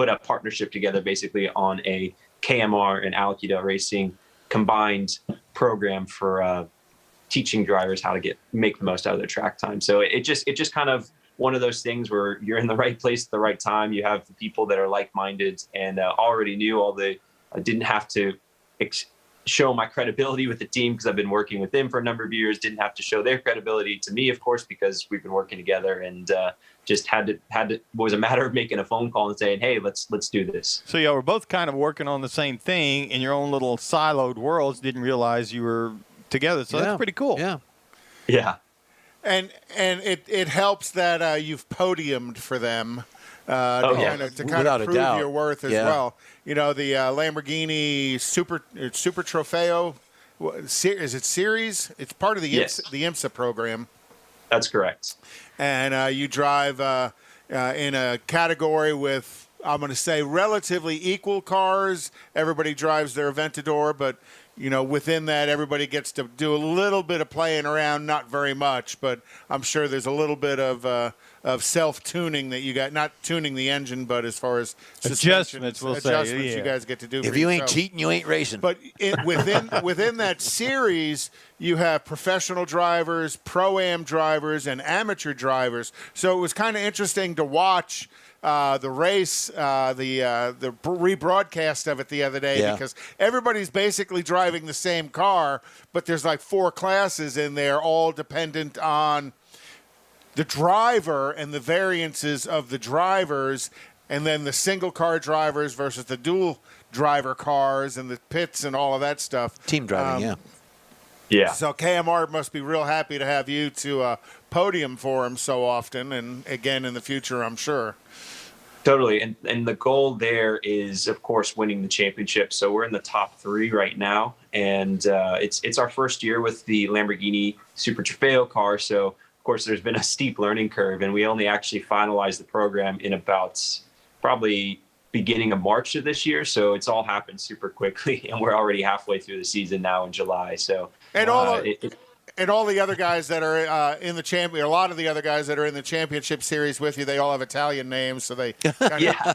S10: a partnership together basically on a KMR and Alakida Racing combined program for teaching drivers how to make the most out of their track time. So it just kind of one of those things where you're in the right place at the right time. You have the people that are like-minded and already knew I didn't have to show my credibility with the team because I've been working with them for a number of years, didn't have to show their credibility to me, of course, because we've been working together, and just was a matter of making a phone call and saying, hey, let's do this.
S3: So we're both kind of working on the same thing in your own little siloed worlds, didn't realize you were together. So that's pretty cool.
S4: Yeah.
S10: Yeah.
S2: And it helps that you've podiumed for them to kind of prove your worth as well. The Lamborghini Super Trofeo, is it series? It's part of the IMSA program.
S10: That's correct.
S2: And you drive in a category with, I'm going to say, relatively equal cars. Everybody drives their Aventador, but within that, everybody gets to do a little bit of playing around, not very much, but I'm sure there's a little bit of self-tuning that you got, not tuning the engine, but as far as
S3: adjustments
S2: you guys get to do.
S4: If you ain't cheating, you ain't racing.
S2: But within that series, you have professional drivers, pro-am drivers, and amateur drivers. So it was kind of interesting to watch the race, the rebroadcast of it the other day, because everybody's basically driving the same car, but there's like 4 classes in there, all dependent on the driver and the variances of the drivers, and then the single car drivers versus the dual driver cars and the pits and all of that stuff.
S4: Team driving,
S10: Yeah.
S2: So KMR must be real happy to have you to podium for him so often, and again in the future, I'm sure.
S10: Totally. And the goal there is, of course, winning the championship. So we're in the top 3 right now. And it's our first year with the Lamborghini Super Trofeo car. So, of course, there's been a steep learning curve. And we only actually finalized the program in about probably beginning of March of this year. So it's all happened super quickly. And we're already halfway through the season now in July. So
S2: and all the other guys that are in the champion, a lot of the other guys that are in the championship series with you, they all have Italian names, so they
S10: yeah.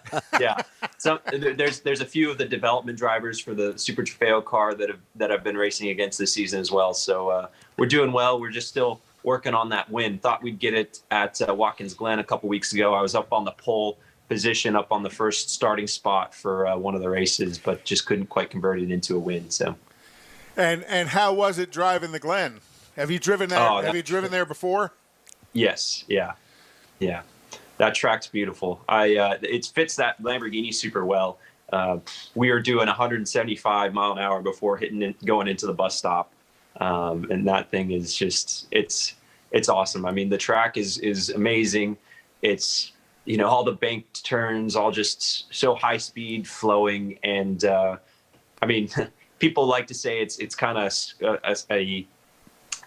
S10: So there's a few of the development drivers for the Super Trofeo car that have been racing against this season as well. So we're doing well. We're just still working on that win. Thought we'd get it at Watkins Glen a couple weeks ago. I was up on the pole position, up on the first starting spot for one of the races, but just couldn't quite convert it into a win. So.
S2: And how was it driving the Glen? Have you driven there? Have you driven there before?
S10: Yes. Yeah. That track's beautiful. It fits that Lamborghini super well. We were doing 175 mile an hour before going into the bus stop, and that thing is just it's awesome. I mean, the track is amazing. It's all the banked turns, all just so high speed, flowing, and I mean, people like to say it's kind of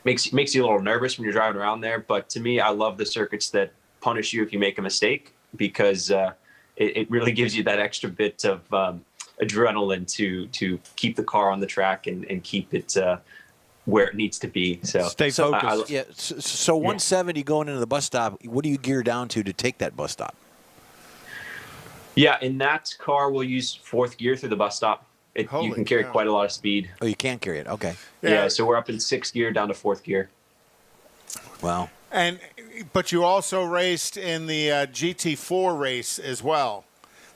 S10: makes you a little nervous when you're driving around there. But to me, I love the circuits that punish you if you make a mistake, because it really gives you that extra bit of adrenaline to keep the car on the track and keep it where it needs to be. So
S3: stay focused.
S4: So 170 going into the bus stop, what do you gear down to take that bus stop?
S10: Yeah, in that car, we'll use 4th gear through the bus stop. You can carry quite a lot of speed.
S4: Oh, you can carry it. Okay.
S10: Yeah, so we're up in 6th gear down to 4th gear.
S4: Wow.
S2: But you also raced in the GT4 race as well.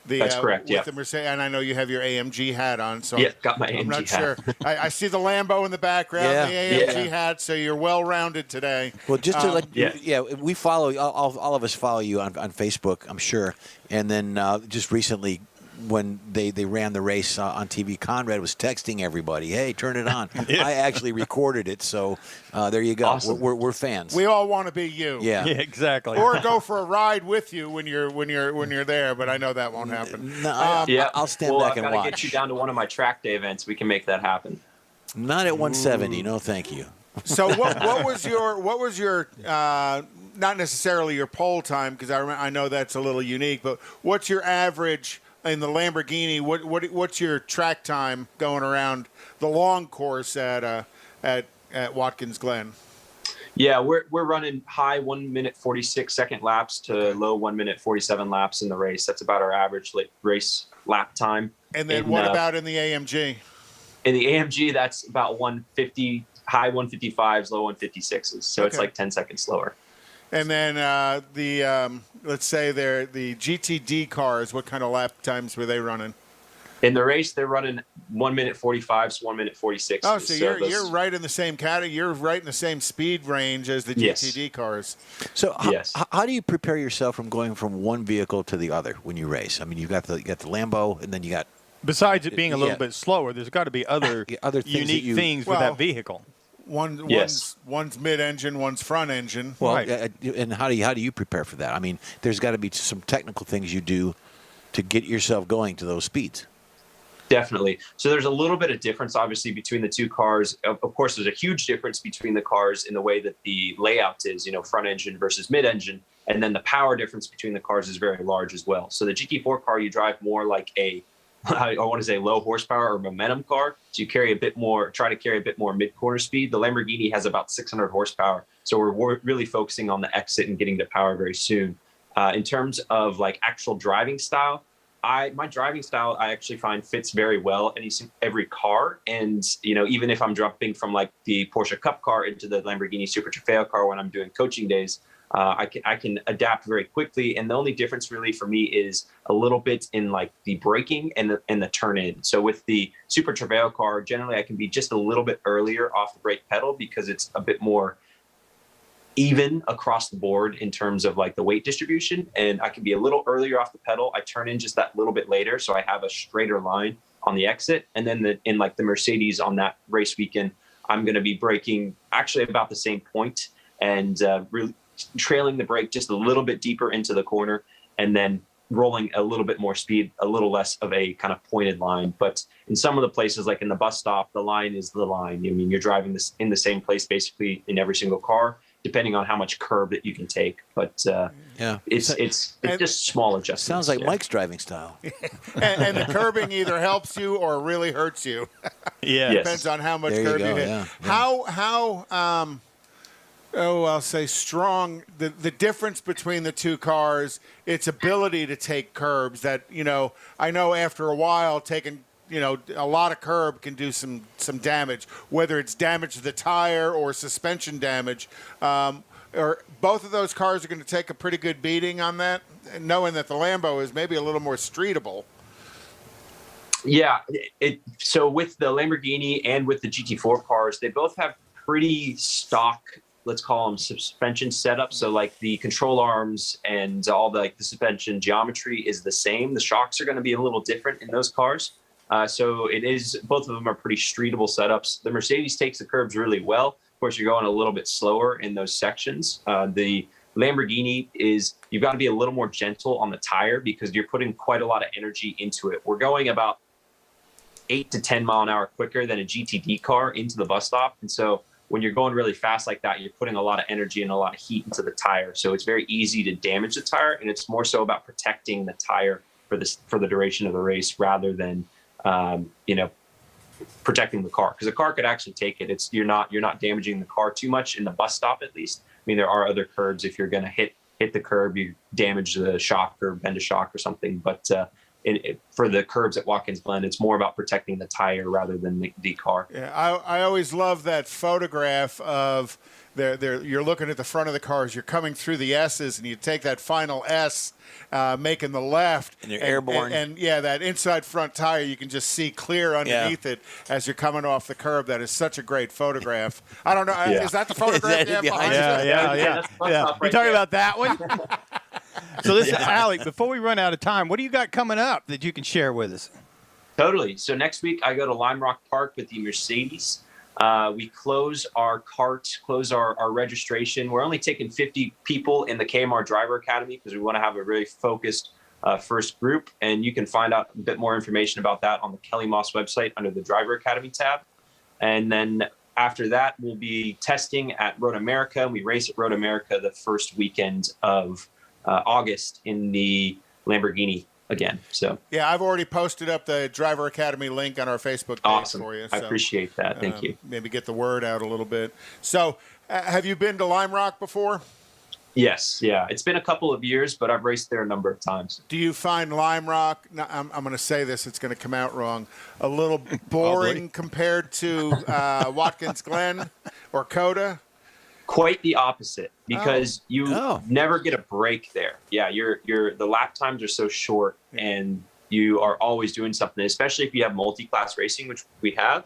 S10: That's correct,
S2: with the Mercedes, and I know you have your AMG hat on. So
S10: got my AMG
S2: I'm not
S10: hat.
S2: Sure. I see the Lambo in the background, the AMG hat, so you're well-rounded today.
S4: Well, just to we follow, all of us follow you on Facebook, I'm sure. And then just recently, when they ran the race on TV, Conrad was texting everybody, "Hey, turn it on." I actually recorded it, so there you go.
S10: Awesome.
S4: We're fans.
S2: We all want to be you.
S4: Yeah.
S3: Yeah, exactly.
S2: Or go for a ride with you when you're there, but I know that won't happen.
S4: No, I'll stand back and
S10: I've got
S4: watch.
S10: to get you down to one of my track day events. We can make that happen.
S4: Not at 170. No, thank you.
S2: So what was your not necessarily your pole time, because I know that's a little unique, but what's your average in the Lamborghini? What's your track time going around the long course at Watkins Glen?
S10: Yeah, we're running high 1 minute 46 second laps to low 1 minute 47 laps in the race. That's about our average race lap time.
S2: And then what about in the AMG?
S10: In the AMG, that's about 150, high 155s, low 156s. So it's like 10 seconds slower.
S2: And then let's say the GTD cars, what kind of lap times were they running?
S10: In the race, they're running 1 minute 45s, 1 minute 46s.
S2: Oh, so you're right in the same category. You're right in the same speed range as the GTD cars.
S4: So how do you prepare yourself from going from one vehicle to the other when you race? I mean, you got the Lambo, and then you got.
S3: Besides it being a little bit slower, there's got to be other
S4: things
S3: unique things with that vehicle.
S2: One's mid-engine, one's front engine.
S4: Well,
S3: Right.
S4: And how do you prepare for that? I mean, there's got to be some technical things you do to get yourself going to those speeds.
S10: Definitely. So there's a little bit of difference, obviously, between the two cars. Of course, there's a huge difference between the cars in the way that the layout is, front engine versus mid-engine. And then the power difference between the cars is very large as well. So the GT4 car, you drive more like I want to say low horsepower or momentum car. So you try to carry a bit more mid-corner speed. The Lamborghini has about 600 horsepower. So we're really focusing on the exit and getting to power very soon. In terms of like actual driving style, my driving style, I actually find fits very well in every car. And, even if I'm jumping from like the Porsche Cup car into the Lamborghini Super Trofeo car when I'm doing coaching days, I can adapt very quickly. And the only difference really for me is a little bit in like the braking and the turn in. So with the Super Trofeo car, generally I can be just a little bit earlier off the brake pedal because it's a bit more even across the board in terms of like the weight distribution. And I can be a little earlier off the pedal. I turn in just that little bit later. So I have a straighter line on the exit. And then in like the Mercedes on that race weekend, I'm going to be braking actually about the same point and really trailing the brake just a little bit deeper into the corner and then rolling a little bit more speed, a little less of a kind of pointed line. But in some of the places, like in the bus stop, the line is the line. I mean, you're driving this in the same place basically in every single car, depending on how much curb that you can take. But it's just small adjustments.
S4: Sounds like Mike's driving style.
S2: and the curbing either helps you or really hurts you.
S3: Yeah,
S2: Depends on how much curb you hit.
S4: Yeah.
S2: I'll say strong. The difference between the two cars, its ability to take curbs. That I know after a while taking a lot of curb can do some damage, whether it's damage to the tire or suspension damage. Or both of those cars are going to take a pretty good beating on that, knowing that the Lambo is maybe a little more streetable.
S10: Yeah. So with the Lamborghini and with the GT4 cars, they both have pretty stock, let's call them suspension setups. So like the control arms and all the suspension geometry is the same. The shocks are going to be a little different in those cars. So both of them are pretty streetable setups. The Mercedes takes the curbs really well. Of course, you're going a little bit slower in those sections. The Lamborghini you've got to be a little more gentle on the tire because you're putting quite a lot of energy into it. We're going about 8 to 10 mile an hour quicker than a GTD car into the bus stop. And so when you're going really fast like that, you're putting a lot of energy and a lot of heat into the tire. So it's very easy to damage the tire. And it's more so about protecting the tire for the duration of the race rather than, protecting the car, because the car could actually take it. You're not damaging the car too much in the bus stop, at least. I mean, there are other curbs. If you're going to hit the curb, you damage the shock or bend a shock or something. But for the curbs at Watkins Glen, it's more about protecting the tire rather than the car.
S2: Yeah, I always love that photograph of you're looking at the front of the cars. You're coming through the S's, and you take that final S, making the left.
S4: And you're airborne.
S2: And that inside front tire, you can just see clear underneath it as you're coming off the curb. That is such a great photograph. I don't know. Is that the photograph you have behind you?
S3: Yeah. You talking about that one? So listen, Alec, before we run out of time, what do you got coming up that you can share with us?
S10: Totally. So next week I go to Lime Rock Park with the Mercedes. We close our registration. We're only taking 50 people in the KMR Driver Academy because we want to have a really focused first group. And you can find out a bit more information about that on the Kelly Moss website under the Driver Academy tab. And then after that, we'll be testing at Road America. We race at Road America the first weekend of August in the Lamborghini again. So
S2: yeah, I've already posted up the Driver Academy link on our Facebook page for you.
S10: I appreciate that. Thank you.
S2: Maybe get the word out a little bit. So have you been to Lime Rock before?
S10: Yes. Yeah. It's been a couple of years, but I've raced there a number of times.
S2: Do you find Lime Rock, I'm going to say this, it's going to come out wrong, a little boring compared to Watkins Glen or Coda?
S10: Quite the opposite, because you never get a break there. Yeah, the lap times are so short, and you are always doing something. Especially if you have multi-class racing, which we have,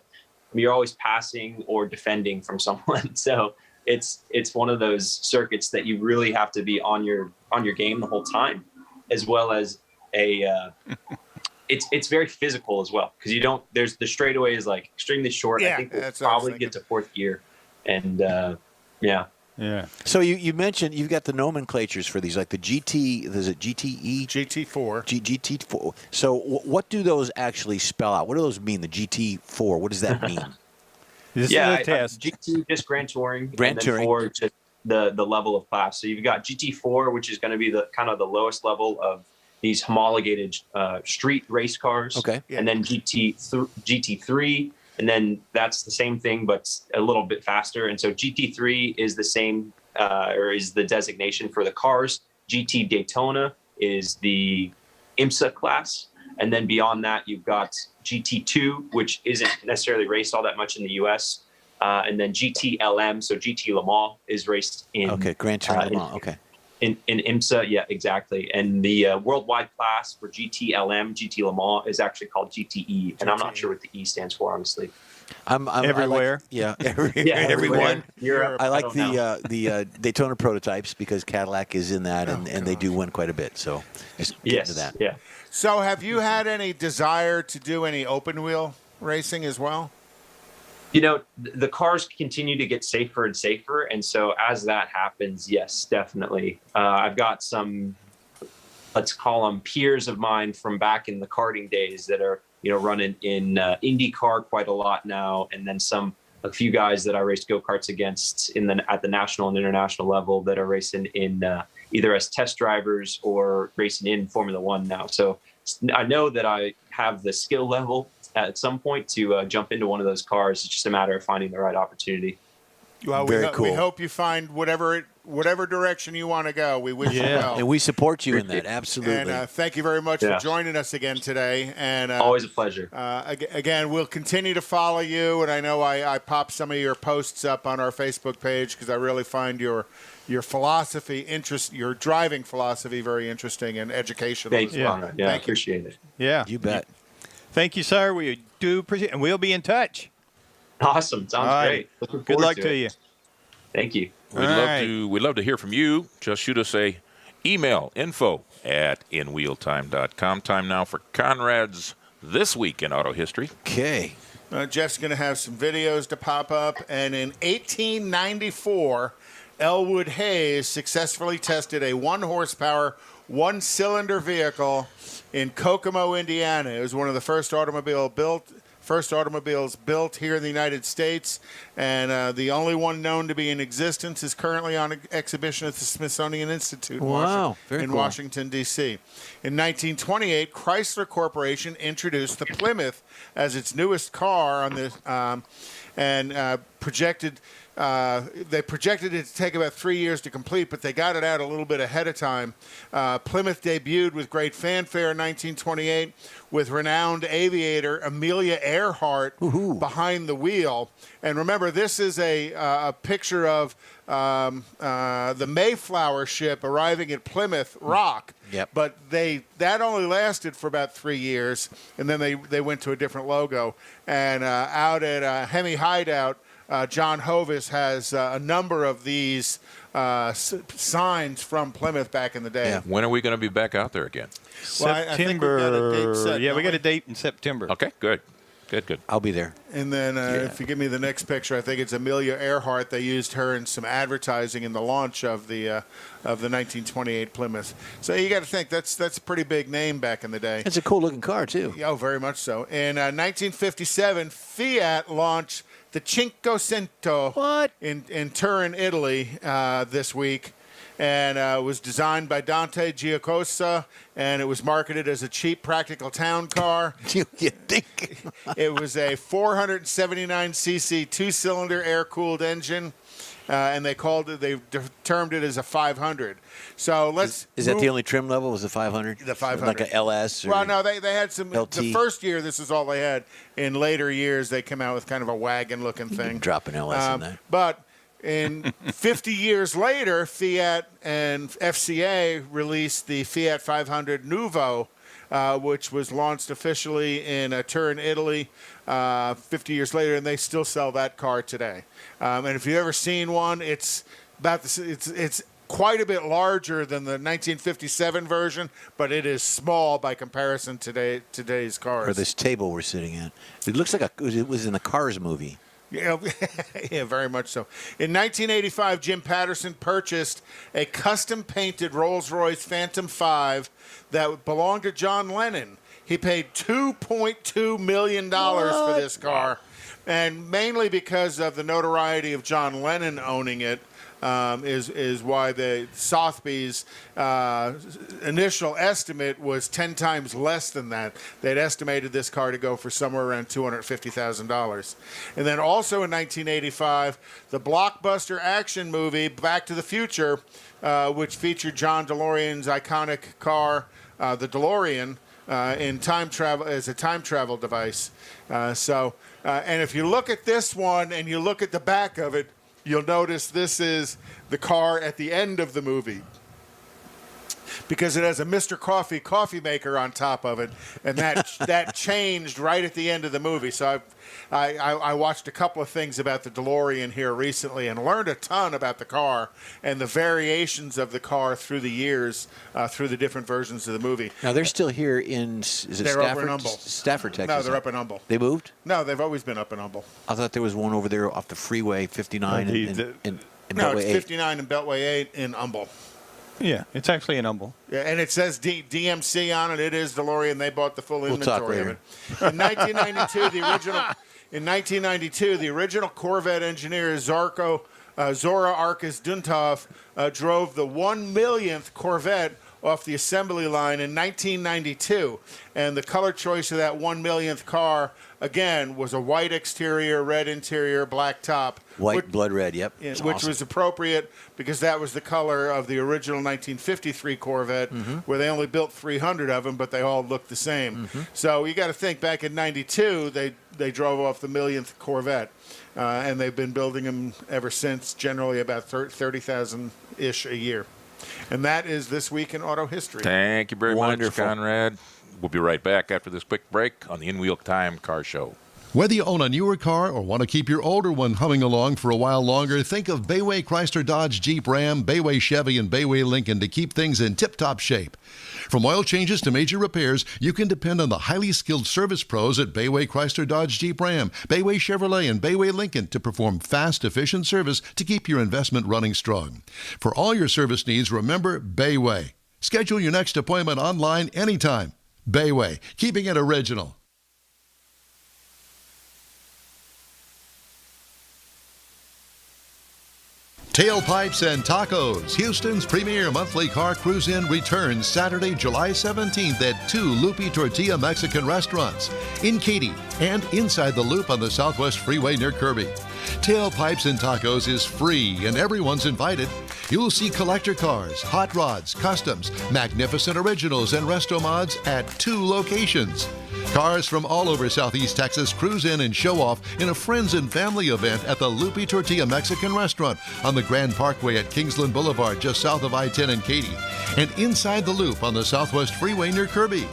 S10: you're always passing or defending from someone. So it's one of those circuits that you really have to be on your game the whole time, as well as it's very physical as well, because there's the straightaway is like extremely short.
S2: Yeah,
S10: I think we'll probably get to fourth gear, and yeah.
S4: So you mentioned you've got the nomenclatures for these, like the GT. Is it GTE?
S2: GT4.
S4: GT4. So what do those actually spell out? What do those mean? The GT4. What does that mean?
S3: This is a test.
S10: GT just Grand Touring.
S4: Grand Touring.
S10: 4 just the level of class. So you've got GT4, which is going to be the kind of the lowest level of these homologated street race cars.
S4: Okay.
S10: And then GT3. And then that's the same thing, but a little bit faster. And so GT3 is the same, or is the designation for the cars. GT Daytona is the IMSA class. And then beyond that, you've got GT2, which isn't necessarily raced all that much in the U.S. And then GT LM, so GT Le Mans is raced in.
S4: Okay, Grand Touring Le Mans. Okay.
S10: In IMSA, yeah, exactly. And the worldwide class for GT LM, GT Le Mans is actually called GTE, and I'm not sure what the E stands for, honestly.
S3: I'm everywhere.
S10: Everyone.
S4: Europe. I like the Daytona prototypes because Cadillac is in that, and they do win quite a bit. So just get into that.
S10: Yeah.
S2: So have you had any desire to do any open wheel racing as well?
S10: You know, the cars continue to get safer and safer. And so as that happens, yes, definitely. I've got some, let's call them peers of mine from back in the karting days that are, running in IndyCar quite a lot now. And then a few guys that I raced go-karts against at the national and international level that are racing in either as test drivers or racing in Formula One now. So I know that I have the skill level at some point to jump into one of those cars. It's just a matter of finding the right opportunity.
S2: Well,
S4: Very cool.
S2: We hope you find whatever direction you want to go. We wish you well.
S4: And we support you in that. Absolutely.
S2: And thank you very much for joining us again today. And
S10: always a pleasure.
S2: Again, we'll continue to follow you. And I know I pop some of your posts up on our Facebook page because I really find your philosophy, your driving philosophy, very interesting and educational.
S10: Thank you. Yeah, I appreciate it.
S3: Yeah,
S4: you bet.
S3: Thank you, sir. We do appreciate it, and we'll be in touch.
S10: Awesome. Sounds great. Looking
S3: Good luck
S10: to
S3: to
S10: it.
S3: you.
S10: Thank you.
S1: We'd love to hear from you. Just shoot us a email, info@inwheeltime.com. Time now for Conrad's This Week in Auto History.
S4: Okay.
S2: Jeff's going to have some videos to pop up. And in 1894, Elwood Hayes successfully tested a 1-horsepower, 1-cylinder vehicle in Kokomo, Indiana. It was one of the first automobiles built here in the United States, and the only one known to be in existence is currently on exhibition at the Smithsonian Institute in Washington, D.C. In 1928, Chrysler Corporation introduced the Plymouth as its newest car on this, and projected it to take about 3 years to complete, but they got it out a little bit ahead of time. Plymouth debuted with great fanfare in 1928 with renowned aviator Amelia Earhart behind the wheel. And remember, this is a picture of the Mayflower ship arriving at Plymouth Rock.
S4: Yep.
S2: But that only lasted for about 3 years, and then they went to a different logo. And out at Hemi Hideout, John Hovis has a number of these signs from Plymouth back in the day.
S4: Yeah.
S1: When are we going to be back out there again?
S2: Well, I think we've got a date set,
S3: yeah, we
S2: don't
S3: got a date in September.
S1: Okay, good. Good.
S4: I'll be there.
S2: And then if you give me the next picture, I think it's Amelia Earhart. They used her in some advertising in the launch of the 1928 Plymouth. So you got to think that's a pretty big name back in the day.
S4: It's a cool-looking car, too.
S2: Oh, very much so. In 1957, Fiat launched the Cinquecento in Turin, Italy this week. And it was designed by Dante Giacosa, and it was marketed as a cheap, practical town car.
S4: You think?
S2: It was a 479cc two-cylinder air-cooled engine, and they termed it as a 500. So let's.
S4: Is that the only trim level? Was the 500?
S2: The 500,
S4: like a LS? Or
S2: well, no, they had some.
S4: LT?
S2: The first year, this is all they had. In later years, they came out with kind of a wagon-looking thing.
S4: Drop an LS in that.
S2: But in 50 years later, Fiat and FCA released the Fiat 500 Nuovo, which was launched officially in Turin, Italy, 50 years later, and they still sell that car today. And if you've ever seen one, it's quite a bit larger than the 1957 version, but it is small by comparison to today's cars.
S4: Or this table we're sitting at. It looks like it was in the Cars movie.
S2: Yeah, yeah, very much so. In 1985, Jim Patterson purchased a custom-painted Rolls-Royce Phantom 5 that belonged to John Lennon. He paid $2.2 million for this car, and mainly because of the notoriety of John Lennon owning it. Is why the Sotheby's initial estimate was 10 times less than that. They'd estimated this car to go for somewhere around $250,000. And then also in 1985, the blockbuster action movie Back to the Future, which featured John DeLorean's iconic car, the DeLorean, in time travel as a time travel device. And if you look at this one and you look at the back of it, you'll notice this is the car at the end of the movie because it has a Mr. coffee maker on top of it, and that changed right at the end of the movie. So I watched a couple of things about the DeLorean here recently and learned a ton about the car and the variations of the car through the years, through the different versions of the movie.
S4: Now, they're still here in, is it
S2: they're
S4: Stafford?
S2: Over in Humble.
S4: Stafford, Texas.
S2: No, they're up in Humble.
S4: They moved?
S2: No, they've always been up in Humble.
S4: I thought there was one over there off the freeway 59 and
S2: no,
S4: Beltway
S2: it's
S4: 8.
S2: 59 and Beltway 8 in Humble.
S3: Yeah, it's actually in Humble.
S2: Yeah, and it says DMC on it. It is DeLorean. They bought the full inventory of it. In 1992, the original Corvette engineer Zora Arkus Duntov drove the 1 millionth Corvette off the assembly line in 1992. And the color choice of that 1 millionth car, again, was a white exterior, red interior, black top.
S4: Blood red, yep.
S2: Which
S4: awesome.
S2: was appropriate because that was the color of the original 1953 Corvette, where they only built 300 of them, but they all looked the same. So you got to think back in 92, they drove off the millionth Corvette. And they've been building them ever since, generally about 30,000-ish a year. And that is This Week in Auto History.
S1: Thank you very
S4: Wonderful.
S1: much, Conrad. We'll be right back after this quick break on the In Wheel Time Car Show.
S6: Whether you own a newer car or want to keep your older one humming along for a while longer, think of Bayway Chrysler Dodge Jeep Ram, Bayway Chevy, and Bayway Lincoln to keep things in tip-top shape. From oil changes to major repairs, you can depend on the highly skilled service pros at Bayway Chrysler Dodge Jeep Ram, Bayway Chevrolet, and Bayway Lincoln to perform fast, efficient service to keep your investment running strong. For all your service needs, remember Bayway. Schedule your next appointment online anytime. Bayway, keeping it original. Tailpipes and Tacos, Houston's premier monthly car cruise-in, returns Saturday, July 17th at 2 Lupi Tortilla Mexican restaurants in Katy and inside the Loop on the Southwest Freeway near Kirby. Tailpipes and Tacos is free and everyone's invited. You'll see collector cars, hot rods, customs, magnificent originals, and resto mods at 2 locations. Cars from all over Southeast Texas cruise in and show off in a friends and family event at the Lupi Tortilla Mexican restaurant on the Grand Parkway at Kingsland Boulevard just south of I-10 in Katy, and inside the Loop on the Southwest Freeway near Kirby.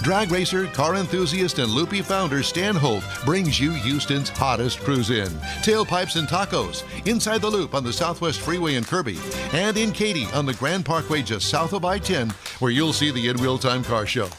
S6: Drag racer, car enthusiast, and Lupi founder Stan Holt brings you Houston's hottest cruise-in. Tailpipes and Tacos, inside the Loop on the Southwest Freeway in Kirby, and in Katy on the Grand Parkway just south of I-10, where you'll see the In Wheel Time Car Show.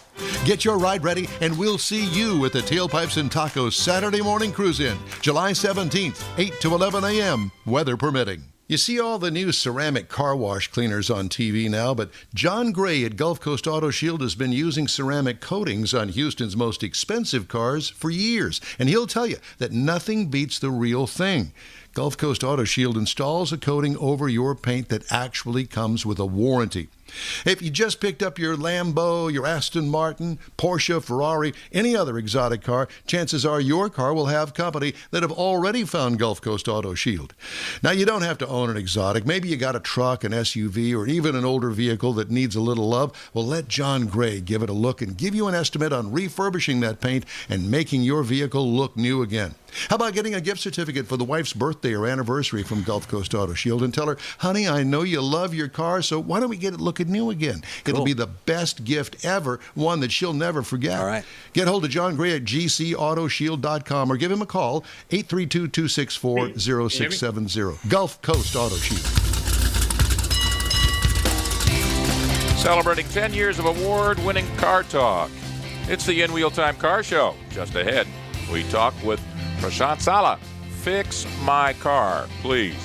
S6: Get your ride ready, and we'll see you at the Tailpipes and Tacos Saturday morning cruise-in, July 17th, 8 to 11 a.m., weather permitting. You see all the new ceramic car wash cleaners on TV now, but John Gray at Gulf Coast Auto Shield has been using ceramic coatings on Houston's most expensive cars for years, and he'll tell you that nothing beats the real thing. Gulf Coast Auto Shield installs a coating over your paint that actually comes with a warranty. If you just picked up your Lambo, your Aston Martin, Porsche, Ferrari, any other exotic car, chances are your car will have company that have already found Gulf Coast Auto Shield. Now, you don't have to own an exotic. Maybe you got a truck, an SUV, or even an older vehicle that needs a little love. Well, let John Gray give it a look and give you an estimate on refurbishing that paint and making your vehicle look new again. How about getting a gift certificate for the wife's birthday or anniversary from Gulf Coast Auto Shield and tell her, honey, I know you love your car, so why don't we get it looking new again? Cool. It'll be the best gift ever, one that she'll never forget. All right. Get hold of John Gray at gcautoshield.com or give him a call, 832-264-0670. Gulf Coast Auto Shield.
S1: Celebrating 10 years of award-winning car talk. It's the In Wheel Time Car Show. Just ahead, we talk with Prashant Sala. Fix my car, please.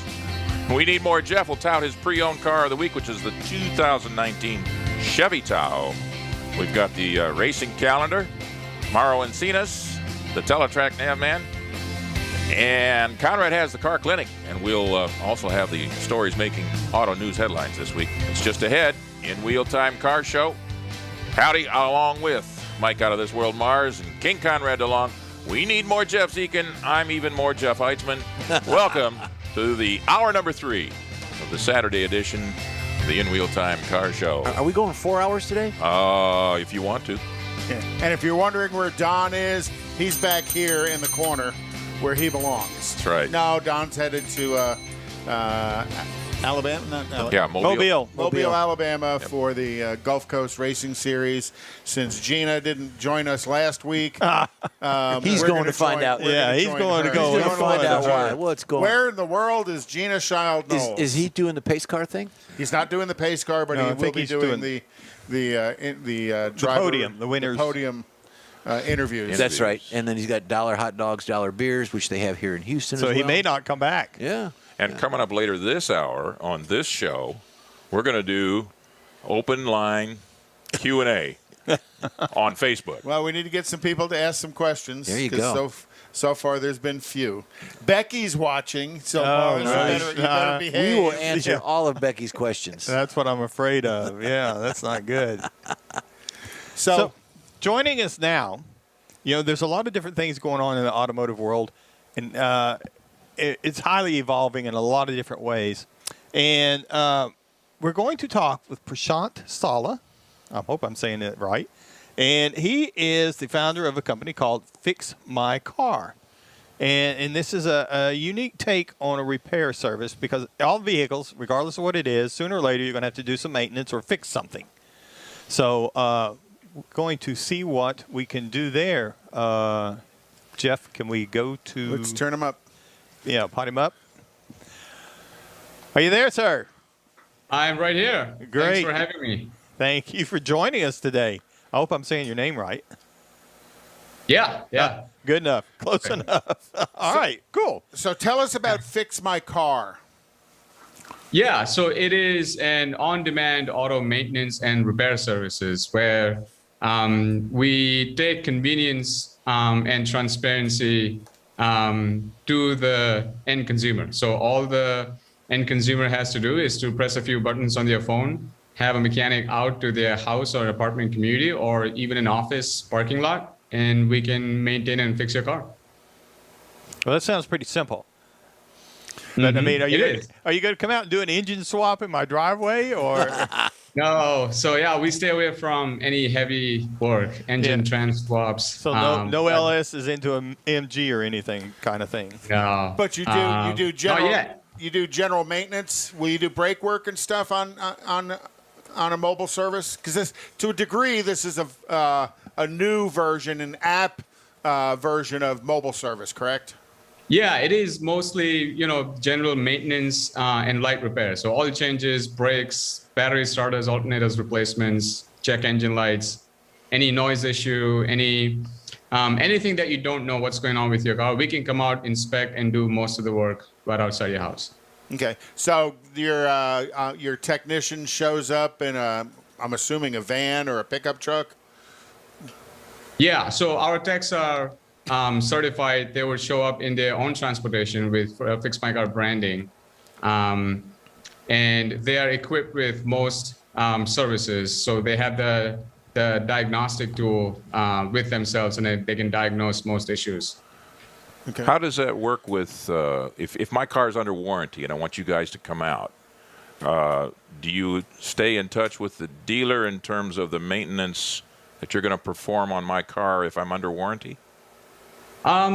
S1: We need more. Jeff will tout his pre-owned car of the week, which is the 2019 Chevy Tahoe. We've got the racing calendar, Mauro Encinas, the Teletrack Navman, and Conrad has the car clinic, and we'll also have the stories making auto news headlines this week. It's just ahead in Wheel Time Car Show. Howdy, along with Mike Out of This World Mars and King Conrad DeLong. We need more Jeff Zekin. I'm even more Jeff Heitzman. Welcome to the hour number 3 of the Saturday edition of the In Wheel Time Car Show.
S4: Are we going 4 hours today?
S1: If you want to.
S2: Yeah. And if you're wondering where Don is, he's back here in the corner where he belongs.
S1: That's right.
S2: No, Don's headed to Alabama? Not Alabama.
S1: Yeah,
S2: Mobile, Alabama for the Gulf Coast Racing Series. Since Gina didn't join us last week,
S4: he's going to find out.
S3: Yeah, he's going to go.
S4: He's going to find out why. What's going on?
S2: Where in the world is Gina Child Knowles?
S4: Is he doing the pace car thing?
S2: He's not doing the pace car, but he will be doing the
S3: podium, the winners.
S2: Podium interviews.
S4: That's right. And then he's got $1 hot dogs, $1 beers, which they have here in Houston.
S3: So
S4: as
S3: he
S4: well.
S3: may not come back.
S4: Yeah.
S1: And coming up later this hour on this show, we're going to do open line Q&A on Facebook.
S2: Well, we need to get some people to ask some questions.
S4: There you go.
S2: So far, there's been few. Becky's watching, so
S3: nice.
S2: you better behave.
S4: We will answer all of Becky's questions.
S3: That's what I'm afraid of. Yeah, that's not good.
S2: So
S3: joining us now, there's a lot of different things going on in the automotive world, and it's highly evolving in a lot of different ways. And we're going to talk with Prashant Sala. I hope I'm saying it right. And he is the founder of a company called Fix My Car. And this is a unique take on a repair service because all vehicles, regardless of what it is, sooner or later you're going to have to do some maintenance or fix something. So we're going to see what we can do there. Jeff, can we go to...
S2: Let's turn him up.
S3: Yeah, pot him up. Are you there, sir?
S11: I'm right here.
S3: Great.
S11: Thanks for having me.
S3: Thank you for joining us today. I hope I'm saying your name right.
S11: Yeah.
S3: Good enough. Close enough. All right, cool.
S2: So tell us about Fix My Car.
S11: Yeah, so it is an on-demand auto maintenance and repair services where we take convenience and transparency to the end consumer. So all the end consumer has to do is to press a few buttons on their phone, have a mechanic out to their house or apartment community or even an office parking lot, and we can maintain and fix your car.
S3: Well, that sounds pretty simple. But, I mean, are you going to come out and do an engine swap in my driveway or?
S11: No. So, yeah, we stay away from any heavy work, engine trans swaps.
S3: So no LS is into an MG or anything kind of thing.
S11: No.
S2: But you do general maintenance. Will you do brake work and stuff on a mobile service? Because to a degree, this is a a new version, an app version of mobile service, correct?
S11: Yeah, it is mostly, general maintenance and light repair. So oil changes, brakes, battery starters, alternators replacements, check engine lights, any noise issue, anything that you don't know what's going on with your car, we can come out, inspect, and do most of the work right outside your house.
S2: Okay, so your technician shows up in I'm assuming a van or a pickup truck?
S11: Yeah, so our techs are certified. They will show up in their own transportation with Fix My Car branding. And they are equipped with most services. So they have the diagnostic tool with themselves, and they can diagnose most issues.
S1: Okay. How does that work with, if my car is under warranty and I want you guys to come out, do you stay in touch with the dealer in terms of the maintenance that you're going to perform on my car if I'm under warranty?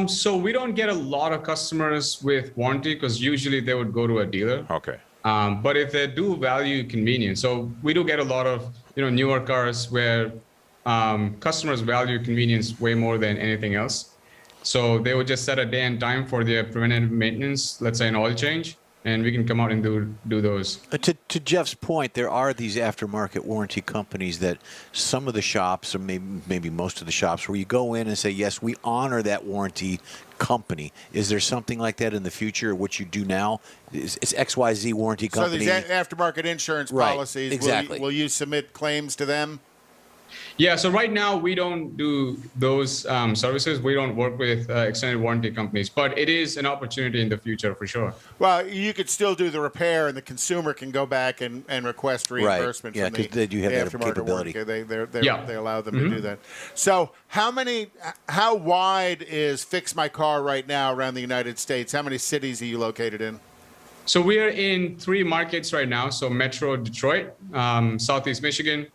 S11: So we don't get a lot of customers with warranty because usually they would go to a dealer.
S1: Okay.
S11: But if they do value convenience, so we do get a lot of newer cars where customers value convenience way more than anything else. So they would just set a day and time for their preventative maintenance, let's say an oil change, and we can come out and do those.
S4: To Jeff's point, there are these aftermarket warranty companies that some of the shops, or maybe most of the shops, where you go in and say, yes, we honor that warranty company. Is there something like that in the future, what you do now? It's XYZ warranty company.
S2: So these aftermarket insurance policies,
S4: right, exactly.
S2: Will you submit claims to them?
S11: Yeah, so right now we don't do those services. We don't work with extended warranty companies, but it is an opportunity in the future for sure.
S2: Well, you could still do the repair, and the consumer can go back and request reimbursement
S4: from the they do have that capability.
S2: They allow them to do that. So how wide is Fix My Car right now around the United States? How many cities are you located in?
S11: So we are in 3 markets right now. So Metro Detroit, Southeast Michigan,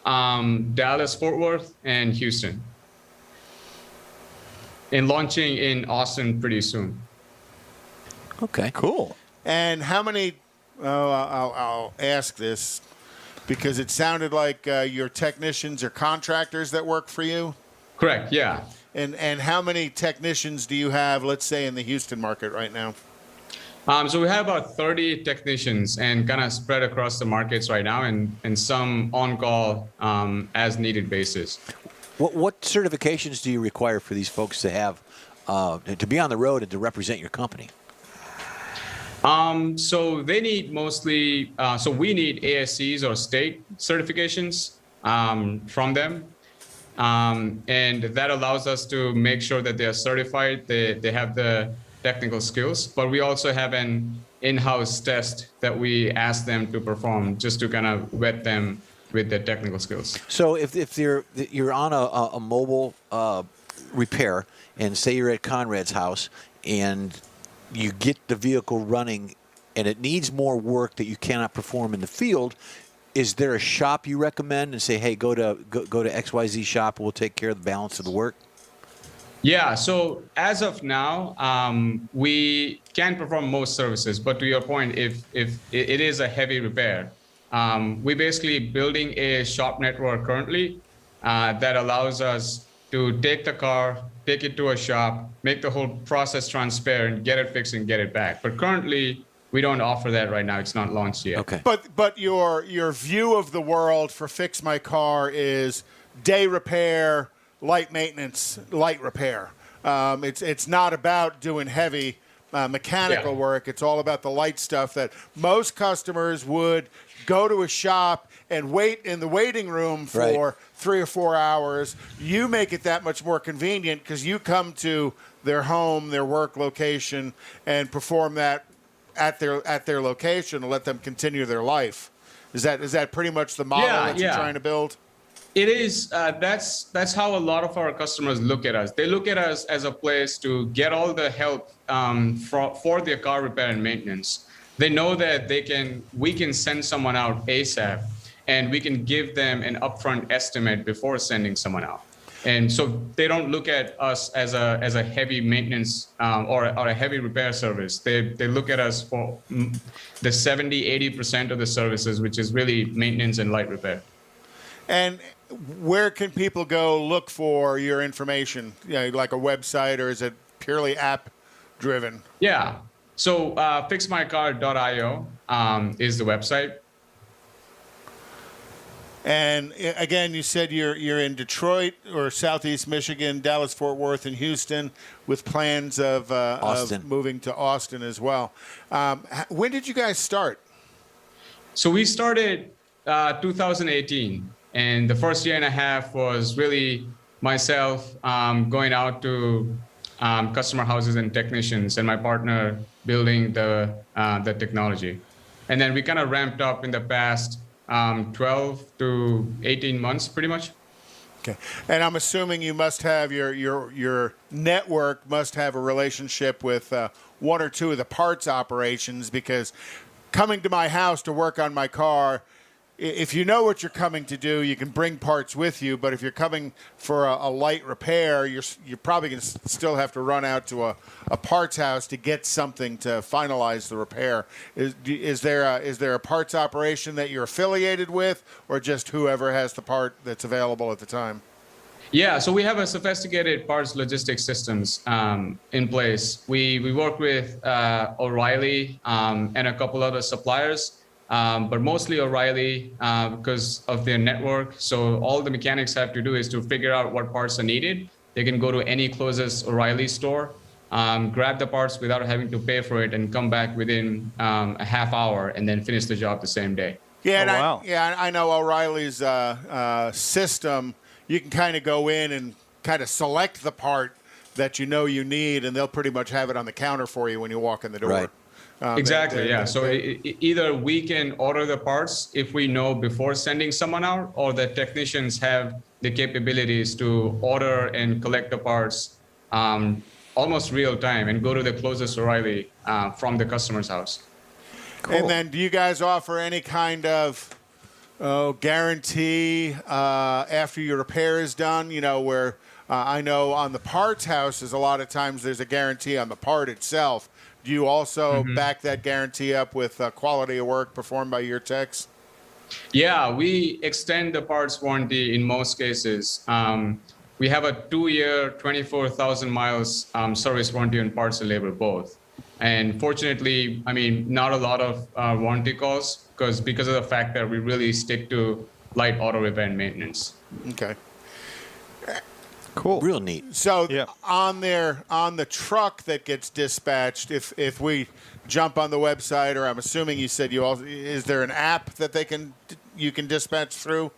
S11: Dallas, Fort Worth, and Houston. And launching in Austin pretty soon.
S4: Okay, cool.
S2: And how many, I'll ask this because it sounded like your technicians are contractors that work for you?
S11: Correct, yeah.
S2: And how many technicians do you have, let's say, in the Houston market right now?
S11: So we have about 30 technicians and kind of spread across the markets right now, and some on-call as needed basis.
S4: What certifications do you require for these folks to have to be on the road and to represent your company?
S11: So they need mostly, so we need ASCs or state certifications from them. And that allows us to make sure that they are certified, they have the technical skills, but we also have an in-house test that we ask them to perform just to kind of vet them with their technical skills.
S4: So if you're on a mobile repair, and say you're at Conrad's house and you get the vehicle running and it needs more work that you cannot perform in the field, is there a shop you recommend and say, hey, go to XYZ shop, we'll take care of the balance of the work?
S11: Yeah, so as of now, we can perform most services, but to your point, if it is a heavy repair, we're basically building a shop network currently that allows us to take the car, take it to a shop, make the whole process transparent, get it fixed, and get it back. But currently, we don't offer that right now. It's not launched yet.
S4: Okay.
S2: But your view of the world for Fix My Car is day repair, light maintenance, light repair. It's not about doing heavy mechanical work. It's all about the light stuff that most customers would go to a shop and wait in the waiting room for 3 or 4 hours. You make it that much more convenient because you come to their home, their work location, and perform that at their location and let them continue their life. Is that pretty much the model that you're trying to build?
S11: It is. That's how a lot of our customers look at us. They look at us as a place to get all the help for their car repair and maintenance. They know that we can send someone out ASAP, and we can give them an upfront estimate before sending someone out. And so they don't look at us as a heavy maintenance or a heavy repair service. They look at us for the 70-80% of the services, which is really maintenance and light repair.
S2: And where can people go look for your information? Like a website, or is it purely app driven?
S11: Yeah. So fixmycar.io is the website.
S2: And again, you said you're in Detroit or Southeast Michigan, Dallas, Fort Worth, and Houston, with plans of moving to Austin as well. When did you guys start?
S11: So we started 2018, and the first year and a half was really myself going out to customer houses and technicians, and my partner building the technology. And then we kind of ramped up in the past 12 to 18 months, pretty much.
S2: Okay. And I'm assuming you must have your network must have a relationship with one or two of the parts operations, because coming to my house to work on my car, if you know what you're coming to do, you can bring parts with you. But if you're coming for a light repair, you're probably going to still have to run out to a parts house to get something to finalize the repair. Is there a parts operation that you're affiliated with, or just whoever has the part that's available at the time?
S11: Yeah, so we have a sophisticated parts logistics systems in place. We work with O'Reilly and a couple other suppliers. But mostly O'Reilly because of their network. So all the mechanics have to do is to figure out what parts are needed. They can go to any closest O'Reilly store, grab the parts without having to pay for it, and come back within a half hour and then finish the job the same day.
S2: Yeah, I know O'Reilly's system. You can kind of go in and kind of select the part that you know you need, and they'll pretty much have it on the counter for you when you walk in the door.
S4: Right.
S11: Exactly, yeah. So either we can order the parts if we know before sending someone out, or the technicians have the capabilities to order and collect the parts almost real time and go to the closest O'Reilly from the customer's house.
S2: Cool. And then do you guys offer any kind of guarantee after your repair is done? You know, where I know on the parts houses, a lot of times there's a guarantee on the part itself. Do you also back that guarantee up with quality of work performed by your techs?
S11: Yeah, we extend the parts warranty in most cases. We have a 2-year, 24,000 miles service warranty on parts and labor both. And fortunately, I mean, not a lot of warranty calls because of the fact that we really stick to light auto repair and maintenance.
S2: Okay.
S3: Cool.
S4: Real neat.
S2: So on the truck that gets dispatched, if we jump on the website, or I'm assuming you said is there an app that you can dispatch through?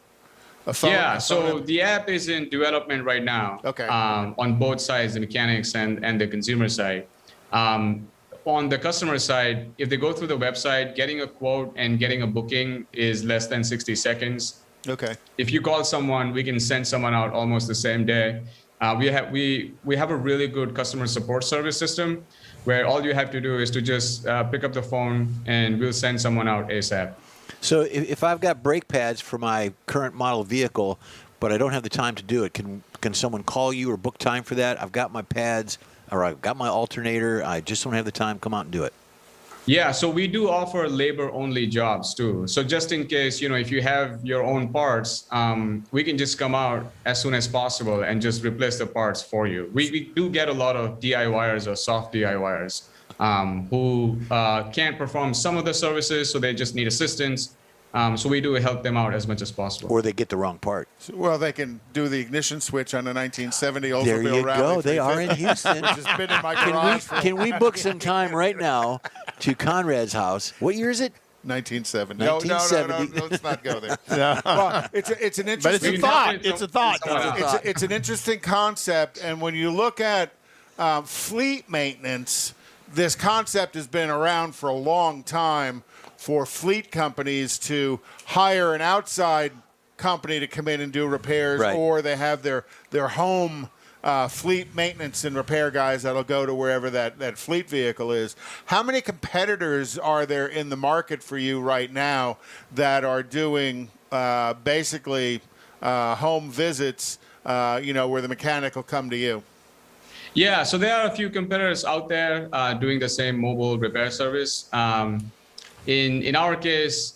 S2: A phone?
S11: Yeah. So the app is in development right now.
S2: Okay.
S11: On both sides, the mechanics and the consumer side. On the customer side, if they go through the website, getting a quote and getting a booking is less than 60 seconds.
S2: Okay.
S11: If you call someone, we can send someone out almost the same day. We have a really good customer support service system where all you have to do is to just pick up the phone and we'll send someone out ASAP.
S4: So if I've got brake pads for my current model vehicle, but I don't have the time to do it, can someone call you or book time for that? I've got my pads, or I've got my alternator. I just don't have the time. Come out and do it.
S11: Yeah, so we do offer labor-only jobs too. So just in case, if you have your own parts, we can just come out as soon as possible and just replace the parts for you. We do get a lot of DIYers or soft DIYers who can't perform some of the services, so they just need assistance. So we do help them out as much as possible.
S4: Or they get the wrong part.
S2: Well, they can do the ignition switch on a 1970 Oldsmobile
S4: There you
S2: Rally
S4: go. They are in Houston.
S2: Which has been in my garage.
S4: Can we book some time right now to Conrad's house? What year is it?
S2: 1970.
S4: 1970.
S2: No, let's not go there. Well, it's an interesting.
S3: But it's a thought. It's a thought.
S2: It's an interesting concept, and when you look at fleet maintenance, this concept has been around for a long time for fleet companies to hire an outside company to come in and do repairs,
S4: right,
S2: or they have their home fleet maintenance and repair guys that'll go to wherever that fleet vehicle is. How many competitors are there in the market for you right now that are doing basically home visits, where the mechanic will come to you?
S11: Yeah, so there are a few competitors out there doing the same mobile repair service. In our case,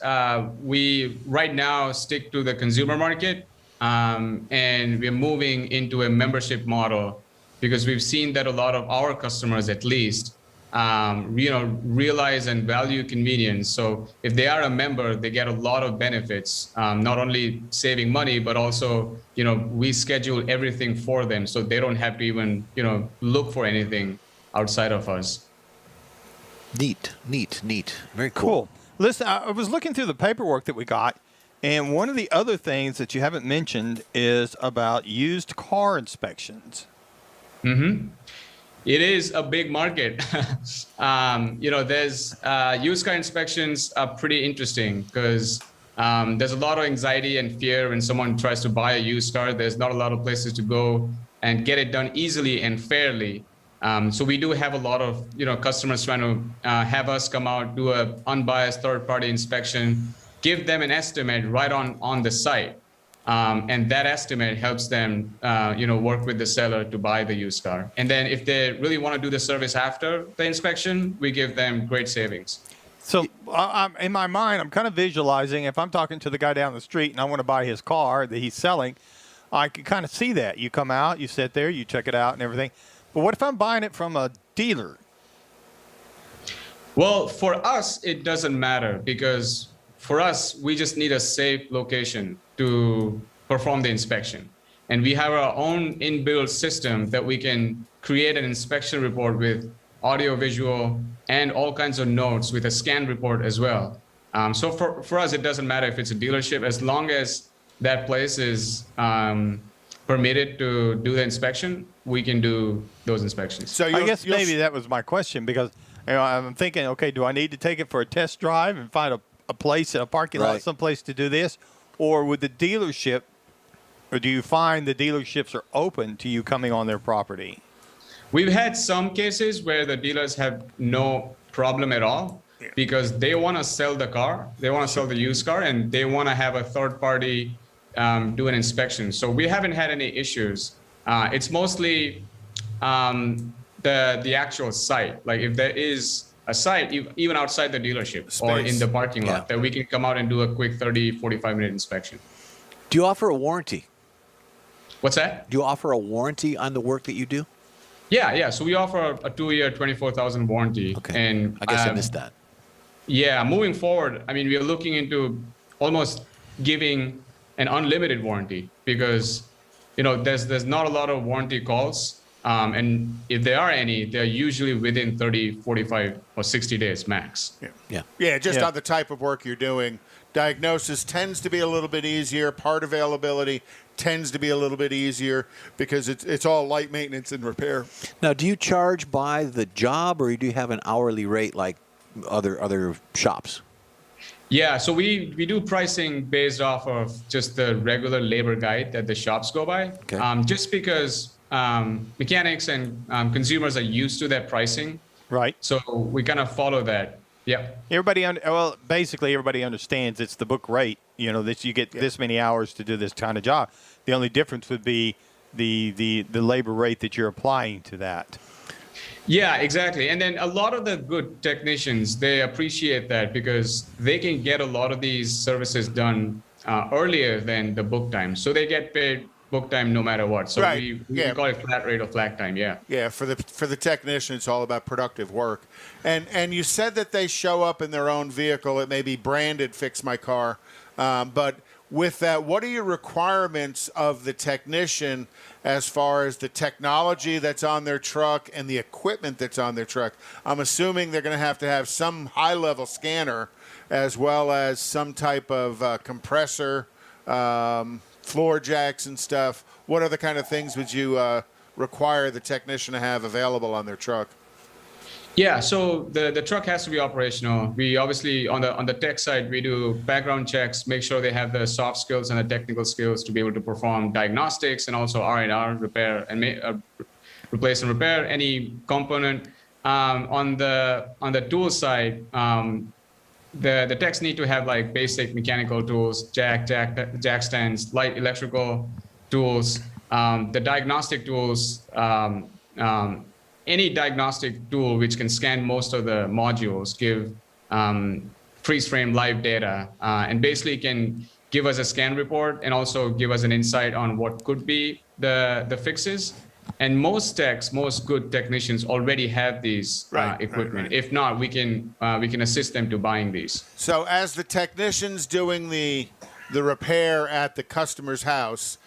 S11: we right now stick to the consumer market. and we're moving into a membership model because we've seen that a lot of our customers, at least, realize and value convenience. So if they are a member, they get a lot of benefits, not only saving money, but also, we schedule everything for them, so they don't have to even, look for anything outside of us.
S4: Neat. Very cool.
S3: Listen, I was looking through the paperwork that we got, and one of the other things that you haven't mentioned is about used car inspections.
S11: Mm-hmm. It is a big market. There's used car inspections are pretty interesting because there's a lot of anxiety and fear when someone tries to buy a used car. There's not a lot of places to go and get it done easily and fairly. So we do have a lot of customers trying to have us come out, do an unbiased third-party inspection, give them an estimate right on the site. And that estimate helps them, work with the seller to buy the used car. And then if they really want to do the service after the inspection, we give them great savings.
S3: So in my mind, I'm kind of visualizing if I'm talking to the guy down the street and I want to buy his car that he's selling, I can kind of see that. You come out, you sit there, you check it out and everything. But what if I'm buying it from a dealer?
S11: Well, for us, it doesn't matter because for us, we just need a safe location to perform the inspection. And we have our own inbuilt system that we can create an inspection report with audio, visual, and all kinds of notes with a scan report as well. So for us, it doesn't matter if it's a dealership, as long as that place is permitted to do the inspection, we can do those inspections.
S3: So I guess maybe that was my question because I'm thinking, okay, do I need to take it for a test drive and find a place, a parking lot, someplace to do this? Or with the dealership, or do you find the dealerships are open to you coming on their property?
S11: We've had some cases where the dealers have no problem at all because they want to sell the car, they want to sell the used car, and they want to have a third party do an inspection. So we haven't had any issues. It's mostly the actual site. Like if there is a site, even outside the dealership or in the parking lot, that we can come out and do a quick 30, 45-minute inspection.
S4: Do you offer a warranty?
S11: What's that?
S4: Do you offer a warranty on the work that you do?
S11: Yeah. So we offer a 2-year, 24,000 warranty.
S4: Okay.
S11: And
S4: I guess I missed that.
S11: Yeah, moving forward, I mean, we are looking into almost giving an unlimited warranty because, there's not a lot of warranty calls. And if there are any, they're usually within 30, 45, or 60 days max.
S2: Yeah, just on the type of work you're doing. Diagnosis tends to be a little bit easier. Part availability tends to be a little bit easier because it's all light maintenance and repair.
S4: Now, do you charge by the job or do you have an hourly rate like other shops?
S11: Yeah, so we do pricing based off of just the regular labor guide that the shops go by. Okay. Just because mechanics and consumers are used to that pricing.
S3: Right.
S11: So we kind of follow that. Yeah.
S3: Basically everybody understands it's the book rate, that you get this many hours to do this kind of job. The only difference would be the labor rate that you're applying to that.
S11: Yeah, exactly. And then a lot of the good technicians, they appreciate that because they can get a lot of these services done earlier than the book time. So they get paid book time no matter what. So we call it flat rate or flat time, Yeah,
S2: for the technician, it's all about productive work. And you said that they show up in their own vehicle. It may be branded Fix My Car. But with that, what are your requirements of the technician as far as the technology that's on their truck and the equipment that's on their truck? I'm assuming they're going to have some high-level scanner as well as some type of compressor, floor jacks and stuff. What other kind of things would you require the technician to have available on their truck?
S11: Yeah, so the truck has to be operational. We obviously, on the tech side, we do background checks, make sure they have the soft skills and the technical skills to be able to perform diagnostics and also R&R, repair and replace and repair any component. On the tool side, the techs need to have like basic mechanical tools, jack stands, light electrical tools, the diagnostic tools. Any diagnostic tool which can scan most of the modules, give freeze frame live data, and basically can give us a scan report and also give us an insight on what could be the fixes. And most good technicians already have these equipment.
S2: Right.
S11: If not, we can assist them to buying these.
S2: So as the technicians doing the repair at the customer's house,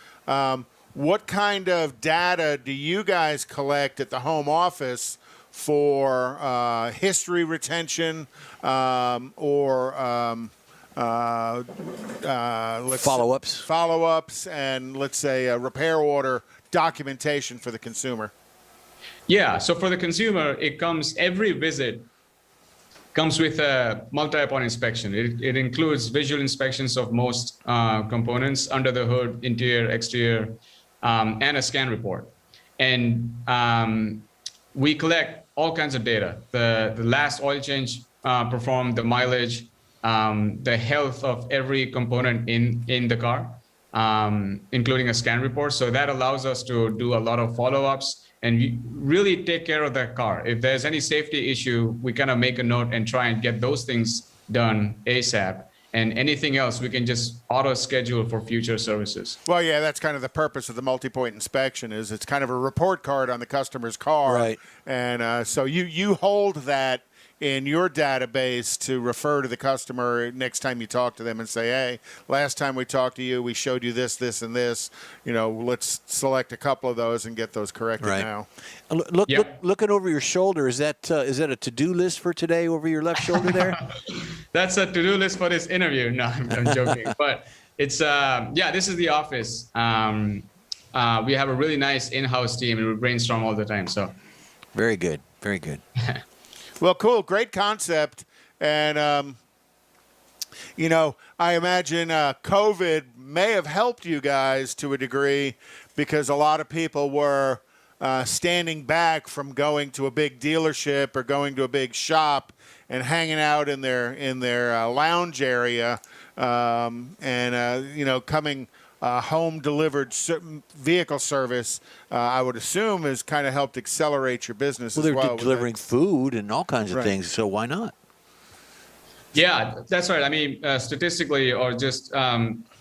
S2: what kind of data do you guys collect at the home office for history retention or follow-ups, and let's say a repair order documentation for the consumer?
S11: Yeah, so for the consumer, every visit comes with a multi-point inspection. It includes visual inspections of most components under the hood, interior, exterior, and a scan report. And we collect all kinds of data: the last oil change performed, the mileage, the health of every component in the car, including a scan report. So that allows us to do a lot of follow-ups and really take care of that car. If there's any safety issue, we kind of make a note and try and get those things done ASAP. And anything else, we can just auto-schedule for future services.
S2: Well, yeah, that's kind of the purpose of the multi-point inspection. Is it's kind of a report card on the customer's car.
S4: Right.
S2: And so you hold that in your database to refer to the customer next time you talk to them and say, hey, last time we talked to you, we showed you this, this, and this. Let's select a couple of those and get those corrected now.
S4: Looking over your shoulder, is that a to-do list for today over your left shoulder there?
S11: That's a to-do list for this interview. No, I'm joking. But it's, this is the office. We have a really nice in-house team, and we brainstorm all the time. So,
S4: very good. Very good.
S2: Well, cool. Great concept. And, I imagine COVID may have helped you guys to a degree because a lot of people were standing back from going to a big dealership or going to a big shop and hanging out in their lounge area coming home delivered vehicle service, I would assume, has kind of helped accelerate your business as well.
S4: They're delivering food and all kinds of things, so why not?
S11: Yeah, that's right. I mean, statistically, or just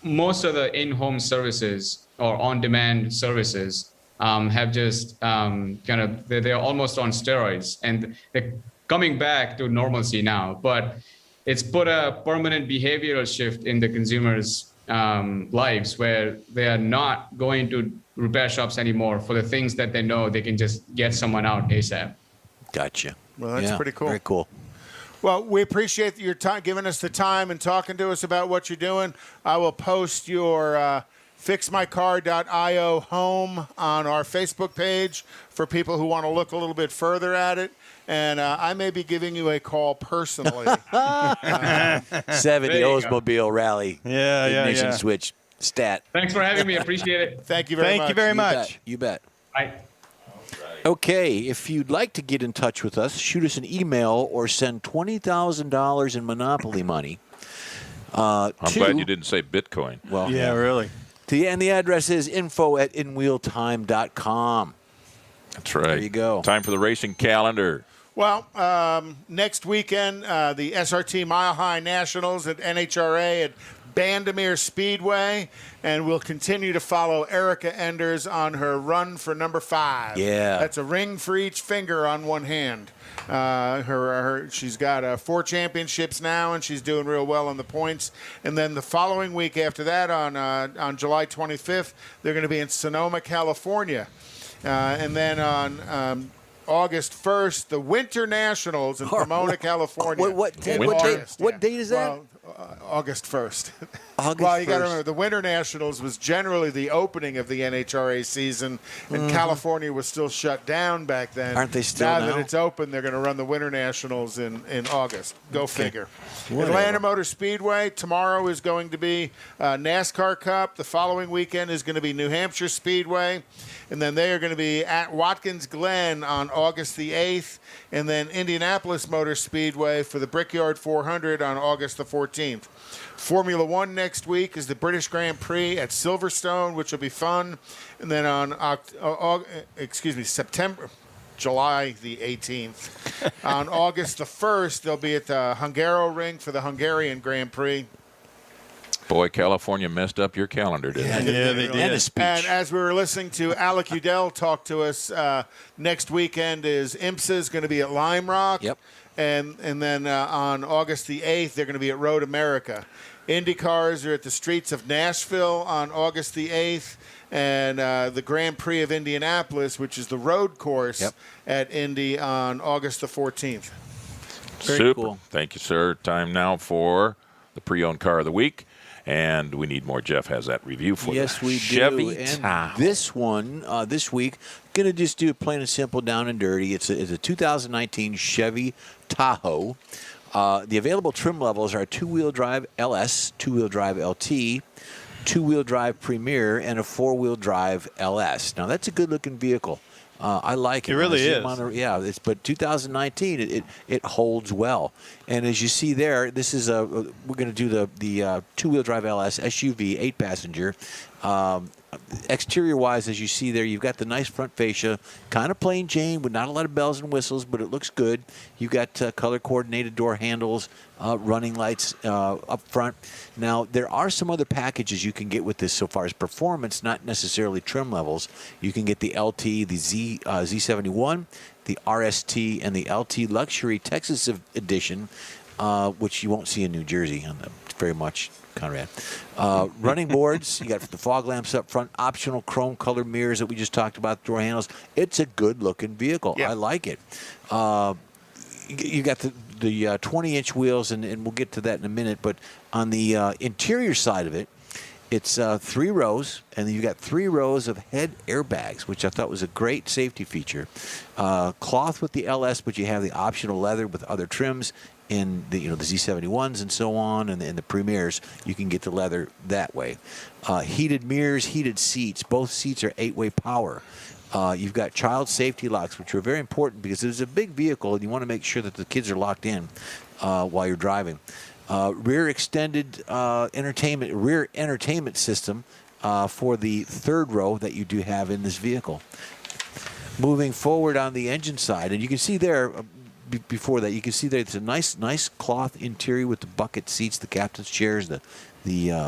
S11: most of the in-home services or on-demand services have just they're almost on steroids, and they're coming back to normalcy now. But it's put a permanent behavioral shift in the consumers' lives where they are not going to repair shops anymore for the things that they know they can just get someone out ASAP.
S4: Gotcha.
S2: Well, that's pretty cool.
S4: Very cool.
S2: Well, we appreciate your time, giving us the time and talking to us about what you're doing. I will post your fixmycar.io home on our Facebook page for people who want to look a little bit further at it. And I may be giving you a call personally.
S4: 70 Oldsmobile Rally. Ignition switch stat.
S11: Thanks for having me. Appreciate it.
S2: Thank you very much.
S3: Thank you very much.
S4: You bet.
S11: Bye.
S4: Okay, if you'd like to get in touch with us, shoot us an email or send $20,000 in Monopoly money.
S1: I'm glad you didn't say Bitcoin.
S4: Well,
S3: yeah, really.
S4: And the address is info@inwheeltime.com.
S1: That's right.
S4: There you go.
S1: Time for the racing calendar.
S2: Well, next weekend, the SRT Mile High Nationals at NHRA at Bandimere Speedway, and we'll continue to follow Erica Enders on her run for number 5.
S4: Yeah.
S2: That's a ring for each finger on one hand. She's got 4 championships now, and she's doing real well on the points. And then the following week after that, on July 25th, they're going to be in Sonoma, California. And then on August 1st, the Winter Nationals in Pomona, California.
S4: What date is that?
S2: Well, August 1st.
S4: August
S2: well, you got to
S4: 1st.
S2: remember, the Winter Nationals was generally the opening of the NHRA season, and California was still shut down back then.
S4: Aren't they still
S2: now?
S4: now?
S2: That it's open, they're going to run the Winter Nationals in August. Go figure.
S4: Whatever.
S2: Atlanta Motor Speedway, tomorrow is going to be NASCAR Cup. The following weekend is going to be New Hampshire Speedway. And then they are going to be at Watkins Glen on August the 8th. And then Indianapolis Motor Speedway for the Brickyard 400 on August the 14th. Formula One next week is the British Grand Prix at Silverstone, which will be fun. And then on July the 18th. On August the 1st, they'll be at the Hungaroring for the Hungarian Grand Prix.
S1: Boy, California messed up your calendar, didn't it?
S3: Yeah, they did.
S4: And a speech.
S2: And as we were listening to Alec Udell talk to us, next weekend is IMSA is going to be at Lime Rock.
S4: Yep.
S2: And then on August the 8th, they're going to be at Road America. Indy cars are at the streets of Nashville on August the 8th. And the Grand Prix of Indianapolis, which is the road course at Indy on August the 14th.
S4: Very
S1: Super.
S4: cool.
S1: Thank you, sir. Time now for the pre-owned car of the week. And we need more. Jeff has that review for
S4: Yes,
S1: the
S4: we
S1: Chevy
S4: do. And
S1: Tahoe.
S4: this one, this week, going to just do it plain and simple, down and dirty. It's a 2019 Chevy Tahoe. The available trim levels are two-wheel drive LS, two-wheel drive LT, two-wheel drive Premier, and a four-wheel drive LS. Now, that's a good-looking vehicle. I like it.
S3: It really is.
S4: But 2019, it holds well. And as you see there, this is we're going to do the two-wheel drive LS SUV, 8-passenger. Exterior-wise, as you see there, you've got the nice front fascia, kind of plain Jane with not a lot of bells and whistles, but it looks good. You've got color-coordinated door handles, running lights up front. Now, there are some other packages you can get with this so far as performance, not necessarily trim levels. You can get the LT, the Z71, the RST, and the LT Luxury Texas Edition, which you won't see in New Jersey very much. Conrad. Running boards, you got the fog lamps up front, optional chrome colored mirrors that we just talked about, door handles. It's a good-looking vehicle. I like it. You got the 20-inch wheels, and we'll get to that in a minute, but on the interior side of it, it's 3 rows, and then you got 3 rows of head airbags, which I thought was a great safety feature. Cloth with the LS, but you have the optional leather with other trims. In the the Z71s and so on, and the Premiers, you can get the leather that way. Heated mirrors, heated seats. Both seats are 8-way power. You've got child safety locks, which are very important because it's a big vehicle, and you want to make sure that the kids are locked in while you're driving. Rear extended rear entertainment system for the 3rd row that you do have in this vehicle. Moving forward on the engine side, and you can see there. Before that, you can see that it's a nice cloth interior with the bucket seats, the captain's chairs, the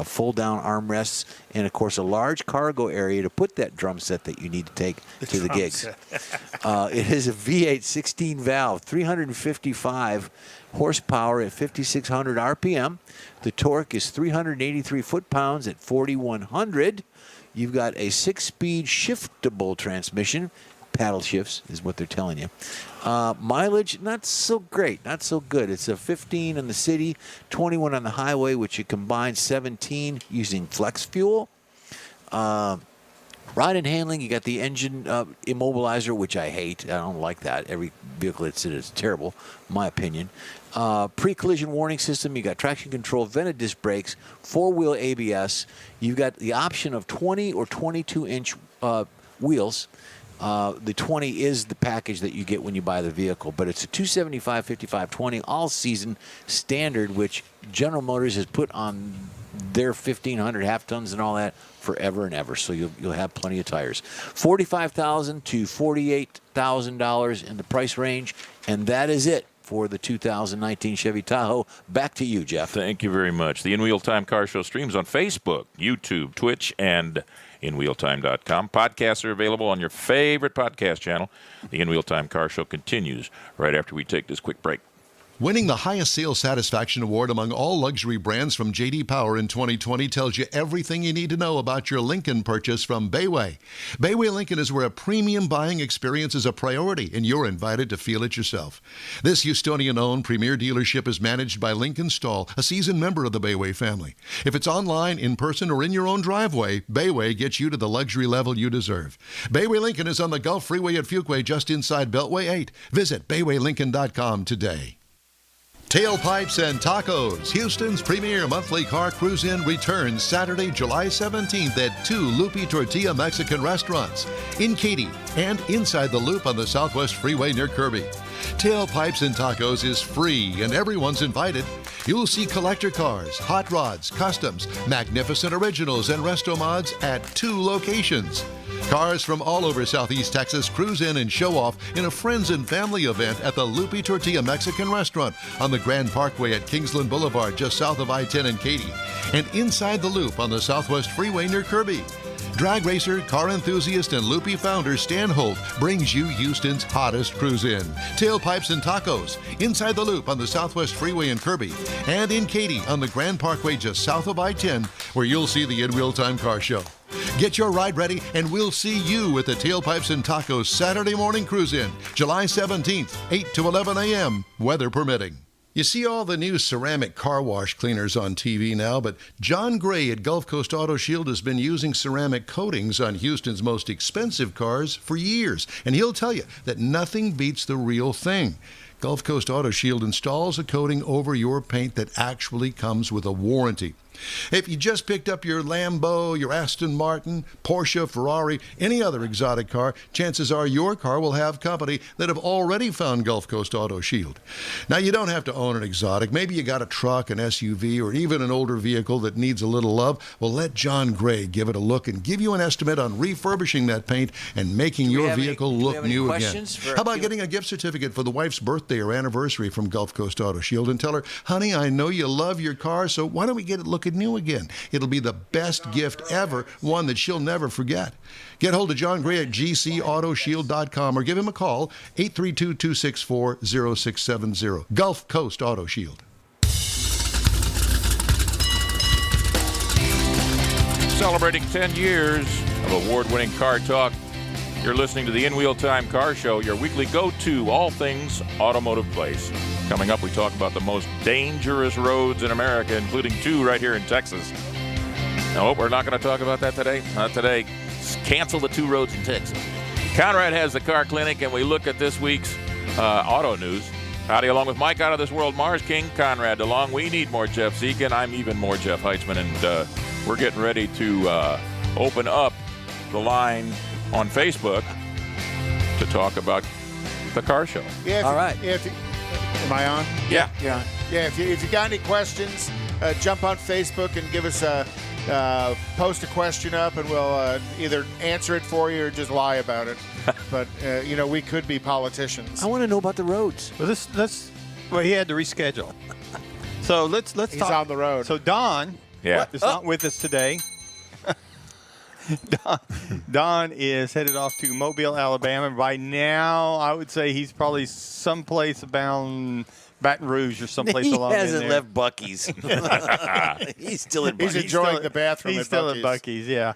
S4: fold-down armrests, and, of course, a large cargo area to put that drum set that you need to take to the gigs. It is a V8 16-valve, 355 horsepower at 5,600 RPM. The torque is 383 foot-pounds at 4,100. You've got a 6-speed shiftable transmission. Paddle shifts is what they're telling you. Mileage, not so great, not so good. It's a 15 in the city, 21 on the highway, which you combine 17 using flex fuel. Ride and handling, you got the engine immobilizer, which I hate. I don't like that. Every vehicle that's in it is terrible, in my opinion. Pre-collision warning system, you got traction control, vented disc brakes, 4-wheel ABS. You've got the option of 20 or 22-inch wheels. The 20 is the package that you get when you buy the vehicle, but it's a 275, 55, 20 all-season standard, which General Motors has put on their 1,500 half-tons and all that forever and ever, so you'll have plenty of tires. $45,000 to $48,000 in the price range, and that is it for the 2019 Chevy Tahoe. Back to you, Jeff.
S1: Thank you very much. The In Wheel Time Car Show streams on Facebook, YouTube, Twitch, and InWheelTime.com. Podcasts are available on your favorite podcast channel. The In Wheel Time Car Show continues right after we take this quick break.
S6: Winning the highest sales satisfaction award among all luxury brands from J.D. Power in 2020 tells you everything you need to know about your Lincoln purchase from Bayway. Bayway Lincoln is where a premium buying experience is a priority, and you're invited to feel it yourself. This Houstonian-owned premier dealership is managed by Lincoln Stahl, a seasoned member of the Bayway family. If it's online, in person, or in your own driveway, Bayway gets you to the luxury level you deserve. Bayway Lincoln is on the Gulf Freeway at Fuquay, just inside Beltway 8. Visit BaywayLincoln.com today. Tailpipes and Tacos, Houston's premier monthly car cruise-in, returns Saturday, July 17th at 2 Lupi Tortilla Mexican restaurants in Katy and inside the Loop on the Southwest Freeway near Kirby. Tailpipes and Tacos is free and everyone's invited. You'll see collector cars, hot rods, customs, magnificent originals, and resto mods at 2 locations. Cars from all over Southeast Texas cruise in and show off in a friends and family event at the Lupi Tortilla Mexican restaurant on the Grand Parkway at Kingsland Boulevard, just south of I-10 and Katy, and inside the Loop on the Southwest Freeway near Kirby. Drag racer, car enthusiast, and Lupi founder Stan Holt brings you Houston's hottest cruise-in. Tailpipes and Tacos, inside the Loop on the Southwest Freeway in Kirby, and in Katy on the Grand Parkway just south of I-10, where you'll see the In Real Time Car Show. Get your ride ready, and we'll see you at the Tailpipes and Tacos Saturday morning cruise-in, July 17th, 8 to 11 a.m., weather permitting. You see all the new ceramic car wash cleaners on TV now, but John Gray at Gulf Coast Auto Shield has been using ceramic coatings on Houston's most expensive cars for years, and he'll tell you that nothing beats the real thing. Gulf Coast Auto Shield installs a coating over your paint that actually comes with a warranty. If you just picked up your Lambo, your Aston Martin, Porsche, Ferrari, any other exotic car, chances are your car will have company that have already found Gulf Coast Auto Shield. Now, you don't have to own an exotic. Maybe you got a truck, an SUV, or even an older vehicle that needs a little love. Well, let John Gray give it a look and give you an estimate on refurbishing that paint and making your vehicle look new again. How about getting a gift certificate for the wife's birthday or anniversary from Gulf Coast Auto Shield and tell her, honey, I know you love your car, so why don't we get it looking new again? It'll be the best gift ever, one that she'll never forget. Get hold of John Gray at gcautoshield.com or give him a call, 832-264-0670. Gulf Coast Auto Shield.
S1: Celebrating 10 years of award-winning car talk, you're listening to the In Wheel Time Car Show, your weekly go-to all things automotive place. Coming up, we talk about the most dangerous roads in America, including 2 right here in Texas. No, we're not going to talk about that today. Not today. Cancel the 2 roads in Texas. Conrad has the car clinic, and we look at this week's auto news. Howdy, along with Mike out of this world, Mars King, Conrad DeLong. We need more Jeff Zekin. I'm even more Jeff Heitzman, and we're getting ready to open up the line on Facebook to talk about the car show.
S2: Yeah.
S4: All right.
S2: Am I on?
S1: Yeah.
S2: Yeah. If you got any questions, jump on Facebook and give us post a question up, and we'll either answer it for you or just lie about it. But we could be politicians.
S4: I want to know about the roads.
S3: Well, he had to reschedule. So let's
S2: He's
S3: talk.
S2: on the road.
S3: So Don is not with us today. Don is headed off to Mobile, Alabama. By now, I would say he's probably someplace around Baton Rouge or someplace along in there.
S4: He hasn't left Buc-ee's. He's still in Buc-ee's.
S2: He's enjoying the bathroom
S3: He's
S2: at
S3: still
S2: Buc-ee's.
S3: at Buc-ee's, yeah.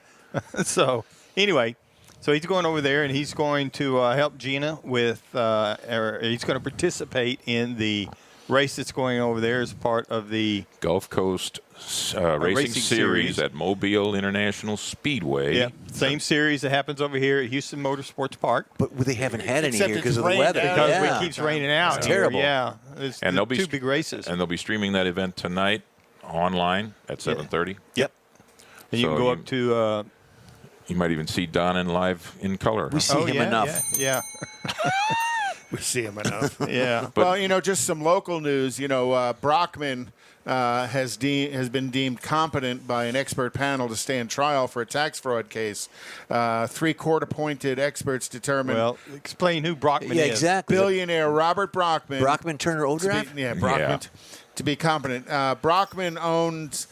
S3: So, anyway, so he's going over there, and he's going to help Gina with he's going to participate in the race that's going over there as part of the
S1: Gulf Coast Racing Series at Mobile International Speedway.
S3: Yeah, same series that happens over here at Houston Motorsports Park.
S4: But they haven't had any
S2: Except
S4: here because
S2: it's
S4: of the
S2: rained
S4: weather.
S2: out.
S3: Because
S4: Yeah.
S3: it keeps raining out.
S4: It's
S3: here.
S4: terrible.
S3: Yeah, it's
S1: And they'll be
S3: 2 big races.
S1: And they'll be streaming that event tonight online at 7:30.
S3: Yep. And you
S1: So
S3: can go up to.
S1: You might even see Don live in color.
S4: We see him enough.
S3: Yeah.
S2: We see him enough.
S3: Yeah.
S2: Well, just some local news. Brockman has been deemed competent by an expert panel to stand trial for a tax fraud case. 3 court-appointed experts determined.
S3: Well, explain who Brockman
S4: Yeah,
S3: is.
S4: exactly.
S2: Billionaire Robert Brockman.
S4: Brockman Turner O'Drive?
S2: Brockman. To be competent. Brockman owns.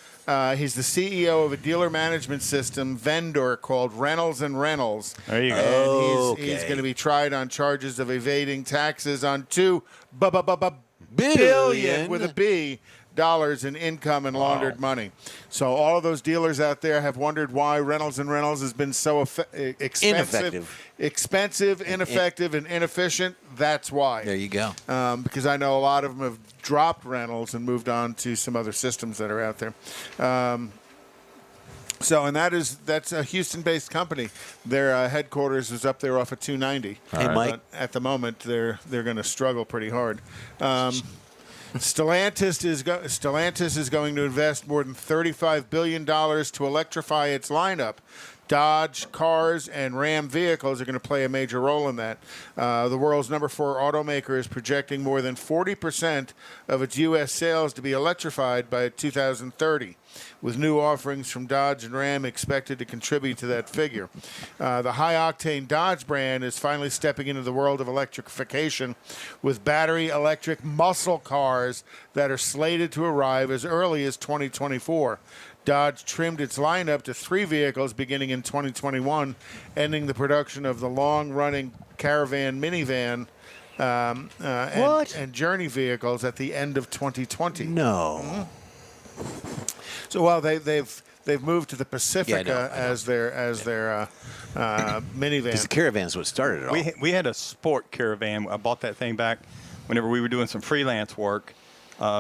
S2: He's the CEO of a dealer management system vendor called Reynolds and Reynolds.
S3: There you go.
S2: And he's going to be tried on charges of evading taxes on $2 billion with a B dollars in income and laundered money. So all of those dealers out there have wondered why Reynolds and Reynolds has been so expensive, ineffective, and inefficient. That's why.
S4: There you go.
S2: Because I know a lot of them have dropped Reynolds and moved on to some other systems that are out there. And that's a Houston-based company. Their headquarters is up there off of 290.
S4: Hey, Mike.
S2: But at the moment, they're going to struggle pretty hard. Stellantis is going to invest more than $35 billion to electrify its lineup. Dodge cars and Ram vehicles are going to play a major role in that. The world's number 4 automaker is projecting more than 40% of its U.S. sales to be electrified by 2030, with new offerings from Dodge and Ram expected to contribute to that figure. The high-octane Dodge brand is finally stepping into the world of electrification with battery electric muscle cars that are slated to arrive as early as 2024. Dodge trimmed its lineup to 3 vehicles beginning in 2021, ending the production of the long-running Caravan minivan and Journey vehicles at the end of 2020.
S4: No.
S2: So while they've moved to the Pacifica as their minivan.
S4: Because the Caravan's what started it all.
S3: We had a sport Caravan. I bought that thing back whenever we were doing some freelance work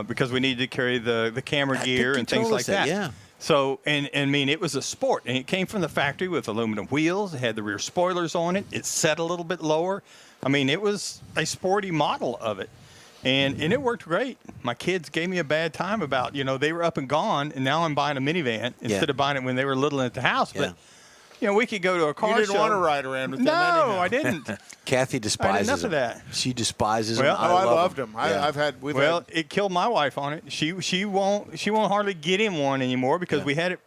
S3: because we needed to carry the camera gear and things like that.
S4: Yeah.
S3: So, and I mean, it was a sport, and it came from the factory with aluminum wheels. It had the rear spoilers on it. It set a little bit lower. I mean, it was a sporty model of it, and it worked great. My kids gave me a bad time about, they were up and gone, and now I'm buying a minivan instead of buying it when they were little at the house.
S4: Yeah.
S3: But, we could go to a car show.
S2: You didn't want to ride around with them anyhow.
S3: No, I didn't.
S4: Kathy despises
S3: I had enough of that.
S4: She despises
S3: Well,
S4: them.
S2: I loved
S4: them.
S2: them.
S4: Yeah.
S3: It killed my wife on it. She won't hardly get in one anymore because we had it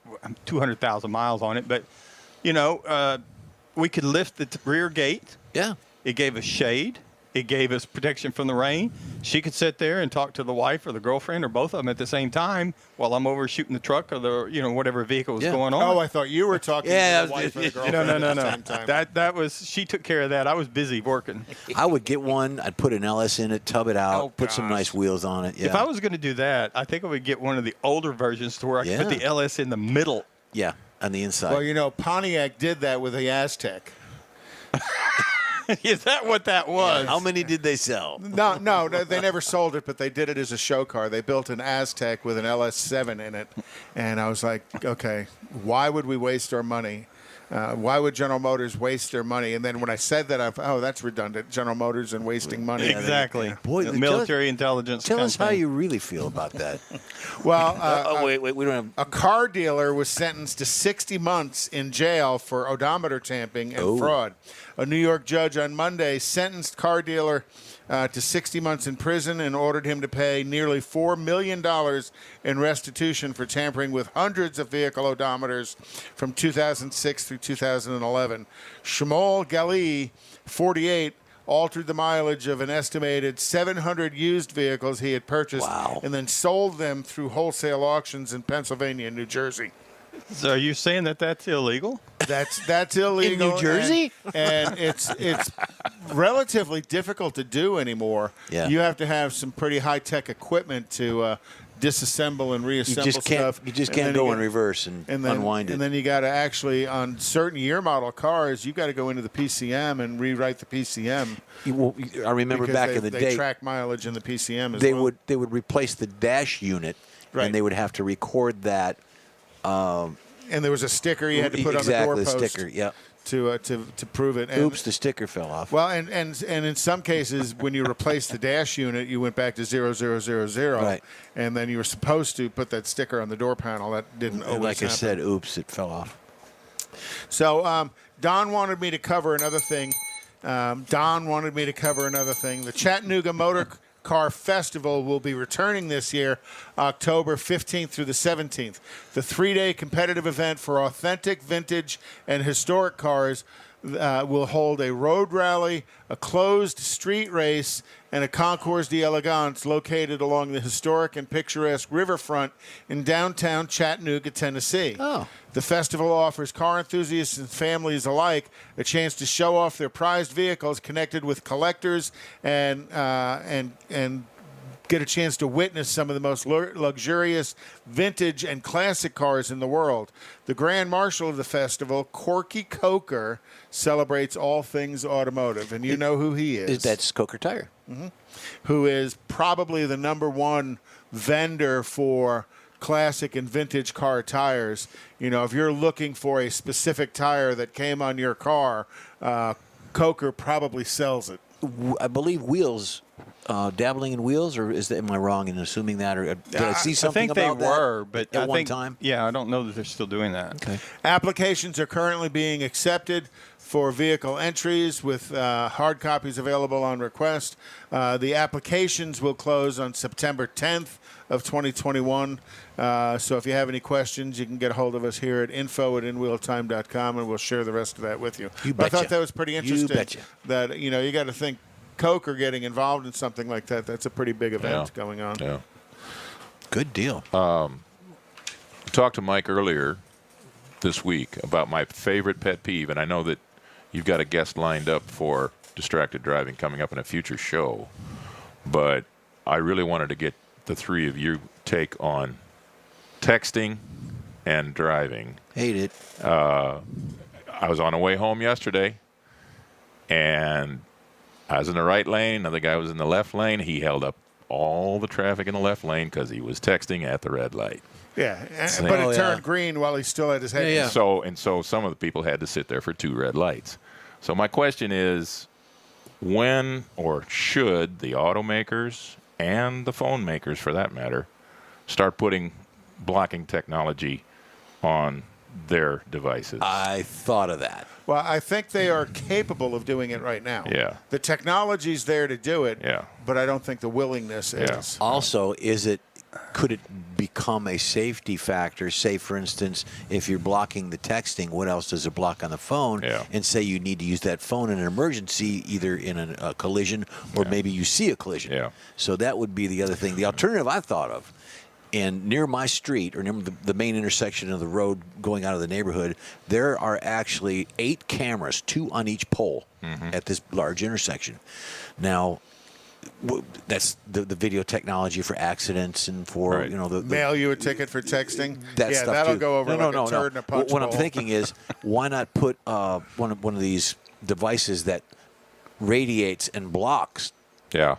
S3: 200,000 miles on it. But we could lift the rear gate.
S4: Yeah.
S3: It gave us shade. It gave us protection from the rain. She could sit there and talk to the wife or the girlfriend or both of them at the same time while I'm over shooting the truck or the whatever vehicle was going on.
S2: Oh, I thought you were talking to the wife or the girlfriend at the same time.
S3: That was she took care of that. I was busy working.
S4: I would get one. I'd put an LS in it, tub it out, put some nice wheels on it. Yeah.
S3: If I was going to do that, I think I would get one of the older versions to where I could put the LS in the middle.
S4: Yeah, on the inside.
S2: Well, Pontiac did that with the Aztec.
S3: Is that what that was?
S4: How many did they sell?
S2: No, they never sold it, but they did it as a show car. They built an Aztec with an LS7 in it, and I was like, okay, why would we waste our money? Why would General Motors waste their money? And then when I said that, that's redundant. General Motors and wasting money.
S3: Exactly.
S4: Boy,
S3: military intelligence.
S4: Tell us how you really feel about that.
S2: Well,
S4: wait, we don't have.
S2: A car dealer was sentenced to 60 months in jail for odometer tamping and fraud. A New York judge on Monday sentenced car dealer to 60 months in prison and ordered him to pay nearly $4 million in restitution for tampering with hundreds of vehicle odometers from 2006 through 2011. Shmuel Gali, 48, altered the mileage of an estimated 700 used vehicles he had purchased and then sold them through wholesale auctions in Pennsylvania and New Jersey.
S3: So are you saying that that's illegal?
S2: That's illegal
S4: in New Jersey,
S2: and it's relatively difficult to do anymore.
S4: Yeah.
S2: You have to have some pretty high tech equipment to disassemble and reassemble stuff.
S4: You just can't go in reverse and unwind it.
S2: And then you got to actually, on certain year model cars, you got to go into the PCM and rewrite the PCM.
S4: I remember back in the day,
S2: they track mileage in the PCM as
S4: they
S2: well.
S4: They would replace the dash unit, and they would have to record that.
S2: And there was a sticker you had to put on the doorpost.
S4: The sticker, yeah.
S2: To prove it. And,
S4: Oops, the sticker fell off.
S2: Well, and in some cases, when you replaced the dash unit, you went back to 0000,
S4: right.
S2: And then you were supposed to put that sticker on the door panel. That didn't always
S4: like
S2: happen.
S4: I said, oops, it fell off.
S2: So Don wanted me to cover another thing. The Chattanooga Motor Car Festival will be returning this year, October 15th through the 17th. The 3-day competitive event for authentic, vintage, and historic cars will hold a road rally, a closed street race, and a concours d'elegance located along the historic and picturesque riverfront in downtown Chattanooga, Tennessee.
S4: Oh.
S2: The festival offers car enthusiasts and families alike a chance to show off their prized vehicles, connected with collectors, and get a chance to witness some of the most luxurious vintage and classic cars in the world. The Grand Marshal of the festival, Corky Coker, celebrates all things automotive, and you know who he is.
S4: That's Coker Tire.
S2: Mm-hmm. Who is probably the #1 vendor for classic and vintage car tires. If you're looking for a specific tire that came on your car, Coker probably sells it.
S4: I believe Wheels dabbling in wheels, or am I wrong in assuming that, or did I see something
S3: I think
S4: about
S3: they were, but
S4: at
S3: I
S4: one
S3: think,
S4: time?
S3: Yeah, I don't know that they're still doing that.
S4: Okay.
S2: Applications are currently being accepted for vehicle entries with hard copies available on request. The applications will close on September 10th of 2021. So if you have any questions, you can get a hold of us here at info@inwheeltime.com, and we'll share the rest of that with you.
S4: You
S2: But I
S4: betcha.
S2: thought that was pretty interesting.
S4: You betcha.
S2: That, you got to think Coke are getting involved in something like that. That's a pretty big event going on.
S1: Yeah.
S4: Good deal.
S1: Talked to Mike earlier this week about my favorite pet peeve, and I know that you've got a guest lined up for distracted driving coming up in a future show, but I really wanted to get the three of you take on texting and driving.
S4: Hate it.
S1: I was on the way home yesterday, and I was in the right lane. Another guy was in the left lane. He held up all the traffic in the left lane because he was texting at the red light.
S2: Yeah, but it turned green while he still had his head.
S4: Yeah.
S1: So some of the people had to sit there for 2 red lights. So my question is, when or should the automakers and the phone makers, for that matter, start putting blocking technology on their devices?
S4: I thought of that.
S2: Well, I think they are capable of doing it right now.
S1: Yeah.
S2: The technology's there to do it.
S1: Yeah.
S2: But I don't think the willingness is.
S4: Also, could it become a safety factor? Say, for instance, if you're blocking the texting, what else does it block on the phone?
S1: Yeah.
S4: And say you need to use that phone in an emergency, either in a collision or maybe you see a collision.
S1: Yeah.
S4: So that would be the other thing. The alternative I thought of, and near my street, or near the main intersection of the road going out of the neighborhood, there are actually 8 cameras, 2 on each pole at this large intersection. Now, that's the video technology for accidents and for the
S2: mail you a ticket for texting.
S4: That stuff
S2: that'll
S4: too.
S2: go over like a turd in a punch
S4: What I'm
S2: bowl.
S4: thinking is, why not put one of these devices that radiates and blocks?
S1: Yeah.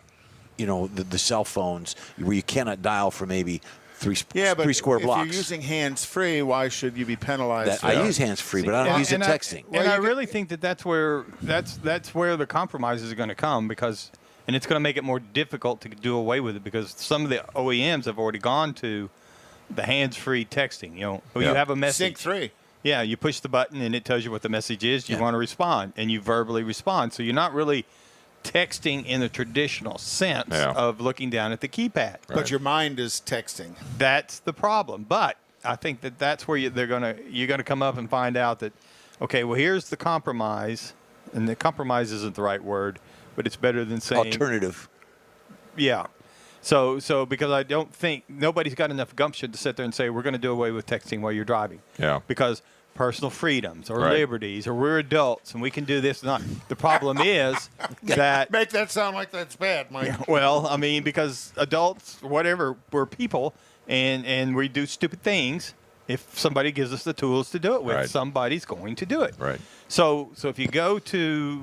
S4: The cell phones where you cannot dial for maybe three square
S2: if
S4: blocks.
S2: you're using hands-free, why should you be penalized?
S4: I use hands-free, but I don't use the texting.
S3: And I really think that's where the compromise is going to come, because, and it's going to make it more difficult to do away with it, because some of the OEMs have already gone to the hands-free texting. You have a message.
S2: Sync 3.
S3: Yeah, you push the button and it tells you what the message is. You want to respond, and you verbally respond. So you're not really texting in the traditional sense of looking down at the keypad.
S2: But your mind is texting.
S3: That's the problem. But I think that's where you're gonna come up and find out that, okay, well, here's the compromise, and the compromise isn't the right word, but it's better than saying
S4: alternative.
S3: Yeah. So because I don't think nobody's got enough gumption to sit there and say we're going to do away with texting while you're driving.
S1: Yeah.
S3: Because personal freedoms or liberties, or we're adults and we can do this. Not the problem is that
S2: make that sound like that's bad, Mike.
S3: Well, I mean, because adults, whatever, we're people, and we do stupid things. If somebody gives us the tools to do it with, somebody's going to do it.
S1: Right.
S3: So if you go to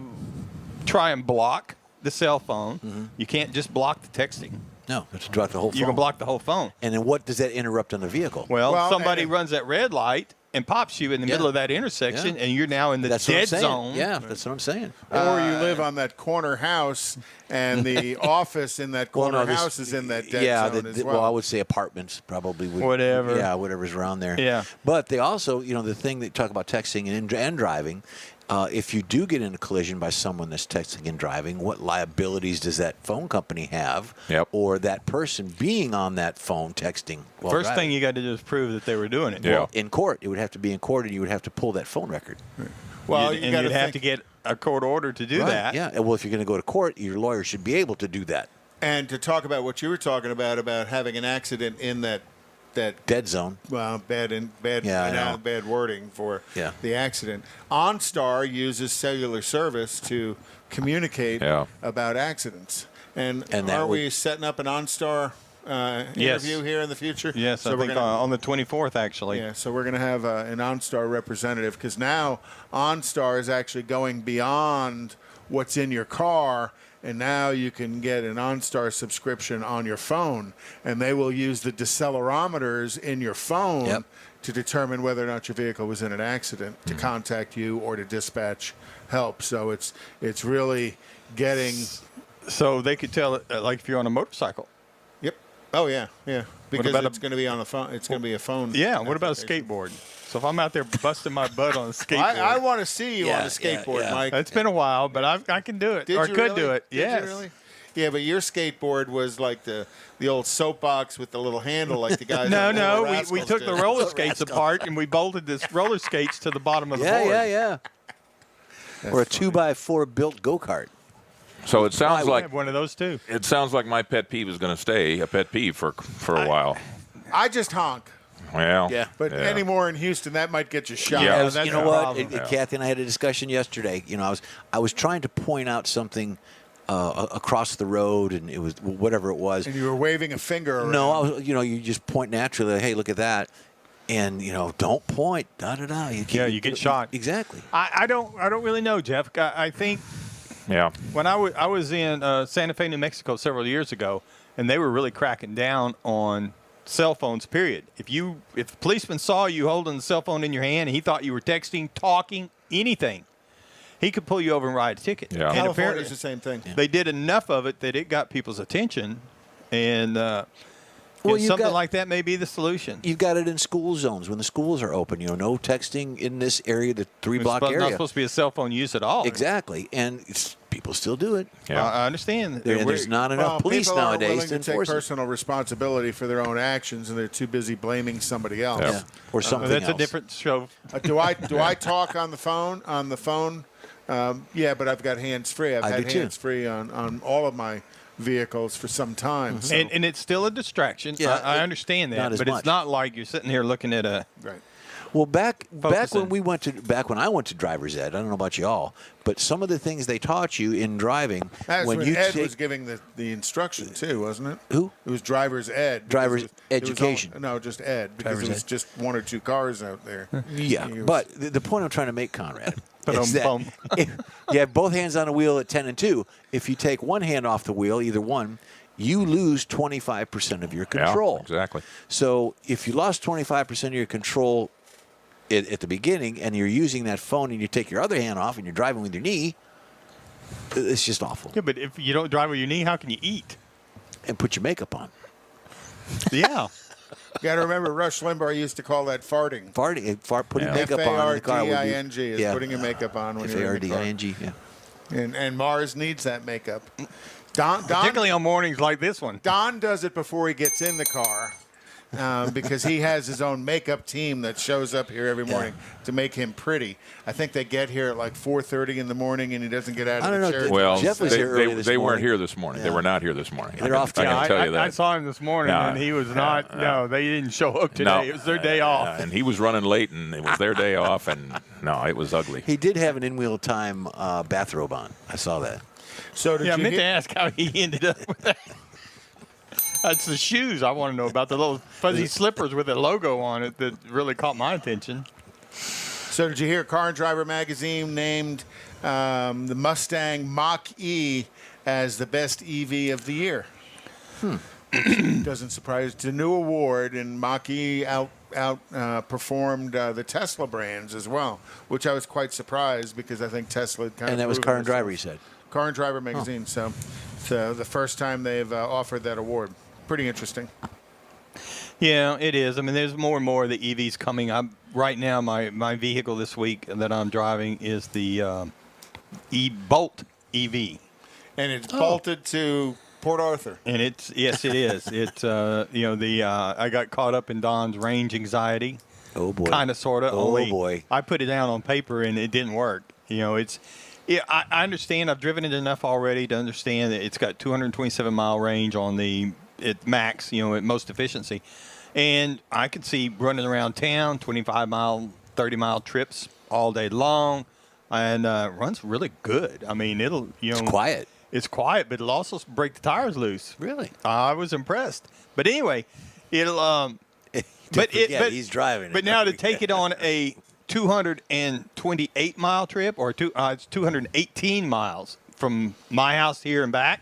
S3: try and block the cell phone, you can't just block the texting.
S4: No, it's block the whole phone.
S3: You can block the whole phone.
S4: And then what does that interrupt on the vehicle?
S3: Well somebody runs that red light and pops you in the middle of that intersection, and you're now in the dead zone.
S4: Yeah, that's what I'm saying.
S2: Or you live on that corner house, and the office in that corner house is in that dead zone as well.
S4: Well, I would say apartments probably.
S3: Whatever.
S4: Yeah, whatever's around there.
S3: Yeah.
S4: But they also, the thing that talk about texting and driving, if you do get in a collision by someone that's texting and driving, what liabilities does that phone company have?
S1: Yep.
S4: Or that person being on that phone texting while
S3: First
S4: driving?
S3: thing you got to do is prove that they were doing it.
S1: Yeah.
S4: Well, in court. It would have to be in court, and you would have to pull that phone record.
S2: Well,
S3: you'd have to get a court order to do that.
S4: Yeah. And well, if you're going to go to court, your lawyer should be able to do that.
S2: And to talk about what you were talking about having an accident in that
S4: dead zone.
S2: Well, bad wording for the accident. OnStar uses cellular service to communicate about accidents. And aren't we setting up an OnStar interview here in the future?
S3: Yes, so I think on the 24th, actually.
S2: Yeah, so we're going to have an OnStar representative, because now OnStar is actually going beyond what's in your car, and now you can get an OnStar subscription on your phone, and they will use the decelerometers in your phone to determine whether or not your vehicle was in an accident, to contact you or to dispatch help. So it's really getting
S3: So they could tell it, like if you're on a motorcycle.
S2: Yep. Oh yeah, yeah. Because
S3: about
S2: it's going to be on the phone. It's going to be a phone.
S3: Yeah. What about a skateboard? So if I'm out there busting my butt on a skateboard,
S2: I want to see you on a skateboard, Mike.
S3: It's been a while, but I can do it.
S2: Did
S3: or
S2: you
S3: could
S2: really?
S3: do it.
S2: Did
S3: Yes.
S2: you really? Yeah, but your skateboard was like the old soapbox with the little handle, like the guys.
S3: No. We took the roller skates apart and we bolted this roller skates to the bottom of the board.
S4: Yeah. Or a 2x4 built go-kart.
S1: So it sounds
S3: I
S1: like
S3: have one of those too.
S1: It sounds like my pet peeve is going to stay a pet peeve for a while.
S2: I just honk.
S1: Well,
S2: But anymore in Houston, that might get you shot.
S1: Yeah.
S3: that's
S4: You know
S3: the
S4: what?
S3: problem.
S4: Kathy and I had a discussion yesterday. I was trying to point out something across the road, and it was whatever it was.
S2: And you were waving a finger around.
S4: No, I was. You just point naturally. Like, hey, look at that. And don't point. You
S3: get shot.
S4: Exactly.
S3: I don't really know, Jeff. I think when I was in Santa Fe, New Mexico several years ago, and they were really cracking down on cell phones, period. If the policeman saw you holding the cell phone in your hand and he thought you were texting, talking, anything, he could pull you over and write a ticket.
S1: Yeah.
S3: And
S2: California
S3: apparently
S2: is the same thing.
S3: they did enough of it that it got people's attention, and
S4: you've
S3: something
S4: got-
S3: like that may be the solution.
S4: You've got it in school zones when the schools are open. No texting in this area, the 3-block
S3: It's
S4: area.
S3: not supposed to be a cell phone use at all.
S4: Exactly, and people still do it.
S1: Yeah.
S3: I understand.
S4: There's not enough police
S2: people aren't
S4: nowadays
S2: willing
S4: to
S2: to take
S4: enforce it.
S2: personal responsibility for their own actions, and they're too busy blaming somebody else.
S1: Yeah.
S4: Yeah. Or something
S3: That's
S4: else.
S3: a different show.
S2: Do I talk on the phone? Yeah, but I've got hands free. I've
S4: I
S2: had
S4: do too.
S2: hands free on all of my vehicles for some time. So.
S3: And it's still a distraction.
S4: Yeah,
S3: I understand that,
S4: not as
S3: but
S4: much.
S3: it's not like you're sitting here looking at a.
S2: Right.
S4: Well, back
S3: Focusing.
S4: when I went to driver's ed, I don't know about y'all, but some of the things they taught you in driving
S2: That's when
S4: you
S2: Ed
S4: take
S2: was giving the instruction too, wasn't it?
S4: Who?
S2: It was driver's ed. because
S4: Driver's
S2: it was
S4: education.
S2: no, just ed, because
S4: Driver's
S2: it was
S4: ed.
S2: just one or two cars out there.
S4: Yeah,
S2: He was-
S4: but the point I'm trying to make, Conrad, is
S3: Ba-dum-bum.
S4: that if you have both hands on the wheel at 10 and 2. If you take one hand off the wheel, either one, you lose 25% of your control.
S1: Yeah, exactly.
S4: So if you lost 25% of your control at the beginning, and you're using that phone, and you take your other hand off, and you're driving with your knee, it's just awful.
S3: Yeah, but if you don't drive with your knee, how can you eat?
S4: And put your makeup on.
S3: Yeah.
S2: You got to remember, Rush Limbaugh used to call that farting.
S4: Putting
S1: Yeah.
S4: makeup on in the car would be
S2: F-A-R-D-I-N-G is putting your makeup on when you're in the car.
S4: F-A-R-D-I-N-G, yeah.
S2: And Mars needs that makeup. Don
S3: Particularly on mornings like this one.
S2: Don does it before he gets in the car. Because he has his own makeup team that shows up here every morning to make him pretty. I think they get here at like 4:30 in the morning, and he doesn't get out
S4: I
S2: of
S4: don't
S2: the
S4: know.
S2: chair.
S1: Well,
S4: Jeff was
S1: they,
S4: here early
S1: they,
S4: this
S1: they weren't
S4: morning.
S1: here this morning. They
S4: Yeah.
S1: were not here this morning.
S4: They're off
S1: I
S4: today.
S1: can tell you that.
S3: I saw him this morning,
S1: No.
S3: and he was not.
S1: Yeah.
S3: No, they didn't show up today.
S1: No.
S3: It was their day off.
S1: And he was running late, and it was their day off, and no, it was ugly.
S4: He did have an in-wheel time bathrobe on. I saw that.
S2: So did
S3: Yeah, I
S2: you
S3: meant to
S2: hear-
S3: ask how he ended up with that. That's the shoes I want to know about. The little fuzzy slippers with a logo on it that really caught my attention.
S2: So did you hear Car and Driver magazine named the Mustang Mach-E as the best EV of the year? Doesn't surprise. It's a new award, and Mach-E outperformed the Tesla brands as well, which I was quite surprised because I think Tesla had kind of
S4: And that was
S2: proven
S4: Car and Driver,
S2: themselves.
S4: you said.
S2: Car and Driver magazine. So it's the first time they've offered that award. Pretty interesting.
S3: Yeah, it is. I mean, there's more and more of the EVs coming up. Right now, my vehicle this week that I'm driving is the Bolt EV.
S2: And it's bolted to Port Arthur.
S3: And it is. It's I got caught up in Don's range anxiety.
S4: Oh, boy.
S3: Kind of, sort of.
S4: Oh, boy.
S3: I put it down on paper and it didn't work. I understand. I've driven it enough already to understand that it's got 227-mile range on the max, at most efficiency. And I could see running around town, 25-mile, 30-mile trips all day long, and runs really good. I mean,
S4: It's quiet.
S3: It's quiet, but it'll also break the tires loose.
S4: Really?
S3: I was impressed. But anyway, it'll
S4: He's driving it.
S3: But now to take it on a 228-mile trip, or it's 218 miles from my house here and back,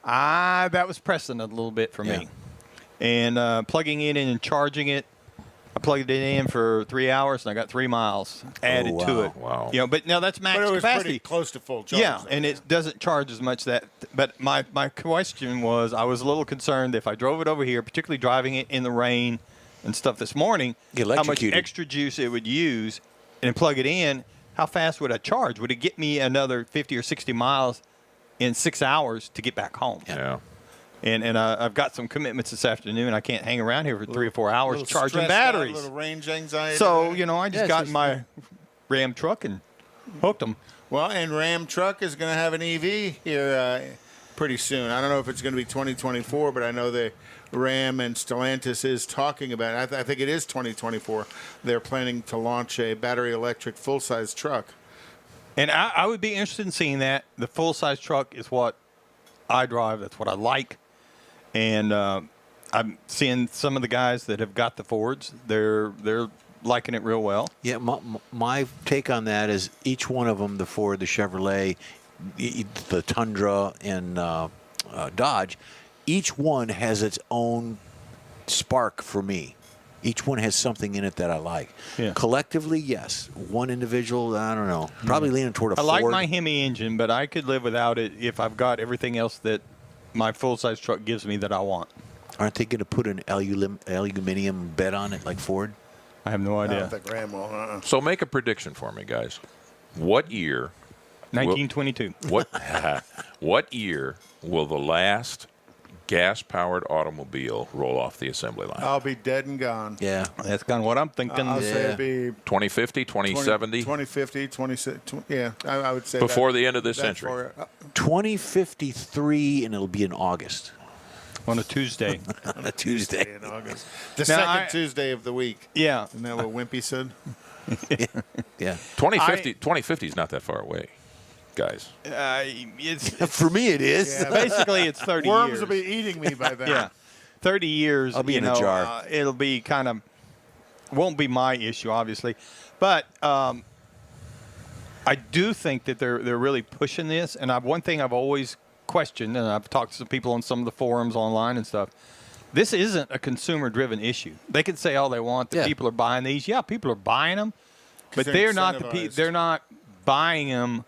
S3: that was pressing a little bit for me. And plugging it in and charging it, I plugged it in for 3 hours, and I got 3 miles added to it.
S1: Wow.
S3: You know, but now that's max
S2: But it was
S3: capacity.
S2: pretty close to full charge.
S3: Yeah,
S2: though.
S3: and it doesn't charge as much that. But my question was, I was a little concerned if I drove it over here, particularly driving it in the rain and stuff this morning, how much
S4: Electrocuted.
S3: extra juice it would use, and plug it in. How fast would I charge? Would it get me another 50 or 60 miles in 6 hours to get back home?
S1: Yeah.
S3: And I've got some commitments this afternoon. I can't hang around here for 3 or 4 hours
S2: Little
S3: charging
S2: stressed out,
S3: batteries.
S2: little range anxiety.
S3: So,
S2: there.
S3: you know, I just got in my Ram truck and hooked them.
S2: Well, and Ram truck is going to have an EV here pretty soon. I don't know if it's going to be 2024, but I know the Ram and Stellantis is talking about it. I think it is 2024. They're planning to launch a battery electric full-size truck.
S3: And I would be interested in seeing that. The full-size truck is what I drive. That's what I like. And I'm seeing some of the guys that have got the Fords. They're liking it real well.
S4: Yeah, my take on that is each one of them, the Ford, the Chevrolet, the Tundra, and Dodge, each one has its own spark for me. Each one has something in it that I like.
S3: Yeah.
S4: Collectively, yes. One individual, I don't know. Probably leaning toward a
S3: I
S4: Ford.
S3: like my Hemi engine, but I could live without it if I've got everything else that my full-size truck gives me that I want.
S4: Aren't they going to put an aluminum bed on it like Ford?
S3: I have no
S2: I
S3: idea.
S2: don't think Ram will.
S1: So make a prediction for me, guys. What year?
S3: 1922.
S1: What year will the last gas-powered automobile roll off the assembly line?
S2: I'll be dead and gone.
S4: Yeah.
S3: That's kind of what I'm thinking.
S2: I'll say it'd be
S1: 2050, 2070?
S2: 2050, 2060. Yeah, I would say
S1: Before
S2: that,
S1: the end of this
S2: that
S1: century.
S2: far-
S4: 2053, and it'll be in August.
S3: On a Tuesday.
S4: On a Tuesday.
S2: in August. The
S3: Now,
S2: second Tuesday of the week.
S3: Yeah.
S2: Isn't that what Wimpy said?
S4: Yeah.
S1: 2050 is not that far away, guys.
S3: It's
S4: For me, it is.
S2: Yeah.
S3: basically it's 30
S2: Worms
S3: years.
S2: will be eating me by then.
S3: Yeah. 30 years.
S4: I'll be
S3: you
S4: in a
S3: know,
S4: jar.
S3: It'll be kind of, won't be my issue, obviously. But I do think that they're really pushing this. And one thing I've always questioned, and I've talked to some people on some of the forums online and stuff, this isn't a consumer-driven issue. They can say all they want that people are buying these. Yeah, people are buying them, but
S2: they're
S3: they're not
S2: incentivized.
S3: they're not buying them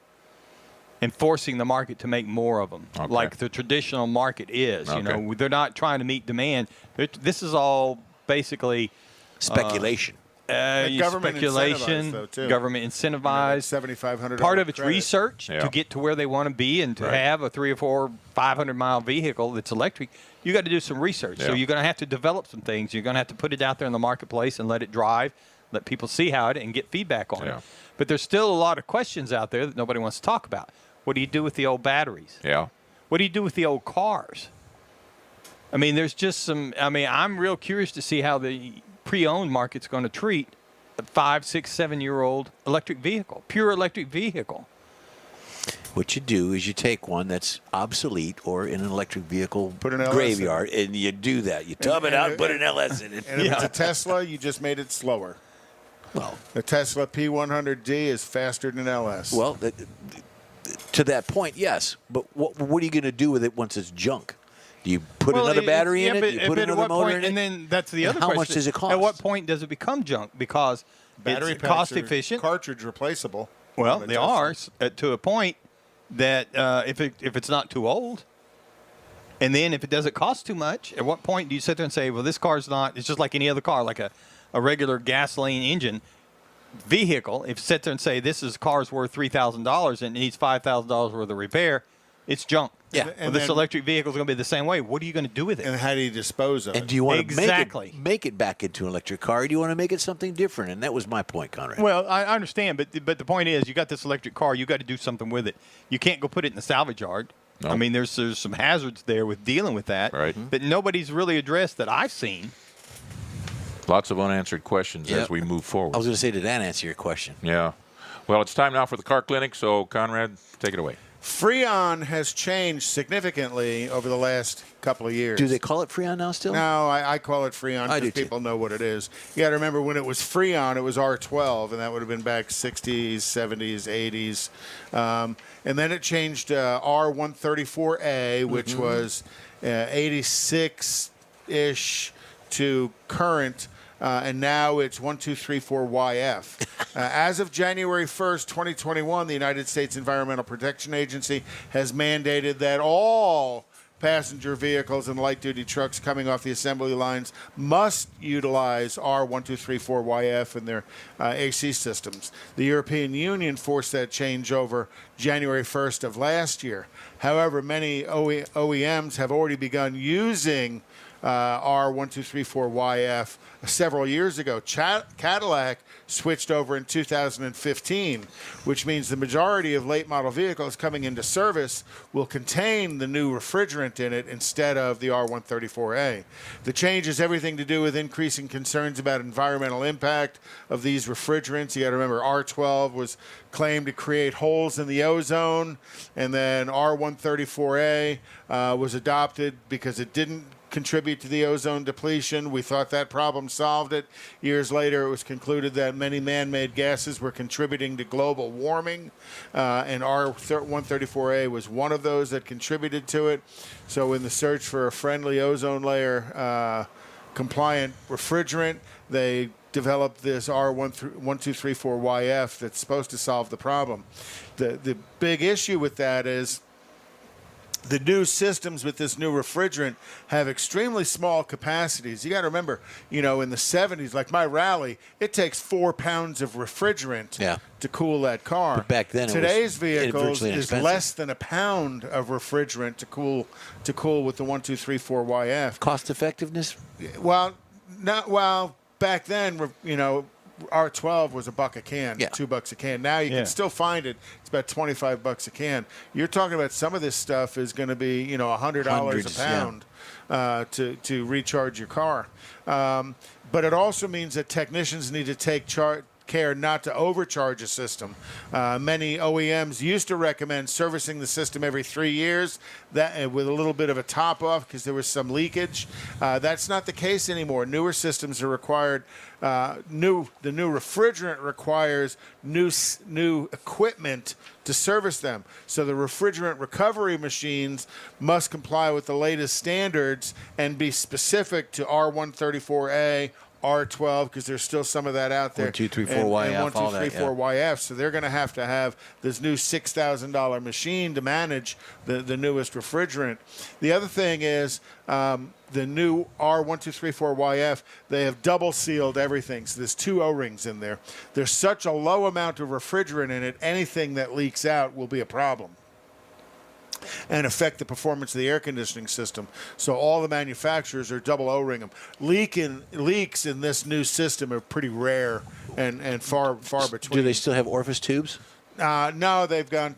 S3: and forcing the market to make more of them,
S1: Okay.
S3: like the traditional market is. You
S1: Okay.
S3: know, they're not trying to meet demand. This is all basically
S4: Speculation.
S2: government
S3: speculation,
S2: incentivized, though, too.
S3: government incentivized.
S2: $7,500
S3: Part of it's
S2: credit.
S3: research
S1: Yeah.
S3: to get to where they want to be and to
S1: Right.
S3: have a 3 or 4, 500-mile vehicle that's electric. You got to do some research. So
S1: Yeah.
S3: you're going to have to develop some things. You're going to have to put it out there in the marketplace and let it drive, let people see how it and get feedback on
S1: Yeah.
S3: it. But there's still a lot of questions out there that nobody wants to talk about. What do you do with the old batteries?
S1: Yeah.
S3: What do you do with the old cars? I mean, there's just some. I mean, I'm real curious to see how the pre-owned market's going to treat a 5, 6, 7-year-old electric vehicle, pure electric vehicle.
S4: What you do is you take one that's obsolete or in an electric vehicle
S2: Put an LS
S4: graveyard, and you do that. You tub it out and put an LS in it.
S2: And if it's a Tesla, you just made it slower.
S4: Well,
S2: The Tesla P100D is faster than LS.
S4: well, to that point, yes. But what are you going to do with it once it's junk? Do you put another battery in it? Do you put another motor in it?
S3: And then that's the other
S4: how
S3: question.
S4: much does it cost?
S3: At what point does it become junk? Because
S2: battery
S3: it's
S2: packs
S3: cost
S2: are
S3: efficient.
S2: cartridge replaceable.
S3: Well,
S2: on a
S3: they
S2: Tesla.
S3: are to a point that if it's not too old, and then if it doesn't cost too much, at what point do you sit there and say, well, this car's not? It's just like any other car, like a regular gasoline engine vehicle. If you sit there and say this car's worth $3,000 and it needs $5,000 worth of repair, it's junk.
S4: Yeah.
S3: Well,
S2: And
S3: this
S2: then-
S3: electric vehicle is going to be the same way. What are you going to do with it?
S2: And how do you dispose of
S4: And
S2: it?
S4: do you want
S3: Exactly.
S4: to make it back into an electric car, or do you want to make it something different? And that was my point, Conrad.
S3: Well, I understand, but the point is, you got this electric car, you got to do something with it. You can't go put it in the salvage yard.
S1: No.
S3: I mean, there's some hazards there with dealing with that.
S1: Right.
S3: But nobody's really addressed that I've seen.
S1: Lots of unanswered questions
S4: Yep.
S1: as we move forward.
S4: I was going to say, did that answer your question?
S1: Yeah. Well, it's time now for the car clinic, so Conrad, take it away.
S2: Freon has changed significantly over the last couple of years.
S4: Do they call it Freon now still?
S2: No, I call it Freon
S4: I do
S2: because
S4: too.
S2: people know what it is. You got to remember when it was Freon, it was R12, and that would have been back 60s, 70s, 80s. And then it changed R134A, which was 86-ish to current and now it's 1234YF. As of January 1st, 2021, the United States Environmental Protection Agency has mandated that all passenger vehicles and light-duty trucks coming off the assembly lines must utilize R1234YF in their AC systems. The European Union forced that change over January 1st of last year. However, many OEMs have already begun using R1234YF several years ago. Cadillac switched over in 2015, which means the majority of late model vehicles coming into service will contain the new refrigerant in it instead of the R134A. The change has everything to do with increasing concerns about environmental impact of these refrigerants. You got to remember, R12 was claimed to create holes in the ozone, and then R134A was adopted because it didn't contribute to the ozone depletion. We thought that problem solved it. Years later, it was concluded that many man-made gases were contributing to global warming, and R134A was one of those that contributed to it. So in the search for a friendly ozone layer compliant refrigerant, they developed this R1234YF that's supposed to solve the problem. The big issue with that is the new systems with this new refrigerant have extremely small capacities. You got to remember, in the 70s, like my Rally, it takes 4 pounds of refrigerant to cool that car.
S4: But back then,
S2: today's vehicles is less than a pound of refrigerant to cool with the 1234YF.
S4: Cost effectiveness?
S2: Well, back then, R12 was $1 a can, $2 a can. Now you can still find it. It's about $25 a can. You're talking about some of this stuff is going to be, $100 a pound to recharge your car. But it also means that technicians need to take care not to overcharge a system. Many OEMs used to recommend servicing the system every 3 years, that with a little bit of a top off because there was some leakage. That's not the case anymore. Newer systems are required. The new refrigerant requires new equipment to service them. So the refrigerant recovery machines must comply with the latest standards and be specific to R134A, R12, because there's still some of that out there.
S4: 1234YF,
S2: and 1234YF. So they're going to have this new $6,000 machine to manage the newest refrigerant. The other thing is the new R1234YF, they have double sealed everything. So there's 2 O-rings in there. There's such a low amount of refrigerant in it, anything that leaks out will be a problem and affect the performance of the air conditioning system. So all the manufacturers are double O-ring them. Leaks in this new system are pretty rare and far between.
S4: Do they still have orifice tubes?
S2: No, they're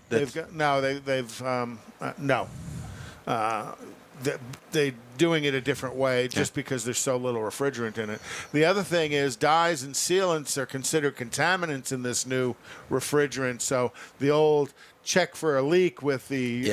S2: doing it a different way just because there's so little refrigerant in it. The other thing is dyes and sealants are considered contaminants in this new refrigerant. So the old check for a leak with the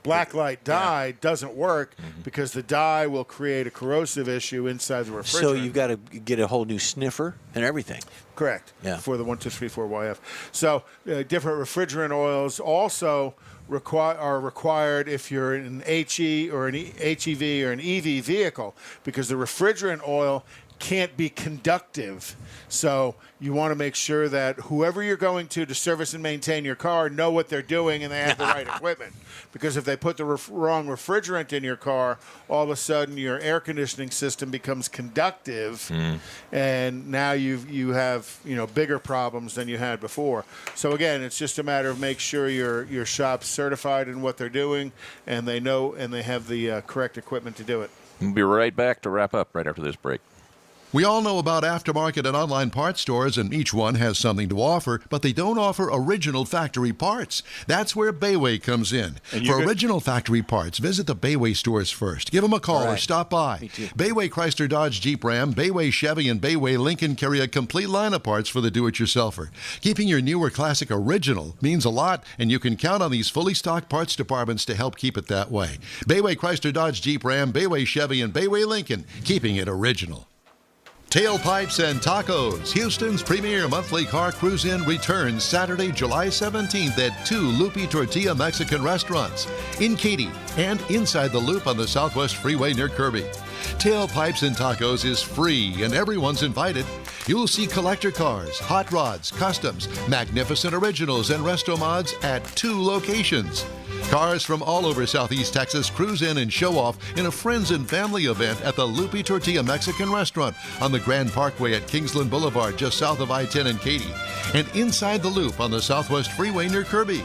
S2: blacklight dye doesn't work because the dye will create a corrosive issue inside the refrigerant.
S4: So you've got to get a whole new sniffer and everything.
S2: Correct. For the 1234YF. So different refrigerant oils also are required if you're an HE or an HEV or an EV vehicle, because the refrigerant oil can't be conductive. So you want to make sure that whoever you're going to service and maintain your car know what they're doing and they have the right equipment. Because if they put the wrong refrigerant in your car, all of a sudden your air conditioning system becomes conductive, and now you have bigger problems than you had before. So again, it's just a matter of make sure your shop's certified in what they're doing, and they know and they have the correct equipment to do it.
S1: We'll be right back to wrap up right after this break.
S6: We all know about aftermarket and online parts stores, and each one has something to offer, but they don't offer original factory parts. That's where Bayway comes in. For original factory parts, visit the Bayway stores first. Give them a call or stop by. Bayway Chrysler Dodge Jeep Ram, Bayway Chevy, and Bayway Lincoln carry a complete line of parts for the do-it-yourselfer. Keeping your newer classic original means a lot, and you can count on these fully stocked parts departments to help keep it that way. Bayway Chrysler Dodge Jeep Ram, Bayway Chevy, and Bayway Lincoln, keeping it original. Tailpipes and Tacos, Houston's premier monthly car cruise-in, returns Saturday, July 17th at 2 Lupi Tortilla Mexican restaurants in Katy and inside the Loop on the Southwest Freeway near Kirby. Tailpipes and Tacos is free and everyone's invited. You'll see collector cars, hot rods, customs, magnificent originals, and resto mods at 2 locations. Cars from all over Southeast Texas cruise in and show off in a friends and family event at the Lupi Tortilla Mexican restaurant on the Grand Parkway at Kingsland Boulevard, just south of I-10 in Katy, and inside the Loop on the Southwest Freeway near Kirby.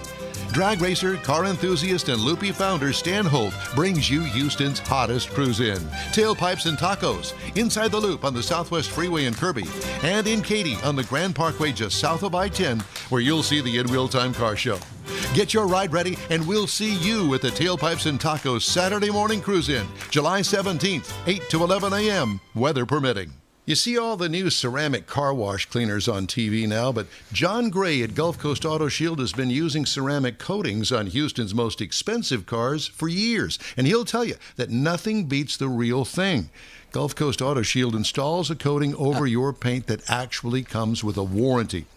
S6: Drag racer, car enthusiast, and Lupi founder Stan Holt brings you Houston's hottest cruise-in. Tailpipes and Tacos, inside the Loop on the Southwest Freeway in Kirby, and in Katy on the Grand Parkway just south of I-10, where you'll see the In Wheel Time Car Show. Get your ride ready, and we'll see you at the Tailpipes and Tacos Saturday morning cruise-in, July 17th, 8 to 11 a.m., weather permitting. You see all the new ceramic car wash cleaners on TV now, but John Gray at Gulf Coast Auto Shield has been using ceramic coatings on Houston's most expensive cars for years, and he'll tell you that nothing beats the real thing. Gulf Coast Auto Shield installs a coating over your paint that actually comes with a warranty.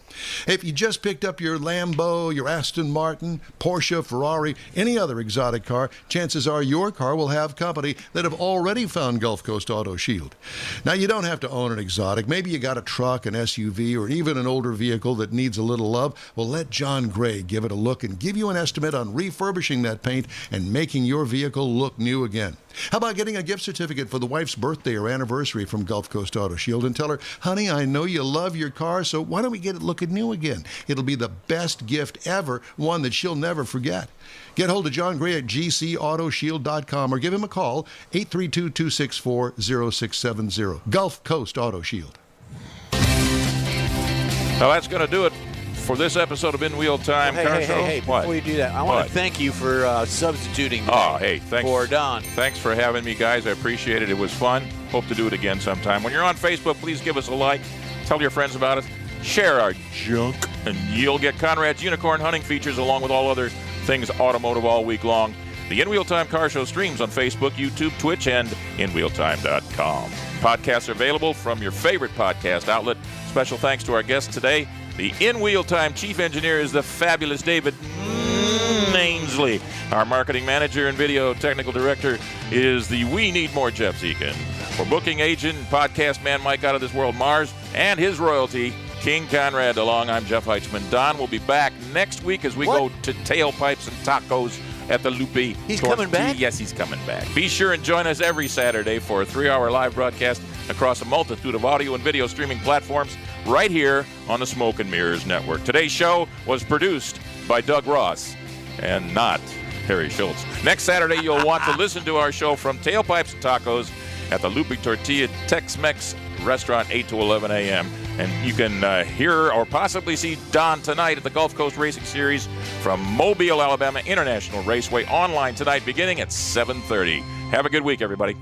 S6: If you just picked up your Lambo, your Aston Martin, Porsche, Ferrari, any other exotic car, chances are your car will have company that have already found Gulf Coast Auto Shield. Now, you don't have to own an exotic. Maybe you got a truck, an SUV, or even an older vehicle that needs a little love. Well, let John Gray give it a look and give you an estimate on refurbishing that paint and making your vehicle look new again. How about getting a gift certificate for the wife's birthday or anniversary from Gulf Coast Auto Shield and tell her, honey, I know you love your car, so why don't we get it looking new again? It'll be the best gift ever, one that she'll never forget. Get hold of John Gray at gcautoshield.com or give him a call, 832-264-0670. Gulf Coast Auto Shield.
S1: Now that's going to do it for this episode of In Wheel Time Car Show.
S4: Hey, before you do that, I want to thank you for substituting
S1: thanks
S4: for Don.
S1: Thanks for having me, guys. I appreciate it. It was fun. Hope to do it again sometime. When you're on Facebook, please give us a like. Tell your friends about it. Share our junk, and you'll get Conrad's Unicorn Hunting features along with all other things automotive all week long. The In Wheel Time Car Show streams on Facebook, YouTube, Twitch, and InWheelTime.com. Podcasts are available from your favorite podcast outlet. Special thanks to our guest today. The In Wheel Time Chief Engineer is the fabulous David Mainsley. Our Marketing Manager and Video Technical Director is the We Need More Jeff Zekin. For booking agent and podcast man Mike Out of This World Mars and his royalty, King Conrad DeLong, I'm Jeff Heitzman. Don will be back next week as we go to Tailpipes and Tacos at the Lupi.
S4: He's coming back?
S1: Yes, he's coming back. Be sure and join us every Saturday for a 3-hour live broadcast across a multitude of audio and video streaming platforms right here on the Smoke and Mirrors Network. Today's show was produced by Doug Ross and not Harry Schultz. Next Saturday, you'll want to listen to our show from Tailpipes and Tacos at the Lupi Tortilla Tex-Mex restaurant, 8 to 11 a.m. And you can hear or possibly see Don tonight at the Gulf Coast Racing Series from Mobile, Alabama International Raceway, online tonight beginning at 7:30. Have a good week, everybody.